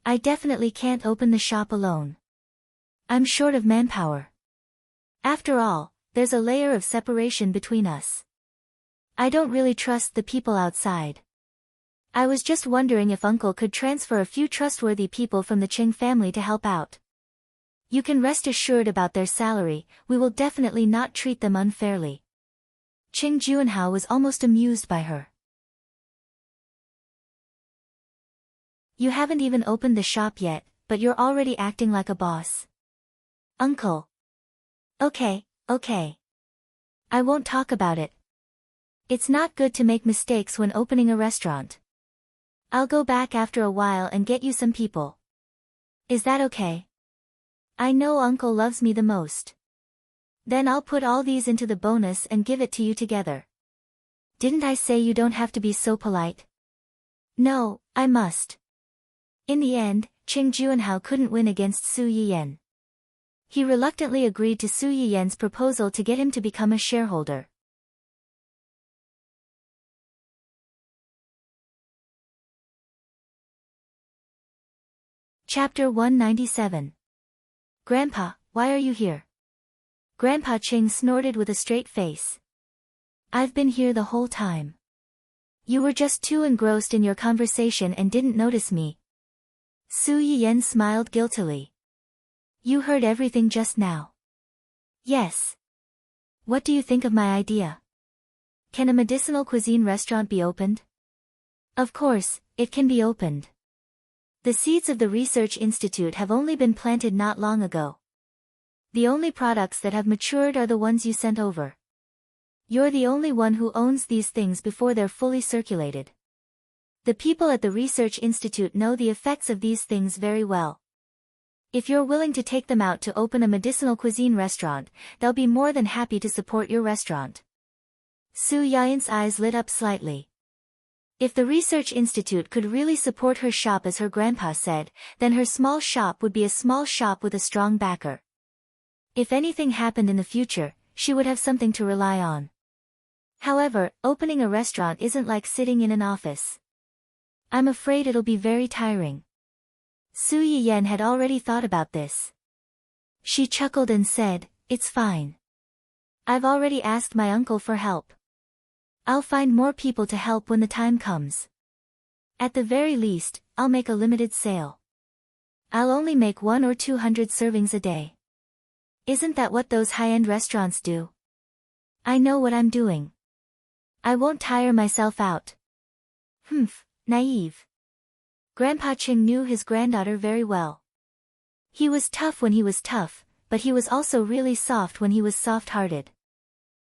I definitely can't open the shop alone. I'm short of manpower. After all, there's a layer of separation between us. I don't really trust the people outside. I was just wondering if Uncle could transfer a few trustworthy people from the Cheng family to help out. You can rest assured about their salary, we will definitely not treat them unfairly. Cheng Juanhao was almost amused by her. You haven't even opened the shop yet, but you're already acting like a boss. Uncle. Okay. I won't talk about it. It's not good to make mistakes when opening a restaurant. I'll go back after a while and get you some people. Is that okay? I know Uncle loves me the most. Then I'll put all these into the bonus and give it to you together. Didn't I say you don't have to be so polite? No, I must. In the end, Cheng Juanhao couldn't win against Su Yiyan. He reluctantly agreed to Su Yiyan's proposal to get him to become a shareholder. Chapter 197. Grandpa, why are you here? Grandpa Cheng snorted with a straight face. I've been here the whole time. You were just too engrossed in your conversation and didn't notice me. Su Yiyan smiled guiltily. You heard everything just now. Yes. What do you think of my idea? Can a medicinal cuisine restaurant be opened? Of course, it can be opened. The seeds of the research institute have only been planted not long ago. The only products that have matured are the ones you sent over. You're the only one who owns these things before they're fully circulated. The people at the research institute know the effects of these things very well. If you're willing to take them out to open a medicinal cuisine restaurant, they'll be more than happy to support your restaurant. Su Yian's eyes lit up slightly. If the research institute could really support her shop as her grandpa said, then her small shop would be a small shop with a strong backer. If anything happened in the future, she would have something to rely on. However, opening a restaurant isn't like sitting in an office. I'm afraid it'll be very tiring. Su Yiyan had already thought about this. She chuckled and said, It's fine. I've already asked my uncle for help. I'll find more people to help when the time comes. At the very least, I'll make a limited sale. I'll only make 100 or 200 servings a day. Isn't that what those high-end restaurants do? I know what I'm doing. I won't tire myself out. Naive. Grandpa Cheng knew his granddaughter very well. He was tough when he was tough, but he was also really soft when he was soft-hearted.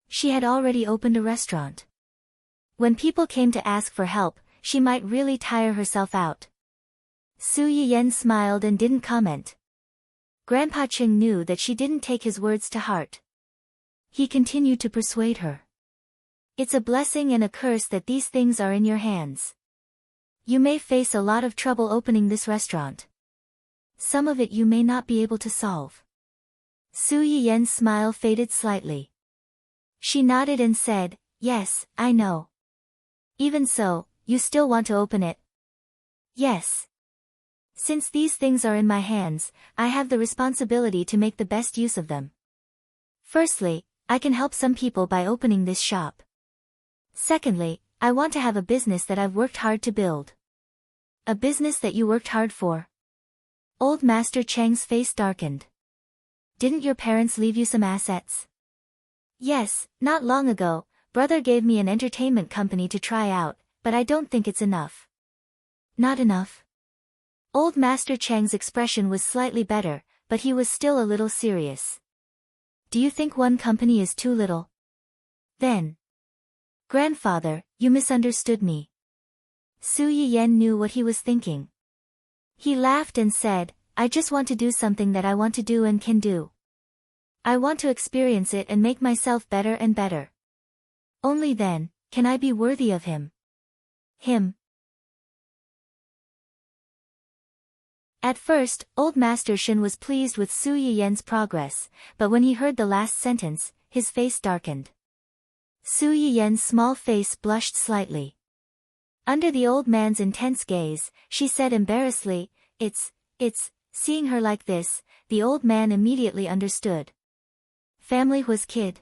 She had already opened a restaurant. When people came to ask for help, she might really tire herself out. Su Yiyan smiled and didn't comment. Grandpa Cheng knew that she didn't take his words to heart. He continued to persuade her. It's a blessing and a curse that these things are in your hands. You may face a lot of trouble opening this restaurant. Some of it you may not be able to solve. Su Yiyan's smile faded slightly. She nodded and said, Yes, I know. Even so, you still want to open it? Yes. Since these things are in my hands, I have the responsibility to make the best use of them. Firstly, I can help some people by opening this shop. Secondly, I want to have a business that I've worked hard to build. A business that you worked hard for? Old Master Cheng's face darkened. Didn't your parents leave you some assets? Yes, not long ago, brother gave me an entertainment company to try out, but I don't think it's enough. Not enough? Old Master Cheng's expression was slightly better, but he was still a little serious. Do you think one company is too little? Then. Grandfather, you misunderstood me. Su Yiyan knew what he was thinking. He laughed and said, I just want to do something that I want to do and can do. I want to experience it and make myself better and better. Only then, can I be worthy of him. Him. At first, Old Master Shen was pleased with Su Yiyan's progress, but when he heard the last sentence, his face darkened. Su Yiyan's small face blushed slightly. Under the old man's intense gaze, she said embarrassedly, Seeing her like this, the old man immediately understood. Family was kid.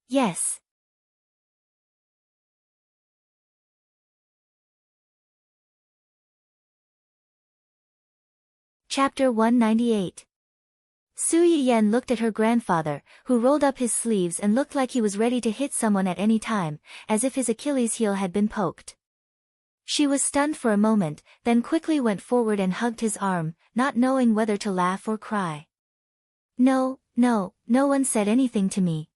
Yes. Chapter 198. Su Yiyen looked at her grandfather, who rolled up his sleeves and looked like he was ready to hit someone at any time, as if his Achilles heel had been poked. She was stunned for a moment, then quickly went forward and hugged his arm, not knowing whether to laugh or cry. No one said anything to me.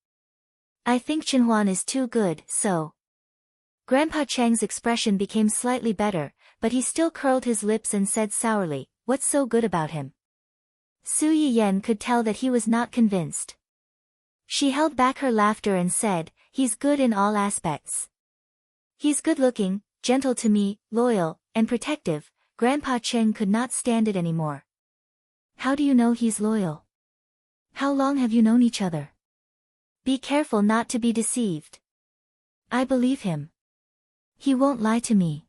I think Chenhuan is too good, so. Grandpa Cheng's expression became slightly better, but he still curled his lips and said sourly, "What's so good about him?" Su Yiyen could tell that he was not convinced. She held back her laughter and said, "He's good in all aspects. He's good-looking, gentle to me, loyal, and protective." Grandpa Cheng could not stand it anymore. "How do you know he's loyal? How long have you known each other? Be careful not to be deceived." "I believe him. He won't lie to me."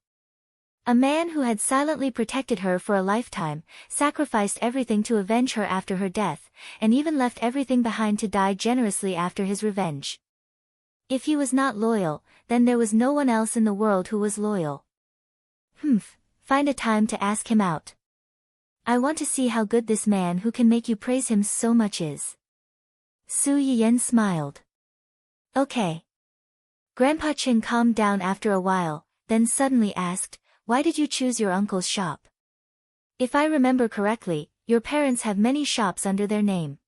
A man who had silently protected her for a lifetime, sacrificed everything to avenge her after her death, and even left everything behind to die generously after his revenge. If he was not loyal, then there was no one else in the world who was loyal. Find a time to ask him out. I want to see how good this man who can make you praise him so much is. Su Yiyen smiled. Okay. Grandpa Cheng calmed down after a while, then suddenly asked, "Why did you choose your uncle's shop? If I remember correctly, your parents have many shops under their name.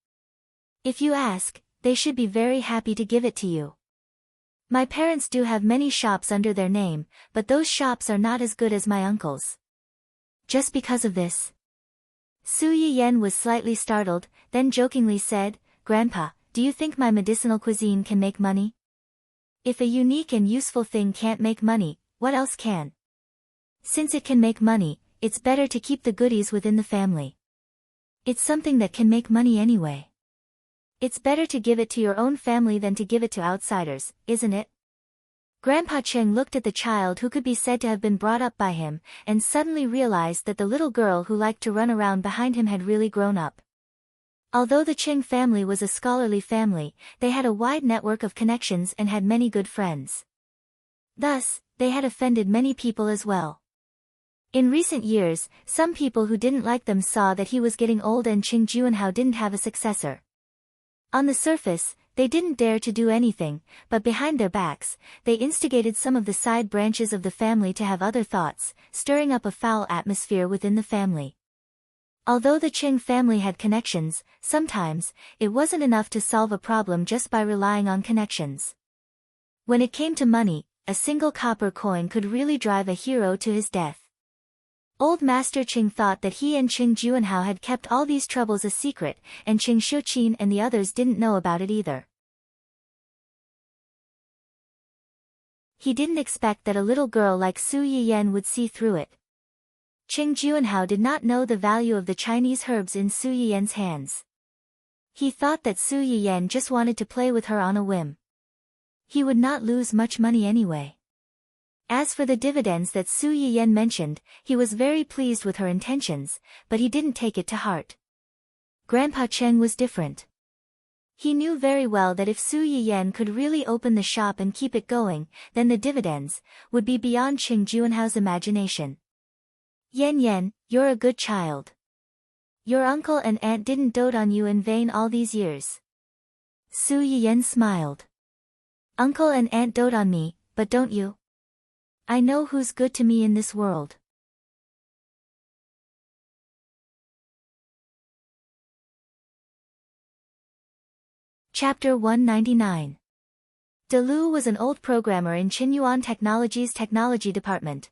If you ask, they should be very happy to give it to you." "My parents do have many shops under their name, but those shops are not as good as my uncle's." "Just because of this?" Su Yiyen was slightly startled, then jokingly said, "Grandpa, do you think my medicinal cuisine can make money? If a unique and useful thing can't make money, what else can? Since it can make money, it's better to keep the goodies within the family. It's something that can make money anyway. It's better to give it to your own family than to give it to outsiders, isn't it?" Grandpa Cheng looked at the child who could be said to have been brought up by him, and suddenly realized that the little girl who liked to run around behind him had really grown up. Although the Cheng family was a scholarly family, they had a wide network of connections and had many good friends. Thus, they had offended many people as well. In recent years, some people who didn't like them saw that he was getting old and Qing Juanhao didn't have a successor. On the surface, they didn't dare to do anything, but behind their backs, they instigated some of the side branches of the family to have other thoughts, stirring up a foul atmosphere within the family. Although the Qing family had connections, sometimes, it wasn't enough to solve a problem just by relying on connections. When it came to money, a single copper coin could really drive a hero to his death. Old Master Qing thought that he and Qing Juanhao had kept all these troubles a secret, and Qing Shuqin and the others didn't know about it either. He didn't expect that a little girl like Su Yiyen would see through it. Qing Juanhao did not know the value of the Chinese herbs in Su Yiyen's hands. He thought that Su Yiyen just wanted to play with her on a whim. He would not lose much money anyway. As for the dividends that Su Yiyen mentioned, he was very pleased with her intentions, but he didn't take it to heart. Grandpa Cheng was different. He knew very well that if Su Yiyen could really open the shop and keep it going, then the dividends would be beyond Qing Juanhao's imagination. "Yan, you're a good child. Your uncle and aunt didn't dote on you in vain all these years." Su Yiyen smiled. "Uncle and aunt dote on me, but don't you? I know who's good to me in this world." Chapter 199. Delu was an old programmer in Qinyuan Technology's technology department.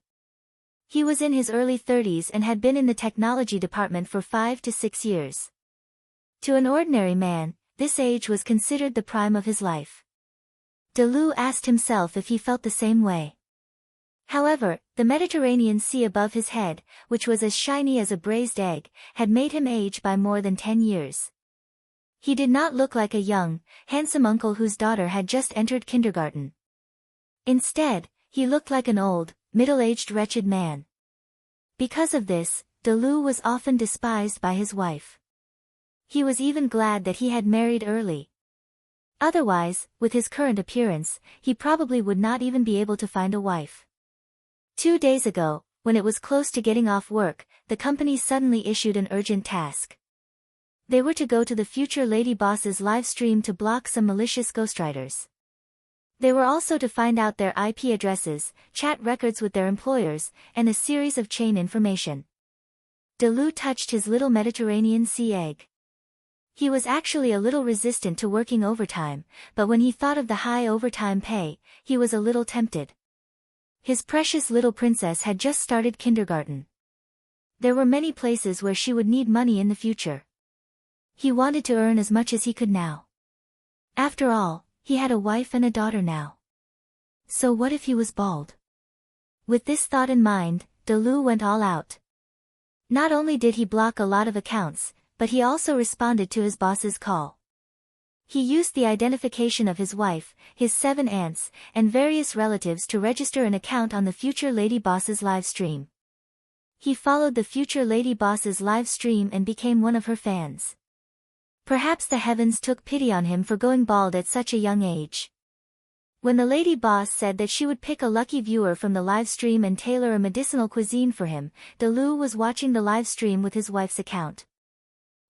He was in his early 30s and had been in the technology department for 5 to 6 years. To an ordinary man, this age was considered the prime of his life. Delu asked himself if he felt the same way. However, the Mediterranean Sea above his head, which was as shiny as a braised egg, had made him age by more than 10 years. He did not look like a young, handsome uncle whose daughter had just entered kindergarten. Instead, he looked like an old, middle-aged wretched man. Because of this, Delu was often despised by his wife. He was even glad that he had married early. Otherwise, with his current appearance, he probably would not even be able to find a wife. 2 days ago, when it was close to getting off work, the company suddenly issued an urgent task. They were to go to the future lady boss's live stream to block some malicious ghostwriters. They were also to find out their IP addresses, chat records with their employers, and a series of chain information. Delu touched his little Mediterranean Sea egg. He was actually a little resistant to working overtime, but when he thought of the high overtime pay, he was a little tempted. His precious little princess had just started kindergarten. There were many places where she would need money in the future. He wanted to earn as much as he could now. After all, he had a wife and a daughter now. So what if he was bald? With this thought in mind, Delu went all out. Not only did he block a lot of accounts, but he also responded to his boss's call. He used the identification of his wife, his 7 aunts, and various relatives to register an account on the future lady boss's live stream. He followed the future lady boss's live stream and became one of her fans. Perhaps the heavens took pity on him for going bald at such a young age. When the lady boss said that she would pick a lucky viewer from the live stream and tailor a medicinal cuisine for him, Delu was watching the live stream with his wife's account.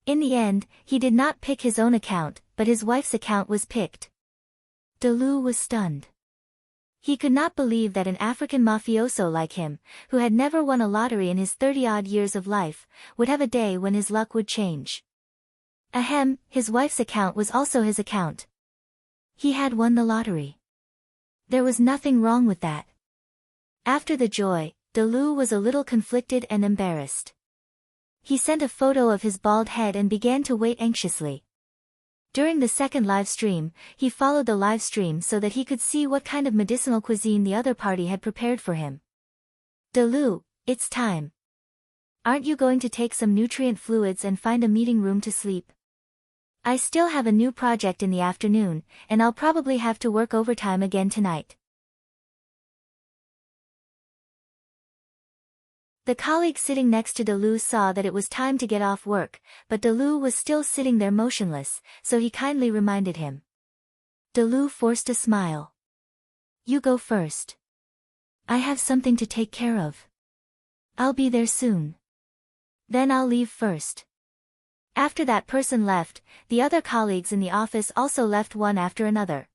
In the end, he did not pick his own account, but his wife's account was picked. Delu was stunned. He could not believe that an African mafioso like him, who had never won a lottery in his 30-odd years of life, would have a day when his luck would change. Ahem, his wife's account was also his account. He had won the lottery. There was nothing wrong with that. After the joy, Delu was a little conflicted and embarrassed. He sent a photo of his bald head and began to wait anxiously. During the second live stream, he followed the live stream so that he could see what kind of medicinal cuisine the other party had prepared for him. Delu, it's time. Aren't you going to take some nutrient fluids and find a meeting room to sleep? I still have a new project in the afternoon, and I'll probably have to work overtime again tonight. The colleague sitting next to Delu saw that it was time to get off work, but Delu was still sitting there motionless, so he kindly reminded him. Delu forced a smile. You go first. I have something to take care of. I'll be there soon. Then I'll leave first. After that person left, the other colleagues in the office also left one after another.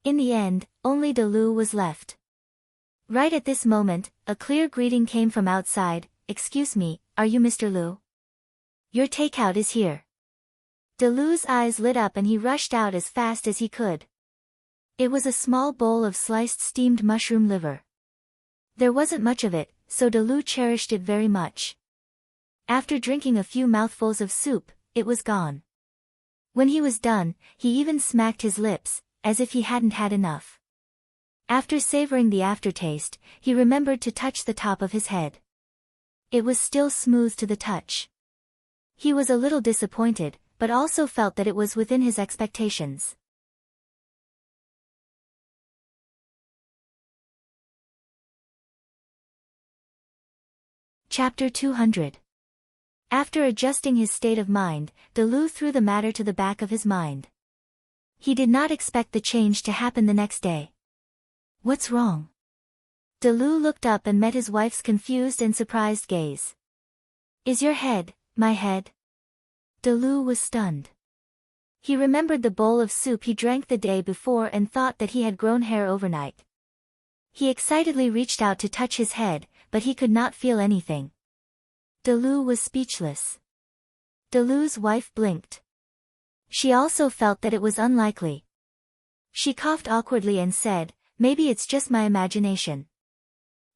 In the end, only Delu was left. Right at this moment, a clear greeting came from outside. Excuse me, are you Mr. Liu? Your takeout is here. Delu's eyes lit up and he rushed out as fast as he could. It was a small bowl of sliced steamed mushroom liver. There wasn't much of it, so Delu cherished it very much. After drinking a few mouthfuls of soup, it was gone. When he was done, he even smacked his lips, as if he hadn't had enough. After savoring the aftertaste, he remembered to touch the top of his head. It was still smooth to the touch. He was a little disappointed, but also felt that it was within his expectations. Chapter 200. After adjusting his state of mind, Delu threw the matter to the back of his mind. He did not expect the change to happen the next day. What's wrong? Delu looked up and met his wife's confused and surprised gaze. Is your head, my head? Delu was stunned. He remembered the bowl of soup he drank the day before and thought that he had grown hair overnight. He excitedly reached out to touch his head, but he could not feel anything. Delu was speechless. Delu's wife blinked. She also felt that it was unlikely. She coughed awkwardly and said, Maybe it's just my imagination.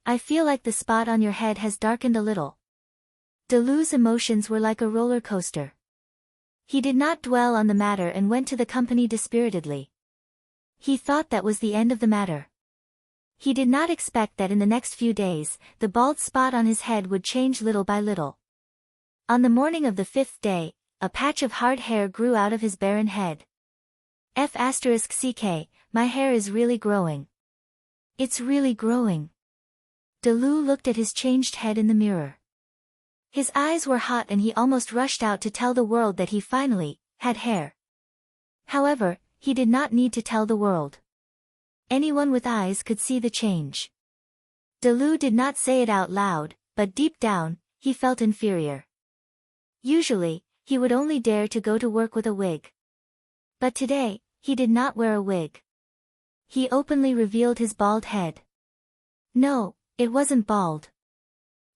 I feel like the spot on your head has darkened a little. Delu's emotions were like a roller coaster. He did not dwell on the matter and went to the company dispiritedly. He thought that was the end of the matter. He did not expect that in the next few days, the bald spot on his head would change little by little. On the morning of the 5th day, a patch of hard hair grew out of his barren head. F***ck, my hair is really growing. It's really growing. Delu looked at his changed head in the mirror. His eyes were hot and he almost rushed out to tell the world that he finally had hair. However, he did not need to tell the world. Anyone with eyes could see the change. Delu did not say it out loud, but deep down, he felt inferior. Usually, he would only dare to go to work with a wig. But today, he did not wear a wig. He openly revealed his bald head. No, it wasn't bald.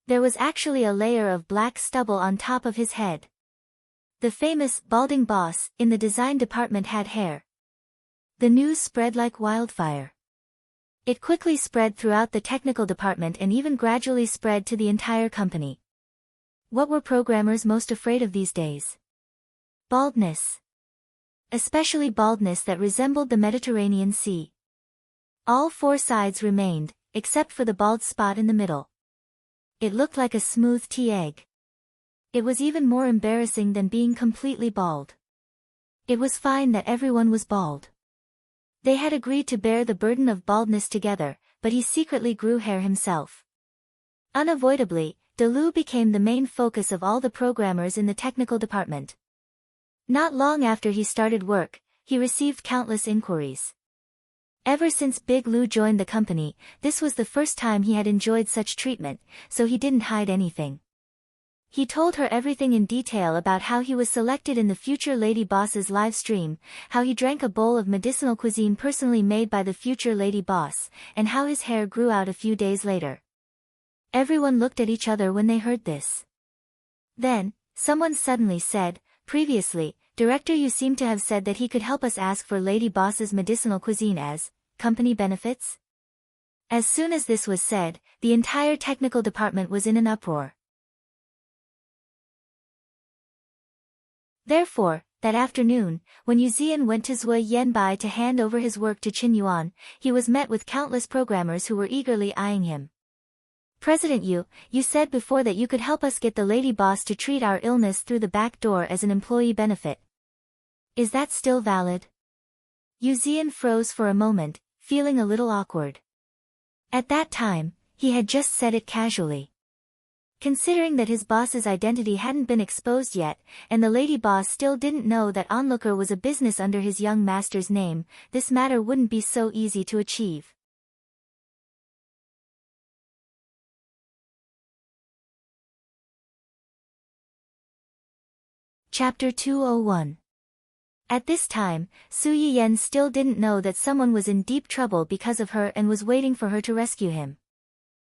There was actually a layer of black stubble on top of his head. The famous balding boss in the design department had hair. The news spread like wildfire. It quickly spread throughout the technical department and even gradually spread to the entire company. What were programmers most afraid of these days? Baldness. Especially baldness that resembled the Mediterranean Sea. All four sides remained, except for the bald spot in the middle. It looked like a smooth tea egg. It was even more embarrassing than being completely bald. It was fine that everyone was bald. They had agreed to bear the burden of baldness together, but he secretly grew hair himself. Unavoidably, Delu became the main focus of all the programmers in the technical department. Not long after he started work, he received countless inquiries. Ever since Big Lou joined the company, this was the first time he had enjoyed such treatment, so he didn't hide anything. He told her everything in detail about how he was selected in the future lady boss's live stream, how he drank a bowl of medicinal cuisine personally made by the future lady boss, and how his hair grew out a few days later. Everyone looked at each other when they heard this. Then, someone suddenly said, "Previously, Director, you seem to have said that he could help us ask for Lady Boss's medicinal cuisine as company benefits?" As soon as this was said, the entire technical department was in an uproar. Therefore, that afternoon, when Yu Zian went to Zui Yanbai to hand over his work to Qin Yuan, he was met with countless programmers who were eagerly eyeing him. "President Yu, you said before that you could help us get the lady boss to treat our illness through the back door as an employee benefit. Is that still valid?" Yu Zian froze for a moment, feeling a little awkward. At that time, he had just said it casually. Considering that his boss's identity hadn't been exposed yet, and the lady boss still didn't know that Onlooker was a business under his young master's name, this matter wouldn't be so easy to achieve. Chapter 201. At this time, Su Yiyen still didn't know that someone was in deep trouble because of her and was waiting for her to rescue him.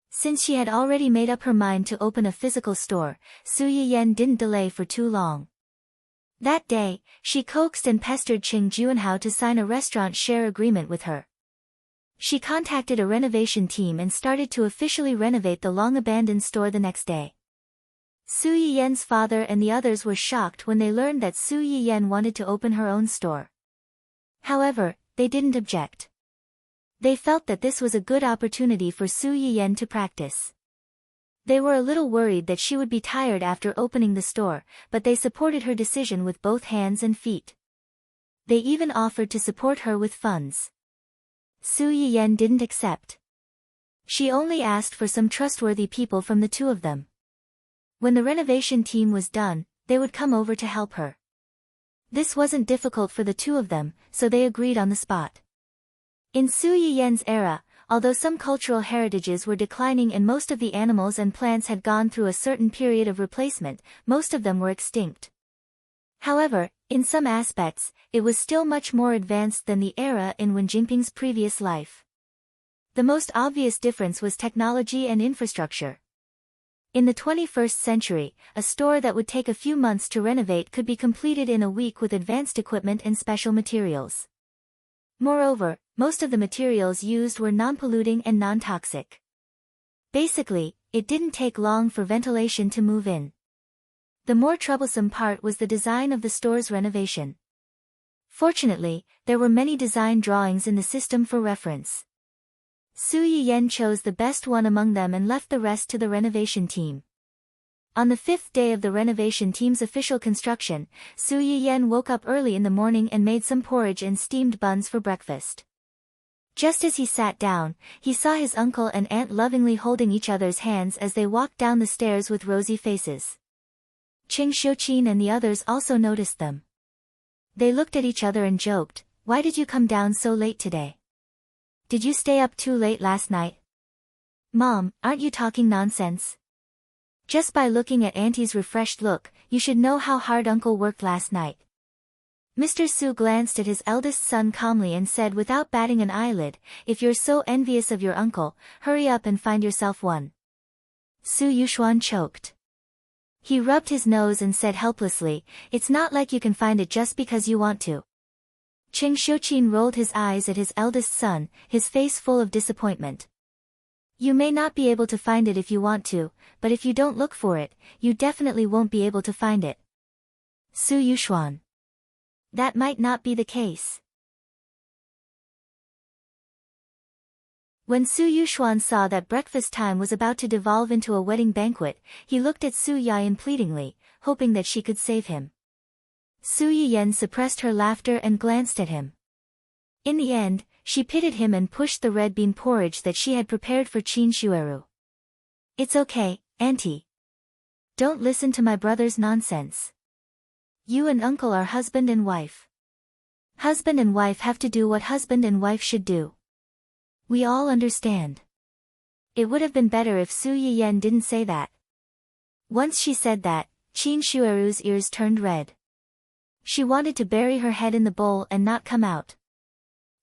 Since she had already made up her mind to open a physical store, Su Yiyen didn't delay for too long. That day, she coaxed and pestered Qing Juanhao to sign a restaurant share agreement with her. She contacted a renovation team and started to officially renovate the long-abandoned store the next day. Su Yiyen's father and the others were shocked when they learned that Su Yiyen wanted to open her own store. However, they didn't object. They felt that this was a good opportunity for Su Yiyen to practice. They were a little worried that she would be tired after opening the store, but they supported her decision with both hands and feet. They even offered to support her with funds. Su Yiyen didn't accept. She only asked for some trustworthy people from the two of them. When the renovation team was done, they would come over to help her. This wasn't difficult for the two of them, so they agreed on the spot. In Su Yiyen's era, although some cultural heritages were declining and most of the animals and plants had gone through a certain period of replacement, most of them were extinct. However, in some aspects, it was still much more advanced than the era in Wen Jingping's previous life. The most obvious difference was technology and infrastructure. In the 21st century, a store that would take a few months to renovate could be completed in a week with advanced equipment and special materials. Moreover, most of the materials used were non-polluting and non-toxic. Basically, it didn't take long for ventilation to move in. The more troublesome part was the design of the store's renovation. Fortunately, there were many design drawings in the system for reference. Su Yiyen chose the best one among them and left the rest to the renovation team. On the 5th day of the renovation team's official construction, Su Yiyen woke up early in the morning and made some porridge and steamed buns for breakfast. Just as he sat down, he saw his uncle and aunt lovingly holding each other's hands as they walked down the stairs with rosy faces. Cheng Xiuqin and the others also noticed them. They looked at each other and joked, "Why did you come down so late today? Did you stay up too late last night?" "Mom, aren't you talking nonsense? Just by looking at Auntie's refreshed look, you should know how hard Uncle worked last night." Mr. Su glanced at his eldest son calmly and said without batting an eyelid, "If you're so envious of your uncle, hurry up and find yourself one." Su Yuxuan choked. He rubbed his nose and said helplessly, "It's not like you can find it just because you want to." Cheng Xiuqin rolled his eyes at his eldest son, his face full of disappointment. "You may not be able to find it if you want to, but if you don't look for it, you definitely won't be able to find it." Su Yuxuan. That might not be the case. When Su Yuxuan saw that breakfast time was about to devolve into a wedding banquet, he looked at Su Yayan pleadingly, hoping that she could save him. Su Yiyan suppressed her laughter and glanced at him. In the end, she pitied him and pushed the red bean porridge that she had prepared for Qin Shueru. "It's okay, Auntie. Don't listen to my brother's nonsense. You and Uncle are husband and wife. Husband and wife have to do what husband and wife should do. We all understand." It would have been better if Su Yiyan didn't say that. Once she said that, Qin Shueru's ears turned red. She wanted to bury her head in the bowl and not come out.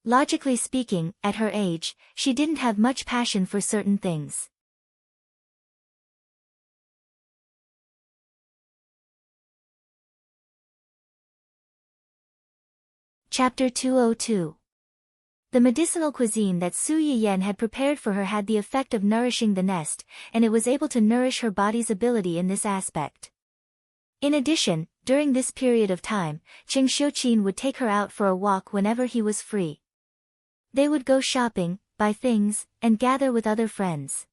Logically speaking, at her age, she didn't have much passion for certain things. Chapter 202. The medicinal cuisine that Su Yiyan had prepared for her had the effect of nourishing the nest, and it was able to nourish her body's ability in this aspect. In addition, during this period of time, Cheng Xiuqin would take her out for a walk whenever he was free. They would go shopping, buy things, and gather with other friends.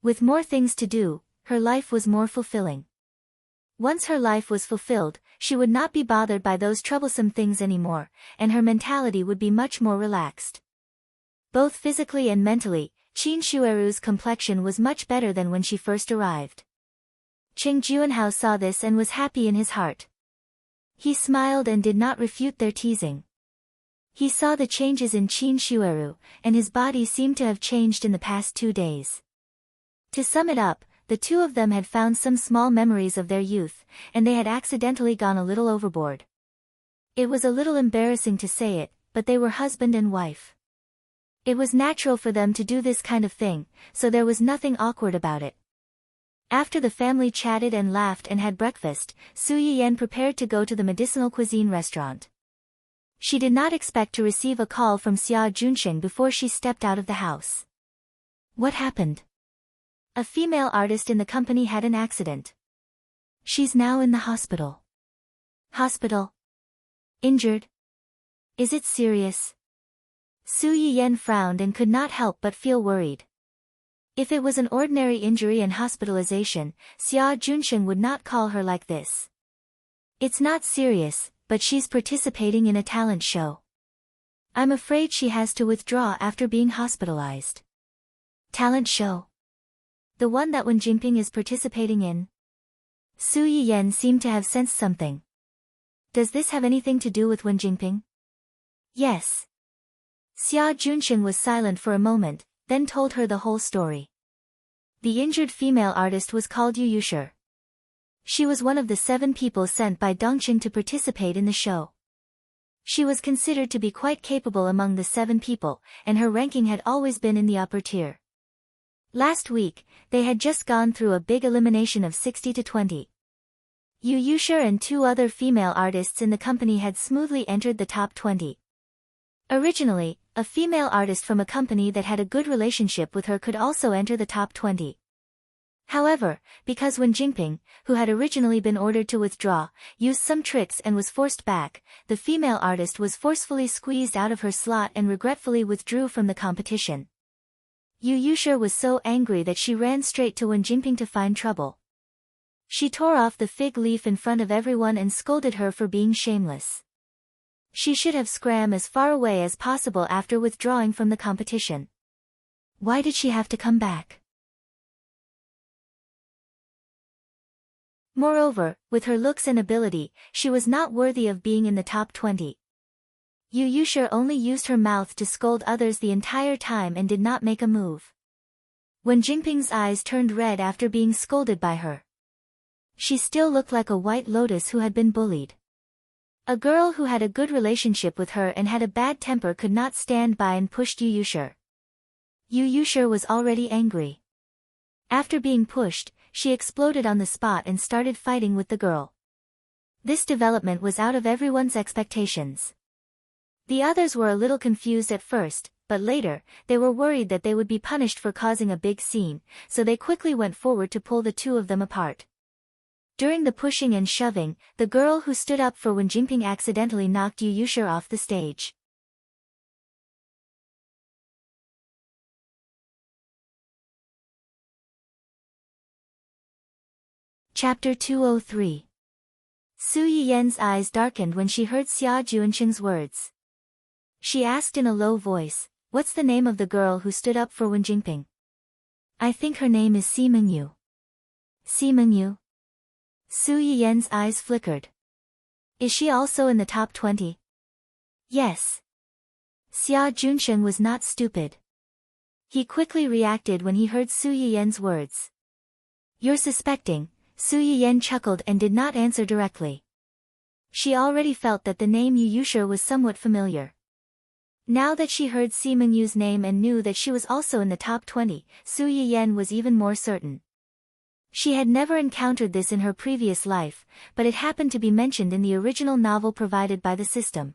With more things to do, her life was more fulfilling. Once her life was fulfilled, she would not be bothered by those troublesome things anymore, and her mentality would be much more relaxed. Both physically and mentally, Qin Shueru's complexion was much better than when she first arrived. Cheng Juanhao saw this and was happy in his heart. He smiled and did not refute their teasing. He saw the changes in Qin Shueru, and his body seemed to have changed in the past 2 days. To sum it up, the two of them had found some small memories of their youth, and they had accidentally gone a little overboard. It was a little embarrassing to say it, but they were husband and wife. It was natural for them to do this kind of thing, so there was nothing awkward about it. After the family chatted and laughed and had breakfast, Su Yiyan prepared to go to the medicinal cuisine restaurant. She did not expect to receive a call from Xia Junsheng before she stepped out of the house. What happened? A female artist in the company had an accident. She's now in the hospital. Hospital? Injured? Is it serious? Su Yiyan frowned and could not help but feel worried. If it was an ordinary injury and hospitalization, Xia Junsheng would not call her like this. It's not serious, but she's participating in a talent show. I'm afraid she has to withdraw after being hospitalized. Talent show? The one that Wen Jingping is participating in? Su Yiyan seemed to have sensed something. Does this have anything to do with Wen Jingping? Yes. Xia Junsheng was silent for a moment, then told her the whole story. The injured female artist was called Yu Yushi. She was one of the 7 people sent by Dongqing to participate in the show. She was considered to be quite capable among the 7 people, and her ranking had always been in the upper tier. Last week, they had just gone through a big elimination of 60 to 20. Yu Yushi and 2 other female artists in the company had smoothly entered the top 20. Originally, a female artist from a company that had a good relationship with her could also enter the top 20. However, because Wen Jingping, who had originally been ordered to withdraw, used some tricks and was forced back, the female artist was forcefully squeezed out of her slot and regretfully withdrew from the competition. Yu Yushi was so angry that she ran straight to Wen Jingping to find trouble. She tore off the fig leaf in front of everyone and scolded her for being shameless. She should have scram as far away as possible after withdrawing from the competition. Why did she have to come back? Moreover, with her looks and ability, she was not worthy of being in the top 20. Yu Yushir only used her mouth to scold others the entire time and did not make a move. When Jingping's eyes turned red after being scolded by her, she still looked like a white lotus who had been bullied. A girl who had a good relationship with her and had a bad temper could not stand by and pushed Yu Yushir. Yu Yushir was already angry. After being pushed, she exploded on the spot and started fighting with the girl. This development was out of everyone's expectations. The others were a little confused at first, but later, they were worried that they would be punished for causing a big scene, so they quickly went forward to pull the two of them apart. During the pushing and shoving, the girl who stood up for Wen Jingping accidentally knocked Yu Yushir off the stage. Chapter 203. Su Yiyen's eyes darkened when she heard Xia Juanqing's words. She asked in a low voice, "What's the name of the girl who stood up for Wen Jingping?" "I think her name is Si Mingyu." Si Mingyu? Su Yiyen's eyes flickered. "Is she also in the top 20? "Yes." Xia Junsheng was not stupid. He quickly reacted when he heard Su Yiyen's words. "You're suspecting?" Su Yiyen chuckled and did not answer directly. She already felt that the name Yu Yushir was somewhat familiar. Now that she heard Si Mingyu's name and knew that she was also in the top 20, Su Yiyen was even more certain. She had never encountered this in her previous life, but it happened to be mentioned in the original novel provided by the system.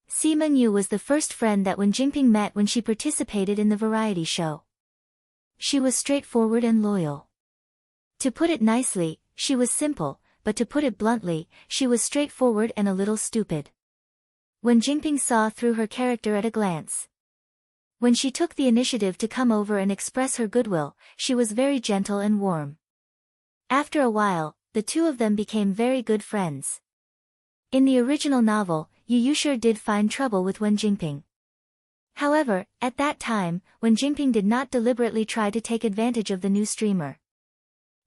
Si Mingyu was the first friend that Wen Jingping met when she participated in the variety show. She was straightforward and loyal. To put it nicely, she was simple, but to put it bluntly, she was straightforward and a little stupid. Wen Jingping saw through her character at a glance. When she took the initiative to come over and express her goodwill, she was very gentle and warm. After a while, the two of them became very good friends. In the original novel, Yu Yushir did find trouble with Wen Jingping. However, at that time, Wen Jingping did not deliberately try to take advantage of the new streamer.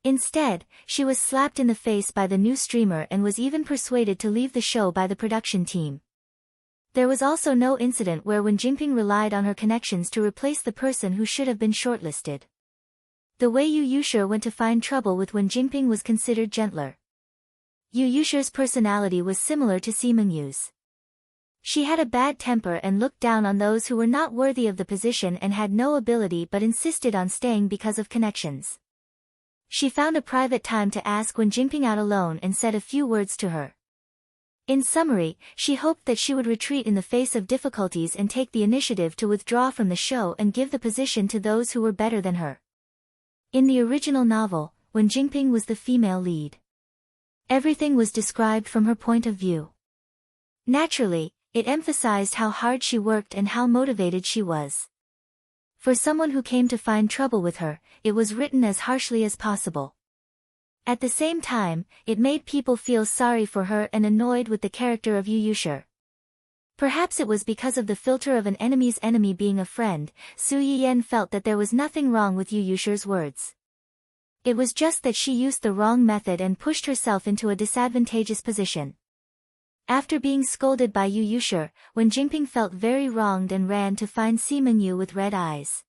Instead, she was slapped in the face by the new streamer and was even persuaded to leave the show by the production team. There was also no incident where Wen Jingping relied on her connections to replace the person who should have been shortlisted. The way Yu Yushir went to find trouble with Wen Jingping was considered gentler. Yu Yushir's personality was similar to Si Mingyu's. She had a bad temper and looked down on those who were not worthy of the position and had no ability but insisted on staying because of connections. She found a private time to ask Wen Jingping out alone and said a few words to her. In summary, she hoped that she would retreat in the face of difficulties and take the initiative to withdraw from the show and give the position to those who were better than her. In the original novel, Wen Jingping was the female lead. Everything was described from her point of view. Naturally, it emphasized how hard she worked and how motivated she was. For someone who came to find trouble with her, it was written as harshly as possible. At the same time, it made people feel sorry for her and annoyed with the character of Yu Yushir. Perhaps it was because of the filter of an enemy's enemy being a friend, Su Yiyen felt that there was nothing wrong with Yu Yushir's words. It was just that she used the wrong method and pushed herself into a disadvantageous position. After being scolded by Yu Yushir, Wen Jingping felt very wronged and ran to find Si Mingyu with red eyes.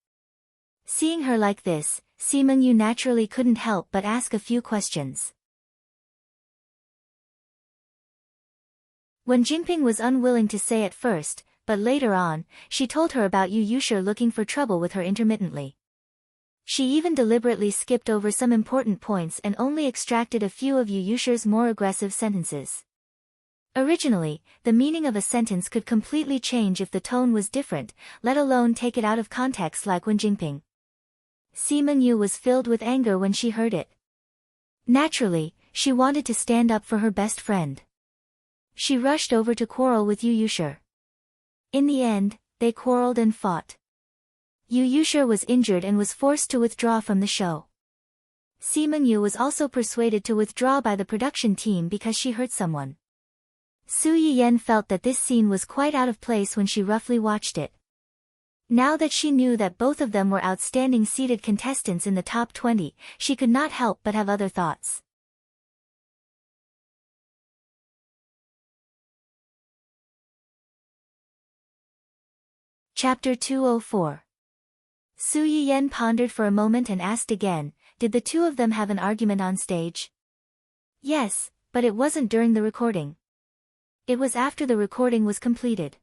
Seeing her like this, Si Mingyu naturally couldn't help but ask a few questions. Wen Jingping was unwilling to say at first, but later on, she told her about Yu Yushir looking for trouble with her intermittently. She even deliberately skipped over some important points and only extracted a few of Yu Yushir's more aggressive sentences. Originally, the meaning of a sentence could completely change if the tone was different, let alone take it out of context like Wen Jingping. Si Mingyu was filled with anger when she heard it. Naturally, she wanted to stand up for her best friend. She rushed over to quarrel with Yu Yushir. In the end, they quarreled and fought. Yu Yushir was injured and was forced to withdraw from the show. Si Mingyu was also persuaded to withdraw by the production team because she hurt someone. Su Yiyen felt that this scene was quite out of place when she roughly watched it. Now that she knew that both of them were outstanding seeded contestants in the top 20, she could not help but have other thoughts. Chapter 204. Su Yiyen pondered for a moment and asked again, did the two of them have an argument on stage? Yes, but it wasn't during the recording. It was after the recording was completed.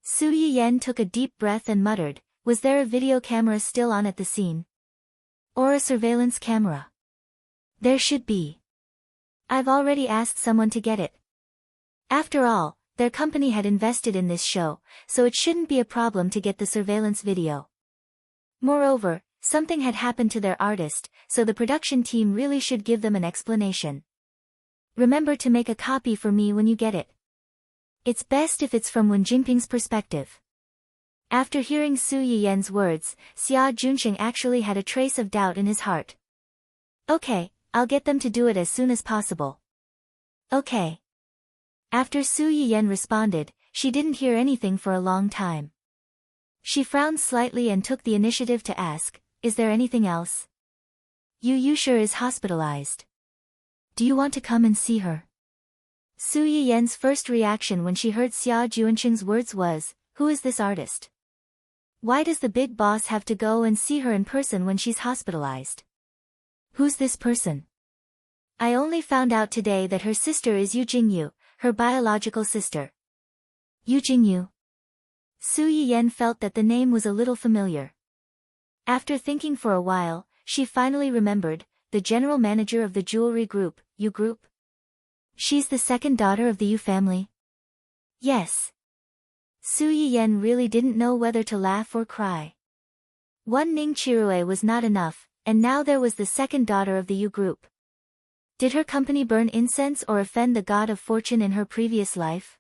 Su Yiyen took a deep breath and muttered, was there a video camera still on at the scene? Or a surveillance camera? There should be. I've already asked someone to get it. After all, their company had invested in this show, so it shouldn't be a problem to get the surveillance video. Moreover, something had happened to their artist, so the production team really should give them an explanation. Remember to make a copy for me when you get it. It's best if it's from Wen Jingping's perspective. After hearing Su Yiyen's words, Xia Junsheng actually had a trace of doubt in his heart. Okay, I'll get them to do it as soon as possible. Okay. After Su Yiyen responded, she didn't hear anything for a long time. She frowned slightly and took the initiative to ask, is there anything else? Yu Yushi is hospitalized. Do you want to come and see her? Su Yiyen's first reaction when she heard Xia Junsheng's words was, who is this artist? Why does the big boss have to go and see her in person when she's hospitalized? Who's this person? I only found out today that her sister is Yu Jingyu, her biological sister. Yu Jingyu. Su Yiyen felt that the name was a little familiar. After thinking for a while, she finally remembered, the general manager of the jewelry group, Yu Group. She's the second daughter of the Yu family? Yes. Su Yiyen really didn't know whether to laugh or cry. One Ning Chirue was not enough, and now there was the second daughter of the Yu group. Did her company burn incense or offend the god of fortune in her previous life?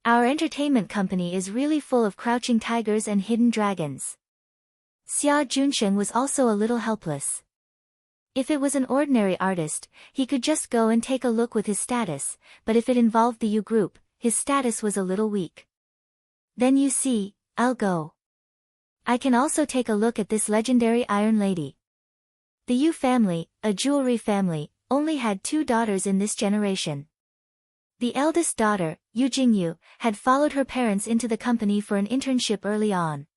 Our entertainment company is really full of crouching tigers and hidden dragons. Xia Junsheng was also a little helpless. If it was an ordinary artist, he could just go and take a look with his status, but if it involved the Yu group, his status was a little weak. Then you see, I'll go. I can also take a look at this legendary Iron Lady. The Yu family, a jewelry family, only had 2 daughters in this generation. The eldest daughter, Yu Jingyu, had followed her parents into the company for an internship early on.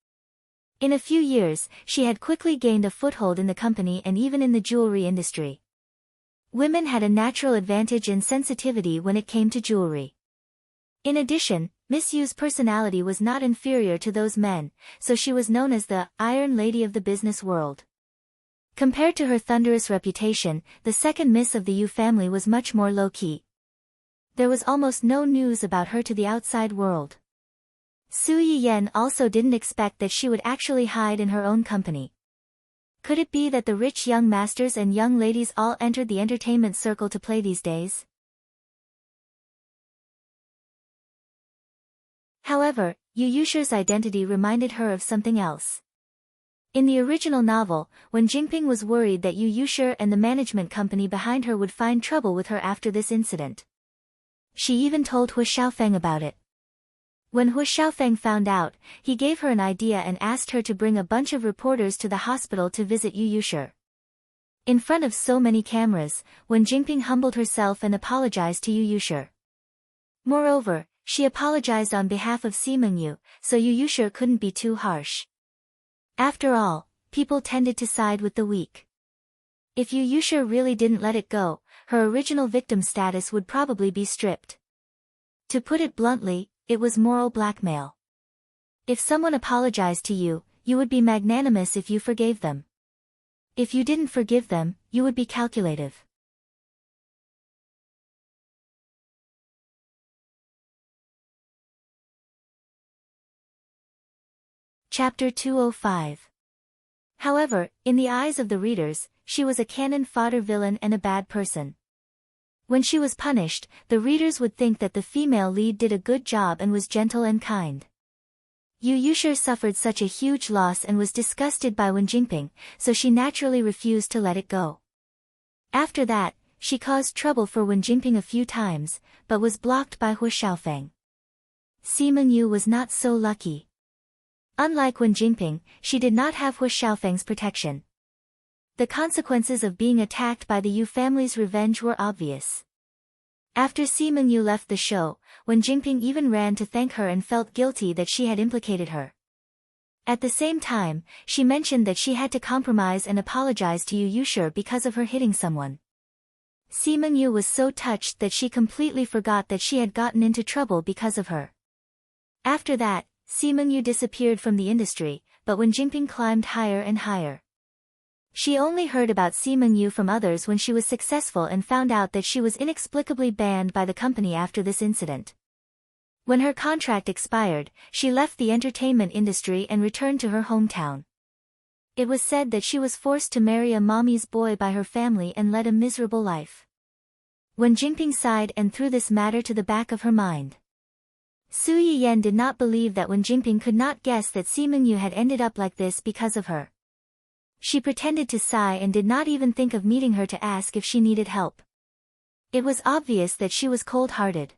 In a few years, she had quickly gained a foothold in the company and even in the jewelry industry. Women had a natural advantage in sensitivity when it came to jewelry. In addition, Miss Yu's personality was not inferior to those men, so she was known as the Iron Lady of the business world. Compared to her thunderous reputation, the second Miss of the Yu family was much more low-key. There was almost no news about her to the outside world. Su Yiyen also didn't expect that she would actually hide in her own company. Could it be that the rich young masters and young ladies all entered the entertainment circle to play these days? However, Yu Yushi's identity reminded her of something else. In the original novel, when Jingping was worried that Yu Yushi and the management company behind her would find trouble with her after this incident. She even told Hu Xiaofeng about it. When Hu Xiaofeng found out, he gave her an idea and asked her to bring a bunch of reporters to the hospital to visit Yu Yushi. In front of so many cameras, when Jingping humbled herself and apologized to Yu Yushi. Moreover, she apologized on behalf of Simeng Yu, so Yu Yushi couldn't be too harsh. After all, people tended to side with the weak. If Yu Yushi really didn't let it go, her original victim status would probably be stripped. To put it bluntly, it was moral blackmail. If someone apologized to you, you would be magnanimous if you forgave them. If you didn't forgive them, you would be calculative. Chapter 205. However, in the eyes of the readers, she was a cannon fodder villain and a bad person. When she was punished, the readers would think that the female lead did a good job and was gentle and kind. Yu Yushi suffered such a huge loss and was disgusted by Wen Jingping, so she naturally refused to let it go. After that, she caused trouble for Wen Jingping a few times, but was blocked by Hu Xiaofeng. Sima Yu was not so lucky. Unlike Wen Jingping, she did not have Hu Xiaofeng's protection. The consequences of being attacked by the Yu family's revenge were obvious. After Sima Yu left the show, Wen Jingping even ran to thank her and felt guilty that she had implicated her. At the same time, she mentioned that she had to compromise and apologize to Yu Yushi because of her hitting someone. Sima Yu was so touched that she completely forgot that she had gotten into trouble because of her. After that, Sima Yu disappeared from the industry, but Wen Jingping climbed higher and higher. She only heard about Sima Yu from others when she was successful and found out that she was inexplicably banned by the company after this incident. When her contract expired, she left the entertainment industry and returned to her hometown. It was said that she was forced to marry a mommy's boy by her family and led a miserable life. Wen Jingping sighed and threw this matter to the back of her mind. Su Yiyan did not believe that Wen Jingping could not guess that Sima Yu had ended up like this because of her. She pretended to sigh and did not even think of meeting her to ask if she needed help. It was obvious that she was cold-hearted.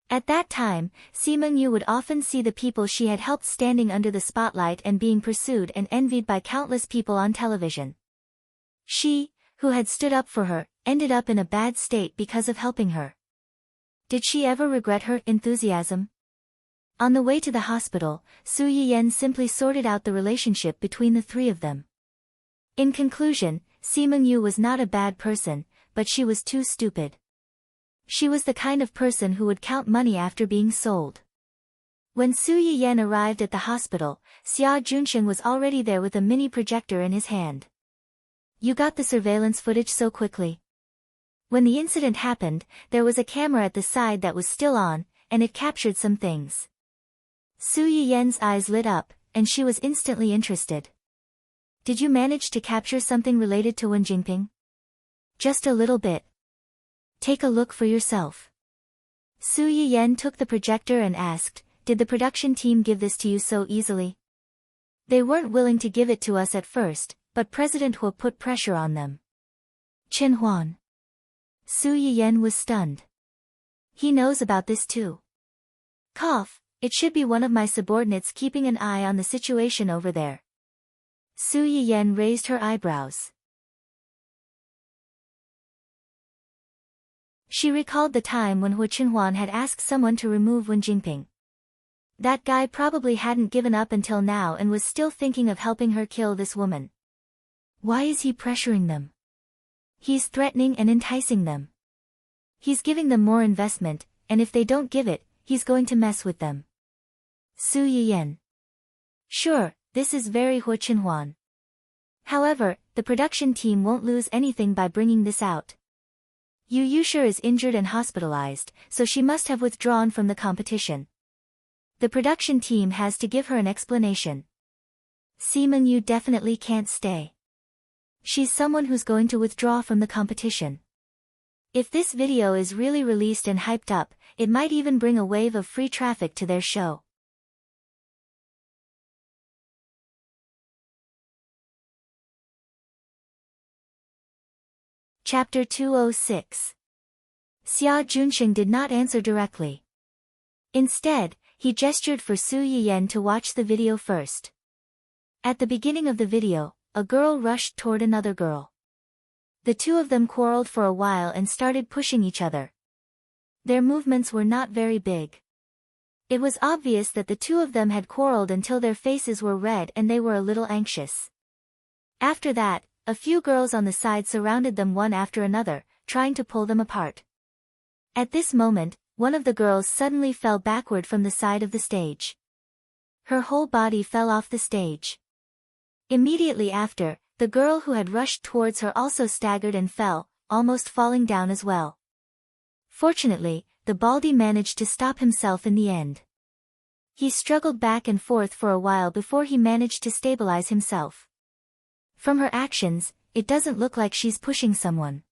At that time, Sima Yu would often see the people she had helped standing under the spotlight and being pursued and envied by countless people on television. She, who had stood up for her, ended up in a bad state because of helping her. Did she ever regret her enthusiasm? On the way to the hospital, Su Yiyan simply sorted out the relationship between the three of them. In conclusion, Sima Yu was not a bad person, but she was too stupid. She was the kind of person who would count money after being sold. When Su Yiyan arrived at the hospital, Xia Junsheng was already there with a mini projector in his hand. You got the surveillance footage so quickly. When the incident happened, there was a camera at the side that was still on, and it captured some things. Su Yiyan's eyes lit up, and she was instantly interested. Did you manage to capture something related to Wen Jingping? Just a little bit. Take a look for yourself. Su Yiyan took the projector and asked, did the production team give this to you so easily? They weren't willing to give it to us at first, but President Hu put pressure on them. Chen Huan. Su Yiyan was stunned. He knows about this too. Cough, it should be one of my subordinates keeping an eye on the situation over there. Su Yiyan raised her eyebrows. She recalled the time when Hu Chenhuan had asked someone to remove Wen Jingping. That guy probably hadn't given up until now and was still thinking of helping her kill this woman. Why is he pressuring them? He's threatening and enticing them. He's giving them more investment, and if they don't give it, he's going to mess with them. Su Yiyan. Sure, this is very Hu Chenhuan. However, the production team won't lose anything by bringing this out. Yu Yushi is injured and hospitalized, so she must have withdrawn from the competition. The production team has to give her an explanation. Sima Yu definitely can't stay. She's someone who's going to withdraw from the competition. If this video is really released and hyped up, it might even bring a wave of free traffic to their show. Chapter 206. Xia Junsheng did not answer directly. Instead, he gestured for Su Yiyan to watch the video first. At the beginning of the video, a girl rushed toward another girl. The two of them quarreled for a while and started pushing each other. Their movements were not very big. It was obvious that the two of them had quarreled until their faces were red and they were a little anxious. After that, a few girls on the side surrounded them one after another, trying to pull them apart. At this moment, one of the girls suddenly fell backward from the side of the stage. Her whole body fell off the stage. Immediately after, the girl who had rushed towards her also staggered and fell, almost falling down as well. Fortunately, the baldy managed to stop himself in the end. He struggled back and forth for a while before he managed to stabilize himself. From her actions, it doesn't look like she's pushing someone.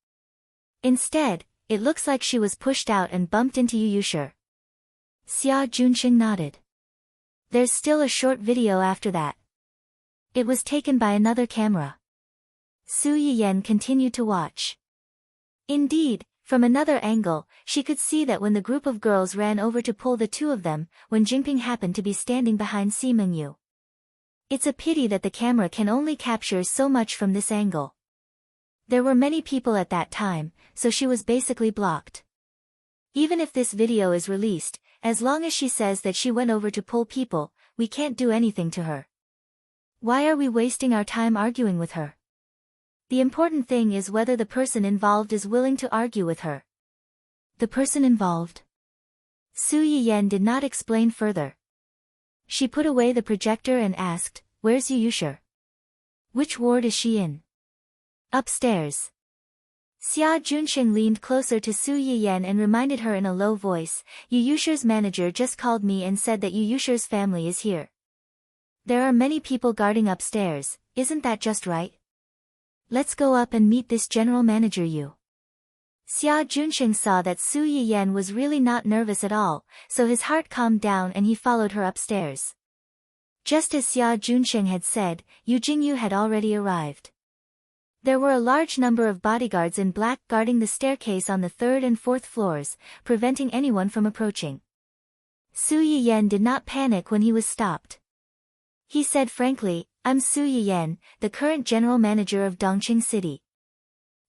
Instead, it looks like she was pushed out and bumped into Yu Yushi. Xia Junsheng nodded. There's still a short video after that. It was taken by another camera. Su Yiyan continued to watch. Indeed, from another angle, she could see that when the group of girls ran over to pull the two of them, when Jinping happened to be standing behind Si Mingyu. It's a pity that the camera can only capture so much from this angle. There were many people at that time, so she was basically blocked. Even if this video is released, as long as she says that she went over to pull people, we can't do anything to her. Why are we wasting our time arguing with her? The important thing is whether the person involved is willing to argue with her. The person involved? Su Yiyan did not explain further. She put away the projector and asked, "Where's Yu Yushir? Which ward is she in?" "Upstairs." Xia Junsheng leaned closer to Su Yiyan and reminded her in a low voice, "Yu Yushir's manager just called me and said that Yu Yushir's family is here. There are many people guarding upstairs, isn't that just right? Let's go up and meet this general manager Yu." Xia Junsheng saw that Su Yiyan was really not nervous at all, so his heart calmed down and he followed her upstairs. Just as Xia Junsheng had said, Yu Jingyu had already arrived. There were a large number of bodyguards in black guarding the staircase on the 3rd and 4th floors, preventing anyone from approaching. Su Yiyan did not panic when he was stopped. He said frankly, "I'm Su Yiyan, the current general manager of Dongqing City.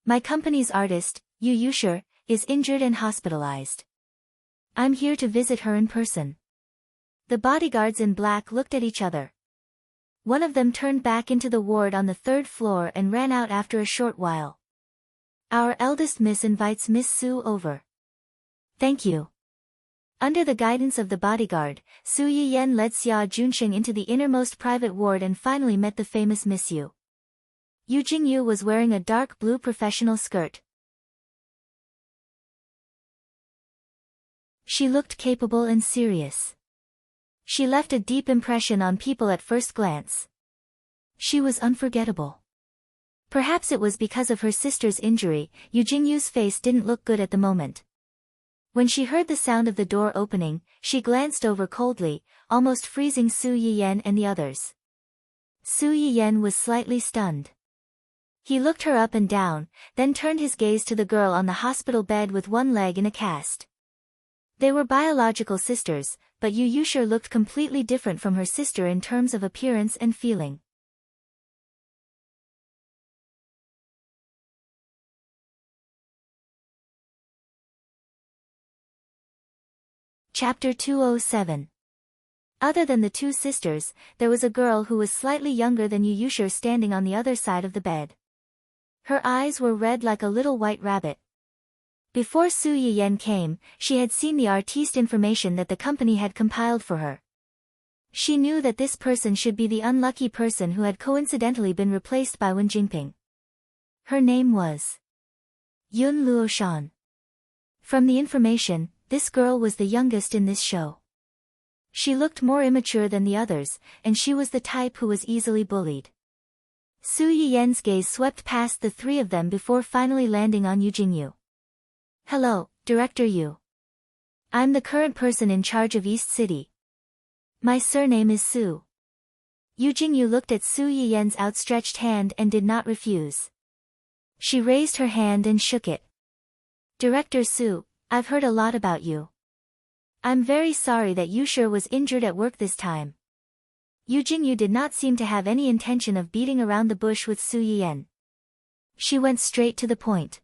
My company's artist, Yu Yushir, is injured and hospitalized. I'm here to visit her in person." The bodyguards in black looked at each other. One of them turned back into the ward on the 3rd floor and ran out after a short while. "Our eldest miss invites Miss Su over." "Thank you." Under the guidance of the bodyguard, Su Yiyan led Xia Junsheng into the innermost private ward and finally met the famous Miss Yu. Yu Jingyu was wearing a dark blue professional skirt. She looked capable and serious. She left a deep impression on people at first glance. She was unforgettable. Perhaps it was because of her sister's injury, Yu Jingyu's face didn't look good at the moment. When she heard the sound of the door opening, she glanced over coldly, almost freezing Su Yiyan and the others. Su Yiyan was slightly stunned. He looked her up and down, then turned his gaze to the girl on the hospital bed with one leg in a cast. They were biological sisters, but Yu Yushir looked completely different from her sister in terms of appearance and feeling. Chapter 207. Other than the two sisters, there was a girl who was slightly younger than Yu Yushir standing on the other side of the bed. Her eyes were red like a little white rabbit. Before Su Yiyan came, she had seen the artiste information that the company had compiled for her. She knew that this person should be the unlucky person who had coincidentally been replaced by Wen Jingping. Her name was Yun Luoshan. From the information, this girl was the youngest in this show. She looked more immature than the others, and she was the type who was easily bullied. Su Yiyan's gaze swept past the three of them before finally landing on Yu Jingyu. "Hello, Director Yu. I'm the current person in charge of East City. My surname is Su." Yu Jingyu looked at Su Yiyan's outstretched hand and did not refuse. She raised her hand and shook it. "Director Su, I've heard a lot about you. I'm very sorry that Yushir was injured at work this time." Yu Jingyu did not seem to have any intention of beating around the bush with Su Yiyan. She went straight to the point.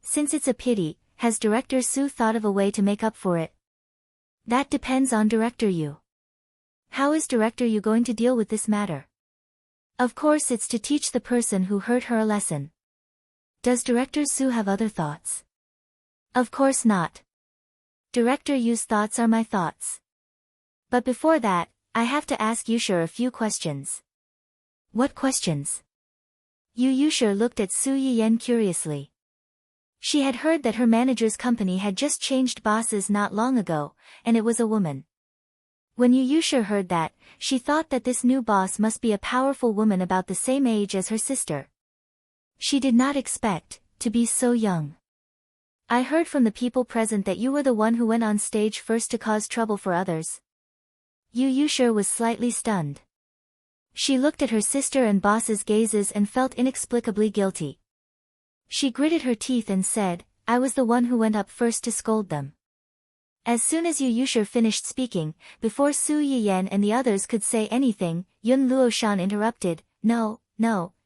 "Since it's a pity, has Director Su thought of a way to make up for it?" "That depends on Director Yu." "How is Director Yu going to deal with this matter?" "Of course it's to teach the person who hurt her a lesson." "Does Director Su have other thoughts?" "Of course not. Director Yu's thoughts are my thoughts. But before that, I have to ask Yushir a few questions." "What questions?" Yu Yushir looked at Su Yiyan curiously. She had heard that her manager's company had just changed bosses not long ago, and it was a woman. When Yu Yushir heard that, she thought that this new boss must be a powerful woman about the same age as her sister. She did not expect to be so young. "I heard from the people present that you were the one who went on stage first to cause trouble for others." Yu Yushir was slightly stunned. She looked at her sister and boss's gazes and felt inexplicably guilty. She gritted her teeth and said, I was the one who went up first to scold them. As soon as Yu Yushir finished speaking, before Su Yiyan and the others could say anything, Yun Luoshan interrupted, No,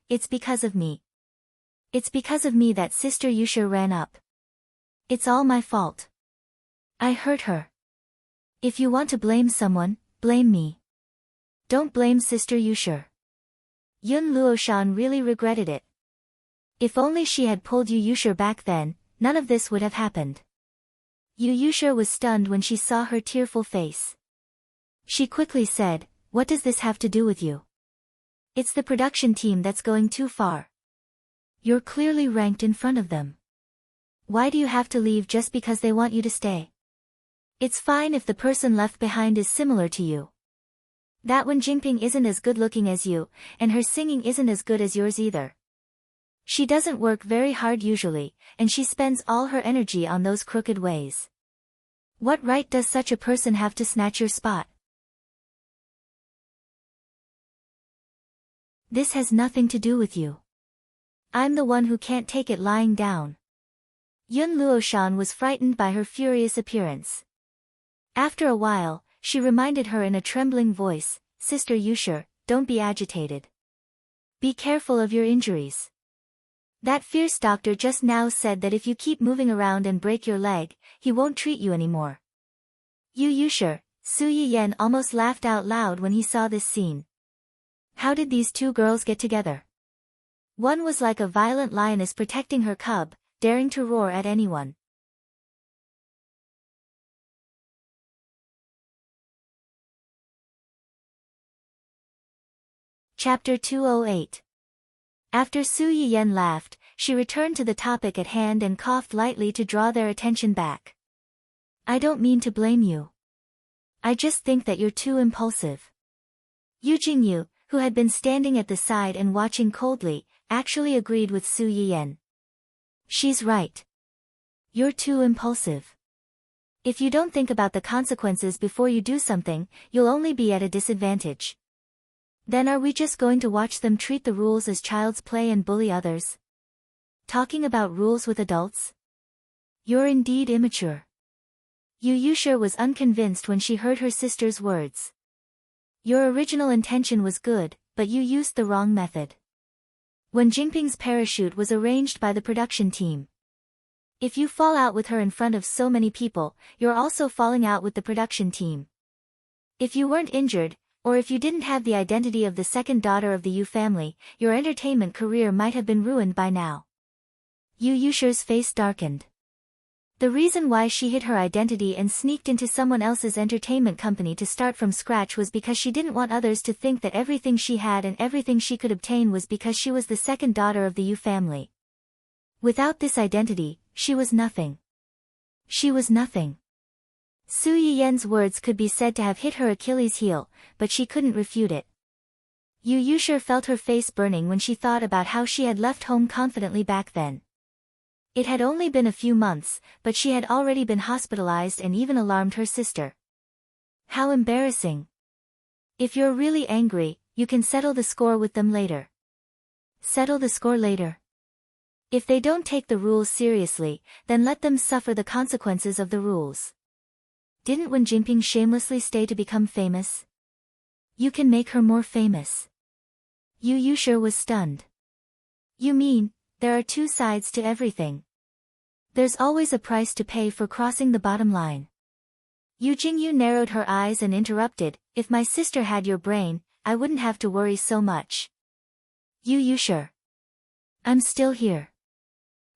it's because of me. It's because of me that Sister Yushir ran up. It's all my fault. I hurt her. If you want to blame someone, blame me. Don't blame Sister Yushir. Yun Luoshan really regretted it. If only she had pulled Yu Yushir back then, none of this would have happened. Yu Yushir was stunned when she saw her tearful face. She quickly said, What does this have to do with you? It's the production team that's going too far. You're clearly ranked in front of them. Why do you have to leave just because they want you to stay? It's fine if the person left behind is similar to you. That Wen Jingping isn't as good looking as you, and her singing isn't as good as yours either. She doesn't work very hard usually, and she spends all her energy on those crooked ways. What right does such a person have to snatch your spot? This has nothing to do with you. I'm the one who can't take it lying down. Yun Luoshan was frightened by her furious appearance. After a while, she reminded her in a trembling voice, Sister Yushir, don't be agitated. Be careful of your injuries. That fierce doctor just now said that if you keep moving around and break your leg, he won't treat you anymore. Yu Yushir, Su Yiyan almost laughed out loud when he saw this scene. How did these two girls get together? One was like a violent lioness protecting her cub, daring to roar at anyone. Chapter 208. After Su Yiyan laughed, she returned to the topic at hand and coughed lightly to draw their attention back. I don't mean to blame you. I just think that you're too impulsive. Yu Jingyu, who had been standing at the side and watching coldly, actually agreed with Su Yiyan. She's right. You're too impulsive. If you don't think about the consequences before you do something, you'll only be at a disadvantage. Then are we just going to watch them treat the rules as child's play and bully others? Talking about rules with adults? You're indeed immature. Yu Yushir was unconvinced when she heard her sister's words. Your original intention was good, but you used the wrong method. Wen Jingping's parachute was arranged by the production team. If you fall out with her in front of so many people, you're also falling out with the production team. If you weren't injured, or if you didn't have the identity of the second daughter of the Yu family, your entertainment career might have been ruined by now. Yu Yushir's face darkened. The reason why she hid her identity and sneaked into someone else's entertainment company to start from scratch was because she didn't want others to think that everything she had and everything she could obtain was because she was the second daughter of the Yu family. Without this identity, she was nothing. She was nothing. Su Yiyan's words could be said to have hit her Achilles' heel, but she couldn't refute it. Yu Yushir felt her face burning when she thought about how she had left home confidently back then. It had only been a few months, but she had already been hospitalized and even alarmed her sister. How embarrassing. If you're really angry, you can settle the score with them later. Settle the score later. If they don't take the rules seriously, then let them suffer the consequences of the rules. Didn't Wen Jingping shamelessly stay to become famous? You can make her more famous. Yu Yushir was stunned. You mean, there are two sides to everything. There's always a price to pay for crossing the bottom line. Yu Jingyu narrowed her eyes and interrupted, if my sister had your brain, I wouldn't have to worry so much. Yu Yushir. I'm still here.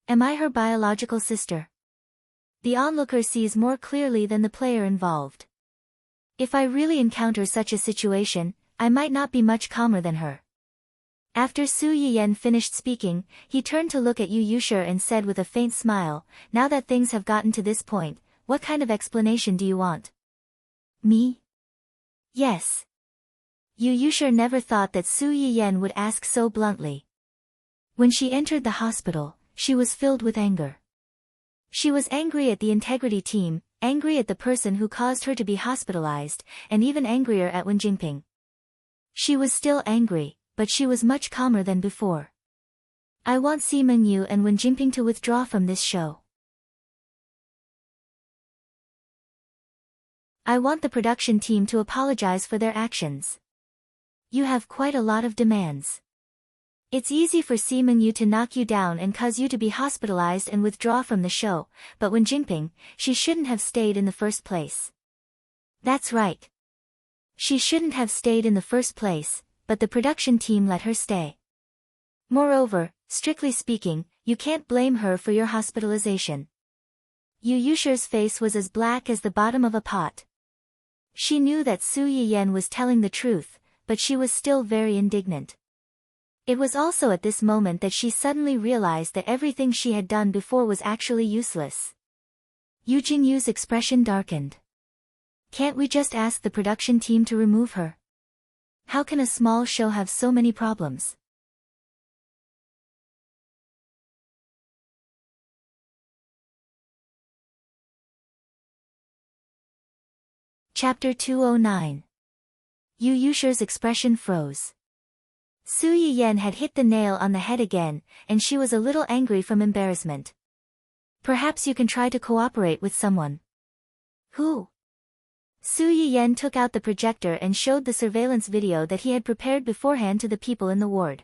Am I her biological sister? The onlooker sees more clearly than the player involved. If I really encounter such a situation, I might not be much calmer than her. After Su Yiyan finished speaking, he turned to look at Yu Yushir and said with a faint smile, now that things have gotten to this point, what kind of explanation do you want? Me? Yes. Yu Yushir never thought that Su Yiyan would ask so bluntly. When she entered the hospital, she was filled with anger. She was angry at the integrity team, angry at the person who caused her to be hospitalized, and even angrier at Wen Jingping. She was still angry, but she was much calmer than before. I want Si Mengyu and Wen Jinping to withdraw from this show. I want the production team to apologize for their actions. You have quite a lot of demands. It's easy for Si Mengyu to knock you down and cause you to be hospitalized and withdraw from the show, but Wen Jinping, she shouldn't have stayed in the first place. That's right. She shouldn't have stayed in the first place, but the production team let her stay. Moreover, strictly speaking, you can't blame her for your hospitalization. Yu Yusher's face was as black as the bottom of a pot. She knew that Su Yiyen was telling the truth, but she was still very indignant. It was also at this moment that she suddenly realized that everything she had done before was actually useless. Yu Jingyu's expression darkened. Can't we just ask the production team to remove her? How can a small show have so many problems? Chapter 209. Yu Yusher's expression froze. Su Yiyen had hit the nail on the head again, and she was a little angry from embarrassment. Perhaps you can try to cooperate with someone. Who? Su Yiyen took out the projector and showed the surveillance video that he had prepared beforehand to the people in the ward.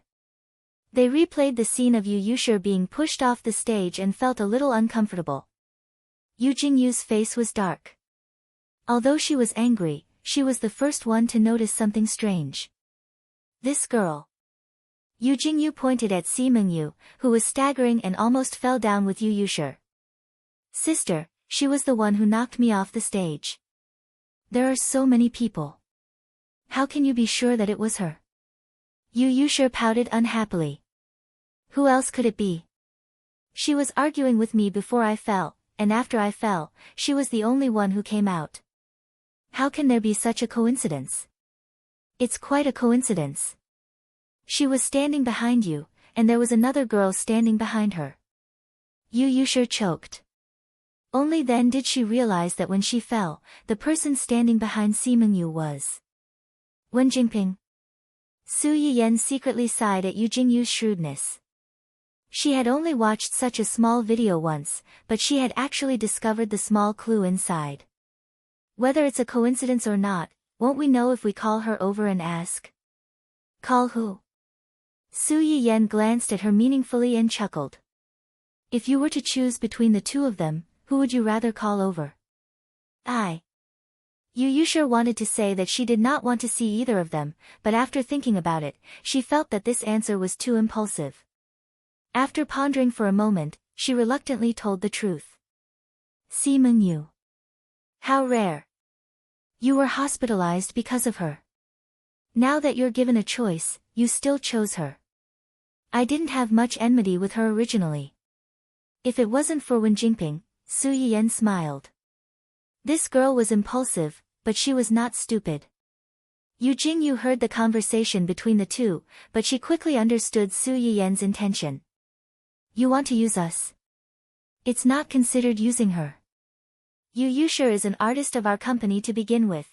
They replayed the scene of Yu Yusher being pushed off the stage and felt a little uncomfortable. Yu Jingyu's face was dark. Although she was angry, she was the first one to notice something strange. This girl. Yu Jingyu pointed at Si Mengyu, who was staggering and almost fell down with Yu Yusher. Sister, she was the one who knocked me off the stage. There are so many people. How can you be sure that it was her? Yu Yusher pouted unhappily. Who else could it be? She was arguing with me before I fell, and after I fell, she was the only one who came out. How can there be such a coincidence? It's quite a coincidence. She was standing behind you, and there was another girl standing behind her. Yu Yusher choked. Only then did she realize that when she fell, the person standing behind Si Mengyu was Wen Jinping. Su Yiyen secretly sighed at Yu Jingyu's shrewdness. She had only watched such a small video once, but she had actually discovered the small clue inside. Whether it's a coincidence or not, won't we know if we call her over and ask? Call who? Su Yiyen glanced at her meaningfully and chuckled. If you were to choose between the two of them, who would you rather call over? I. Yu Yusher wanted to say that she did not want to see either of them, but after thinking about it, she felt that this answer was too impulsive. After pondering for a moment, she reluctantly told the truth. Si Mengyu. How rare. You were hospitalized because of her. Now that you're given a choice, you still chose her. I didn't have much enmity with her originally. If it wasn't for Wen Jinping, Su Yiyen smiled. This girl was impulsive, but she was not stupid. Yu Jingyu heard the conversation between the two, but she quickly understood Su Yiyen's intention. You want to use us? It's not considered using her. Yu Yusher is an artist of our company to begin with.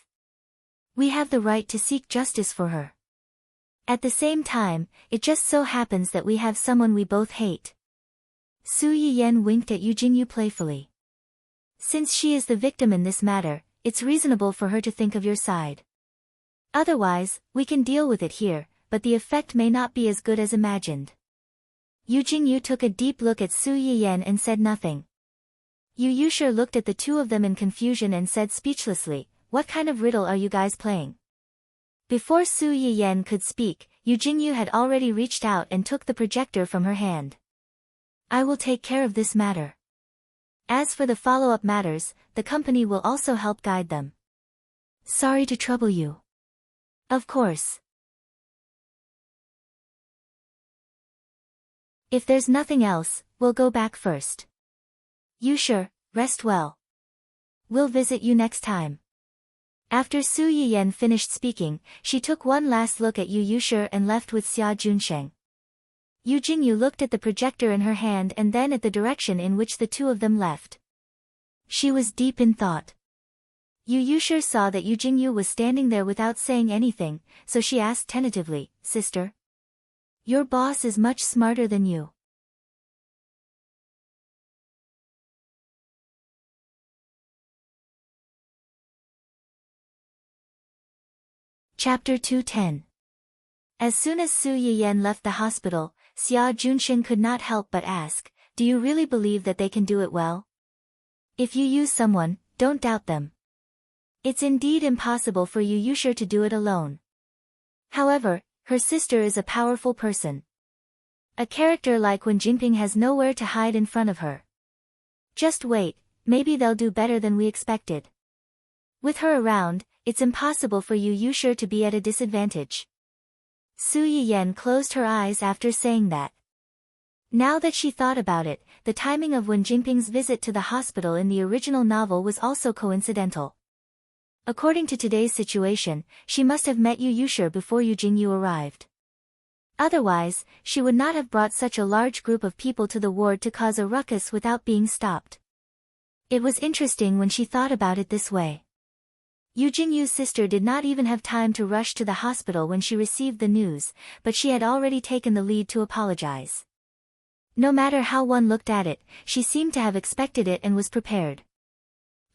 We have the right to seek justice for her. At the same time, it just so happens that we have someone we both hate. Su Yiyen winked at Yu Jingyu playfully. Since she is the victim in this matter, it's reasonable for her to think of your side. Otherwise, we can deal with it here, but the effect may not be as good as imagined. Yu Jingyu took a deep look at Su Yiyen and said nothing. Yu Yusher looked at the two of them in confusion and said speechlessly, what kind of riddle are you guys playing? Before Su Yiyen could speak, Yu Jingyu had already reached out and took the projector from her hand. I will take care of this matter. As for the follow-up matters, the company will also help guide them. Sorry to trouble you. Of course. If there's nothing else, we'll go back first. Yusher, rest well. We'll visit you next time. After Su Yiyen finished speaking, she took one last look at Yu Yusher and left with Xia Junsheng. Yu Jingyu looked at the projector in her hand and then at the direction in which the two of them left. She was deep in thought. Yu Yusher saw that Yu Jingyu was standing there without saying anything, so she asked tentatively, Sister? Your boss is much smarter than you. Chapter 210. As soon as Su Yiyan left the hospital, Xia Junshin could not help but ask, "Do you really believe that they can do it well? If you use someone, don't doubt them. It's indeed impossible for Yu Yushir to do it alone. However, her sister is a powerful person. A character like Wen Jingping has nowhere to hide in front of her. Just wait, maybe they'll do better than we expected. With her around, it's impossible for Yu Yushir to be at a disadvantage." Su Yiyan closed her eyes after saying that. Now that she thought about it, the timing of Wen Jingping's visit to the hospital in the original novel was also coincidental. According to today's situation, she must have met Yu Yushir before Yu Jingyu arrived. Otherwise, she would not have brought such a large group of people to the ward to cause a ruckus without being stopped. It was interesting when she thought about it this way. Yu Jingyu's sister did not even have time to rush to the hospital when she received the news, but she had already taken the lead to apologize. No matter how one looked at it, she seemed to have expected it and was prepared.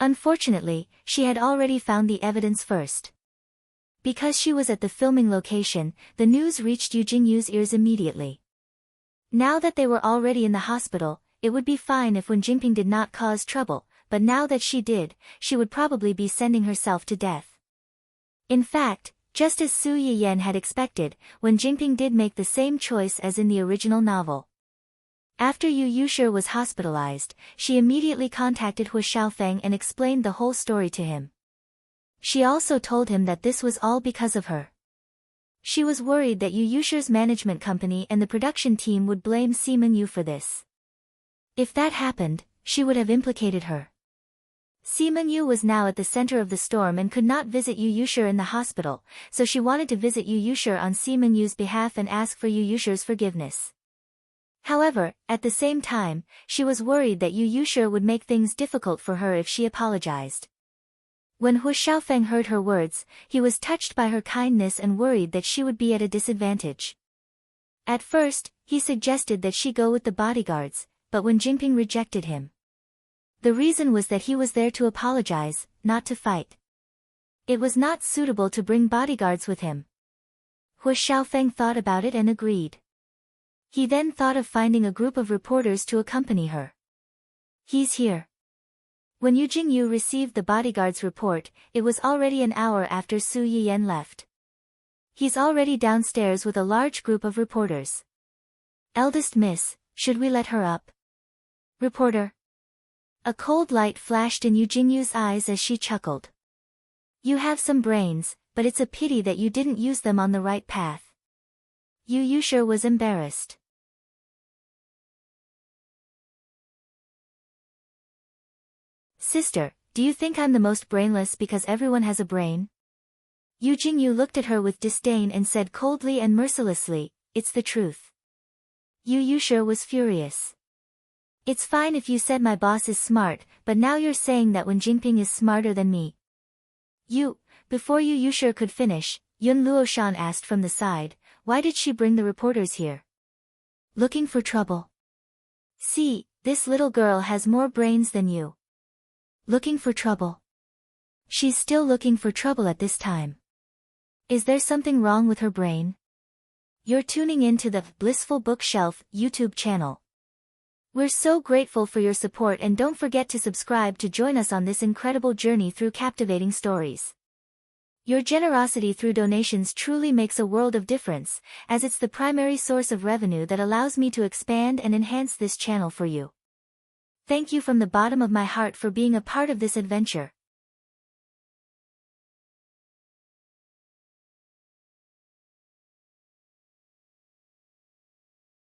Unfortunately, she had already found the evidence first. Because she was at the filming location, the news reached Yu Jingyu's ears immediately. Now that they were already in the hospital, it would be fine if Wen Jingping did not cause trouble, but now that she did, she would probably be sending herself to death. In fact, just as Su Yiyan had expected, Wen Jingping did make the same choice as in the original novel. After Yu Yushir was hospitalized, she immediately contacted Hu Xiaofeng and explained the whole story to him. She also told him that this was all because of her. She was worried that Yu Yushir's management company and the production team would blame Sima Yu for this. If that happened, she would have implicated her. Sima Yu was now at the center of the storm and could not visit Yu Yushir in the hospital, so she wanted to visit Yu Yushir on Sima Yu's behalf and ask for Yu Yushir's forgiveness. However, at the same time, she was worried that Yu Yushir would make things difficult for her if she apologized. When Hu Xiaofeng heard her words, he was touched by her kindness and worried that she would be at a disadvantage. At first, he suggested that she go with the bodyguards, but Wen Jingping rejected him. The reason was that he was there to apologize, not to fight. It was not suitable to bring bodyguards with him. Hu Xiaofeng thought about it and agreed. He then thought of finding a group of reporters to accompany her. "He's here." When Yu Jingyu received the bodyguard's report, it was already an hour after Su Yiyan left. "He's already downstairs with a large group of reporters." "Eldest miss, should we let her up?" "Reporter." A cold light flashed in Yu Jingyu's eyes as she chuckled. "You have some brains, but it's a pity that you didn't use them on the right path." Yu Yushir was embarrassed. "Sister, do you think I'm the most brainless because everyone has a brain?" Yu Jingyu looked at her with disdain and said coldly and mercilessly, "It's the truth." Yu Yushir was furious. "It's fine if you said my boss is smart, but now you're saying that Wen Jingping is smarter than me." Before Yu Yushir could finish, Yun Luoshan asked from the side, "Why did she bring the reporters here?" "Looking for trouble." "See, this little girl has more brains than you." "Looking for trouble." She's still looking for trouble at this time. Is there something wrong with her brain? You're tuning in to the Blissful Bookshelf YouTube channel. We're so grateful for your support and don't forget to subscribe to join us on this incredible journey through captivating stories. Your generosity through donations truly makes a world of difference, as it's the primary source of revenue that allows me to expand and enhance this channel for you. Thank you from the bottom of my heart for being a part of this adventure.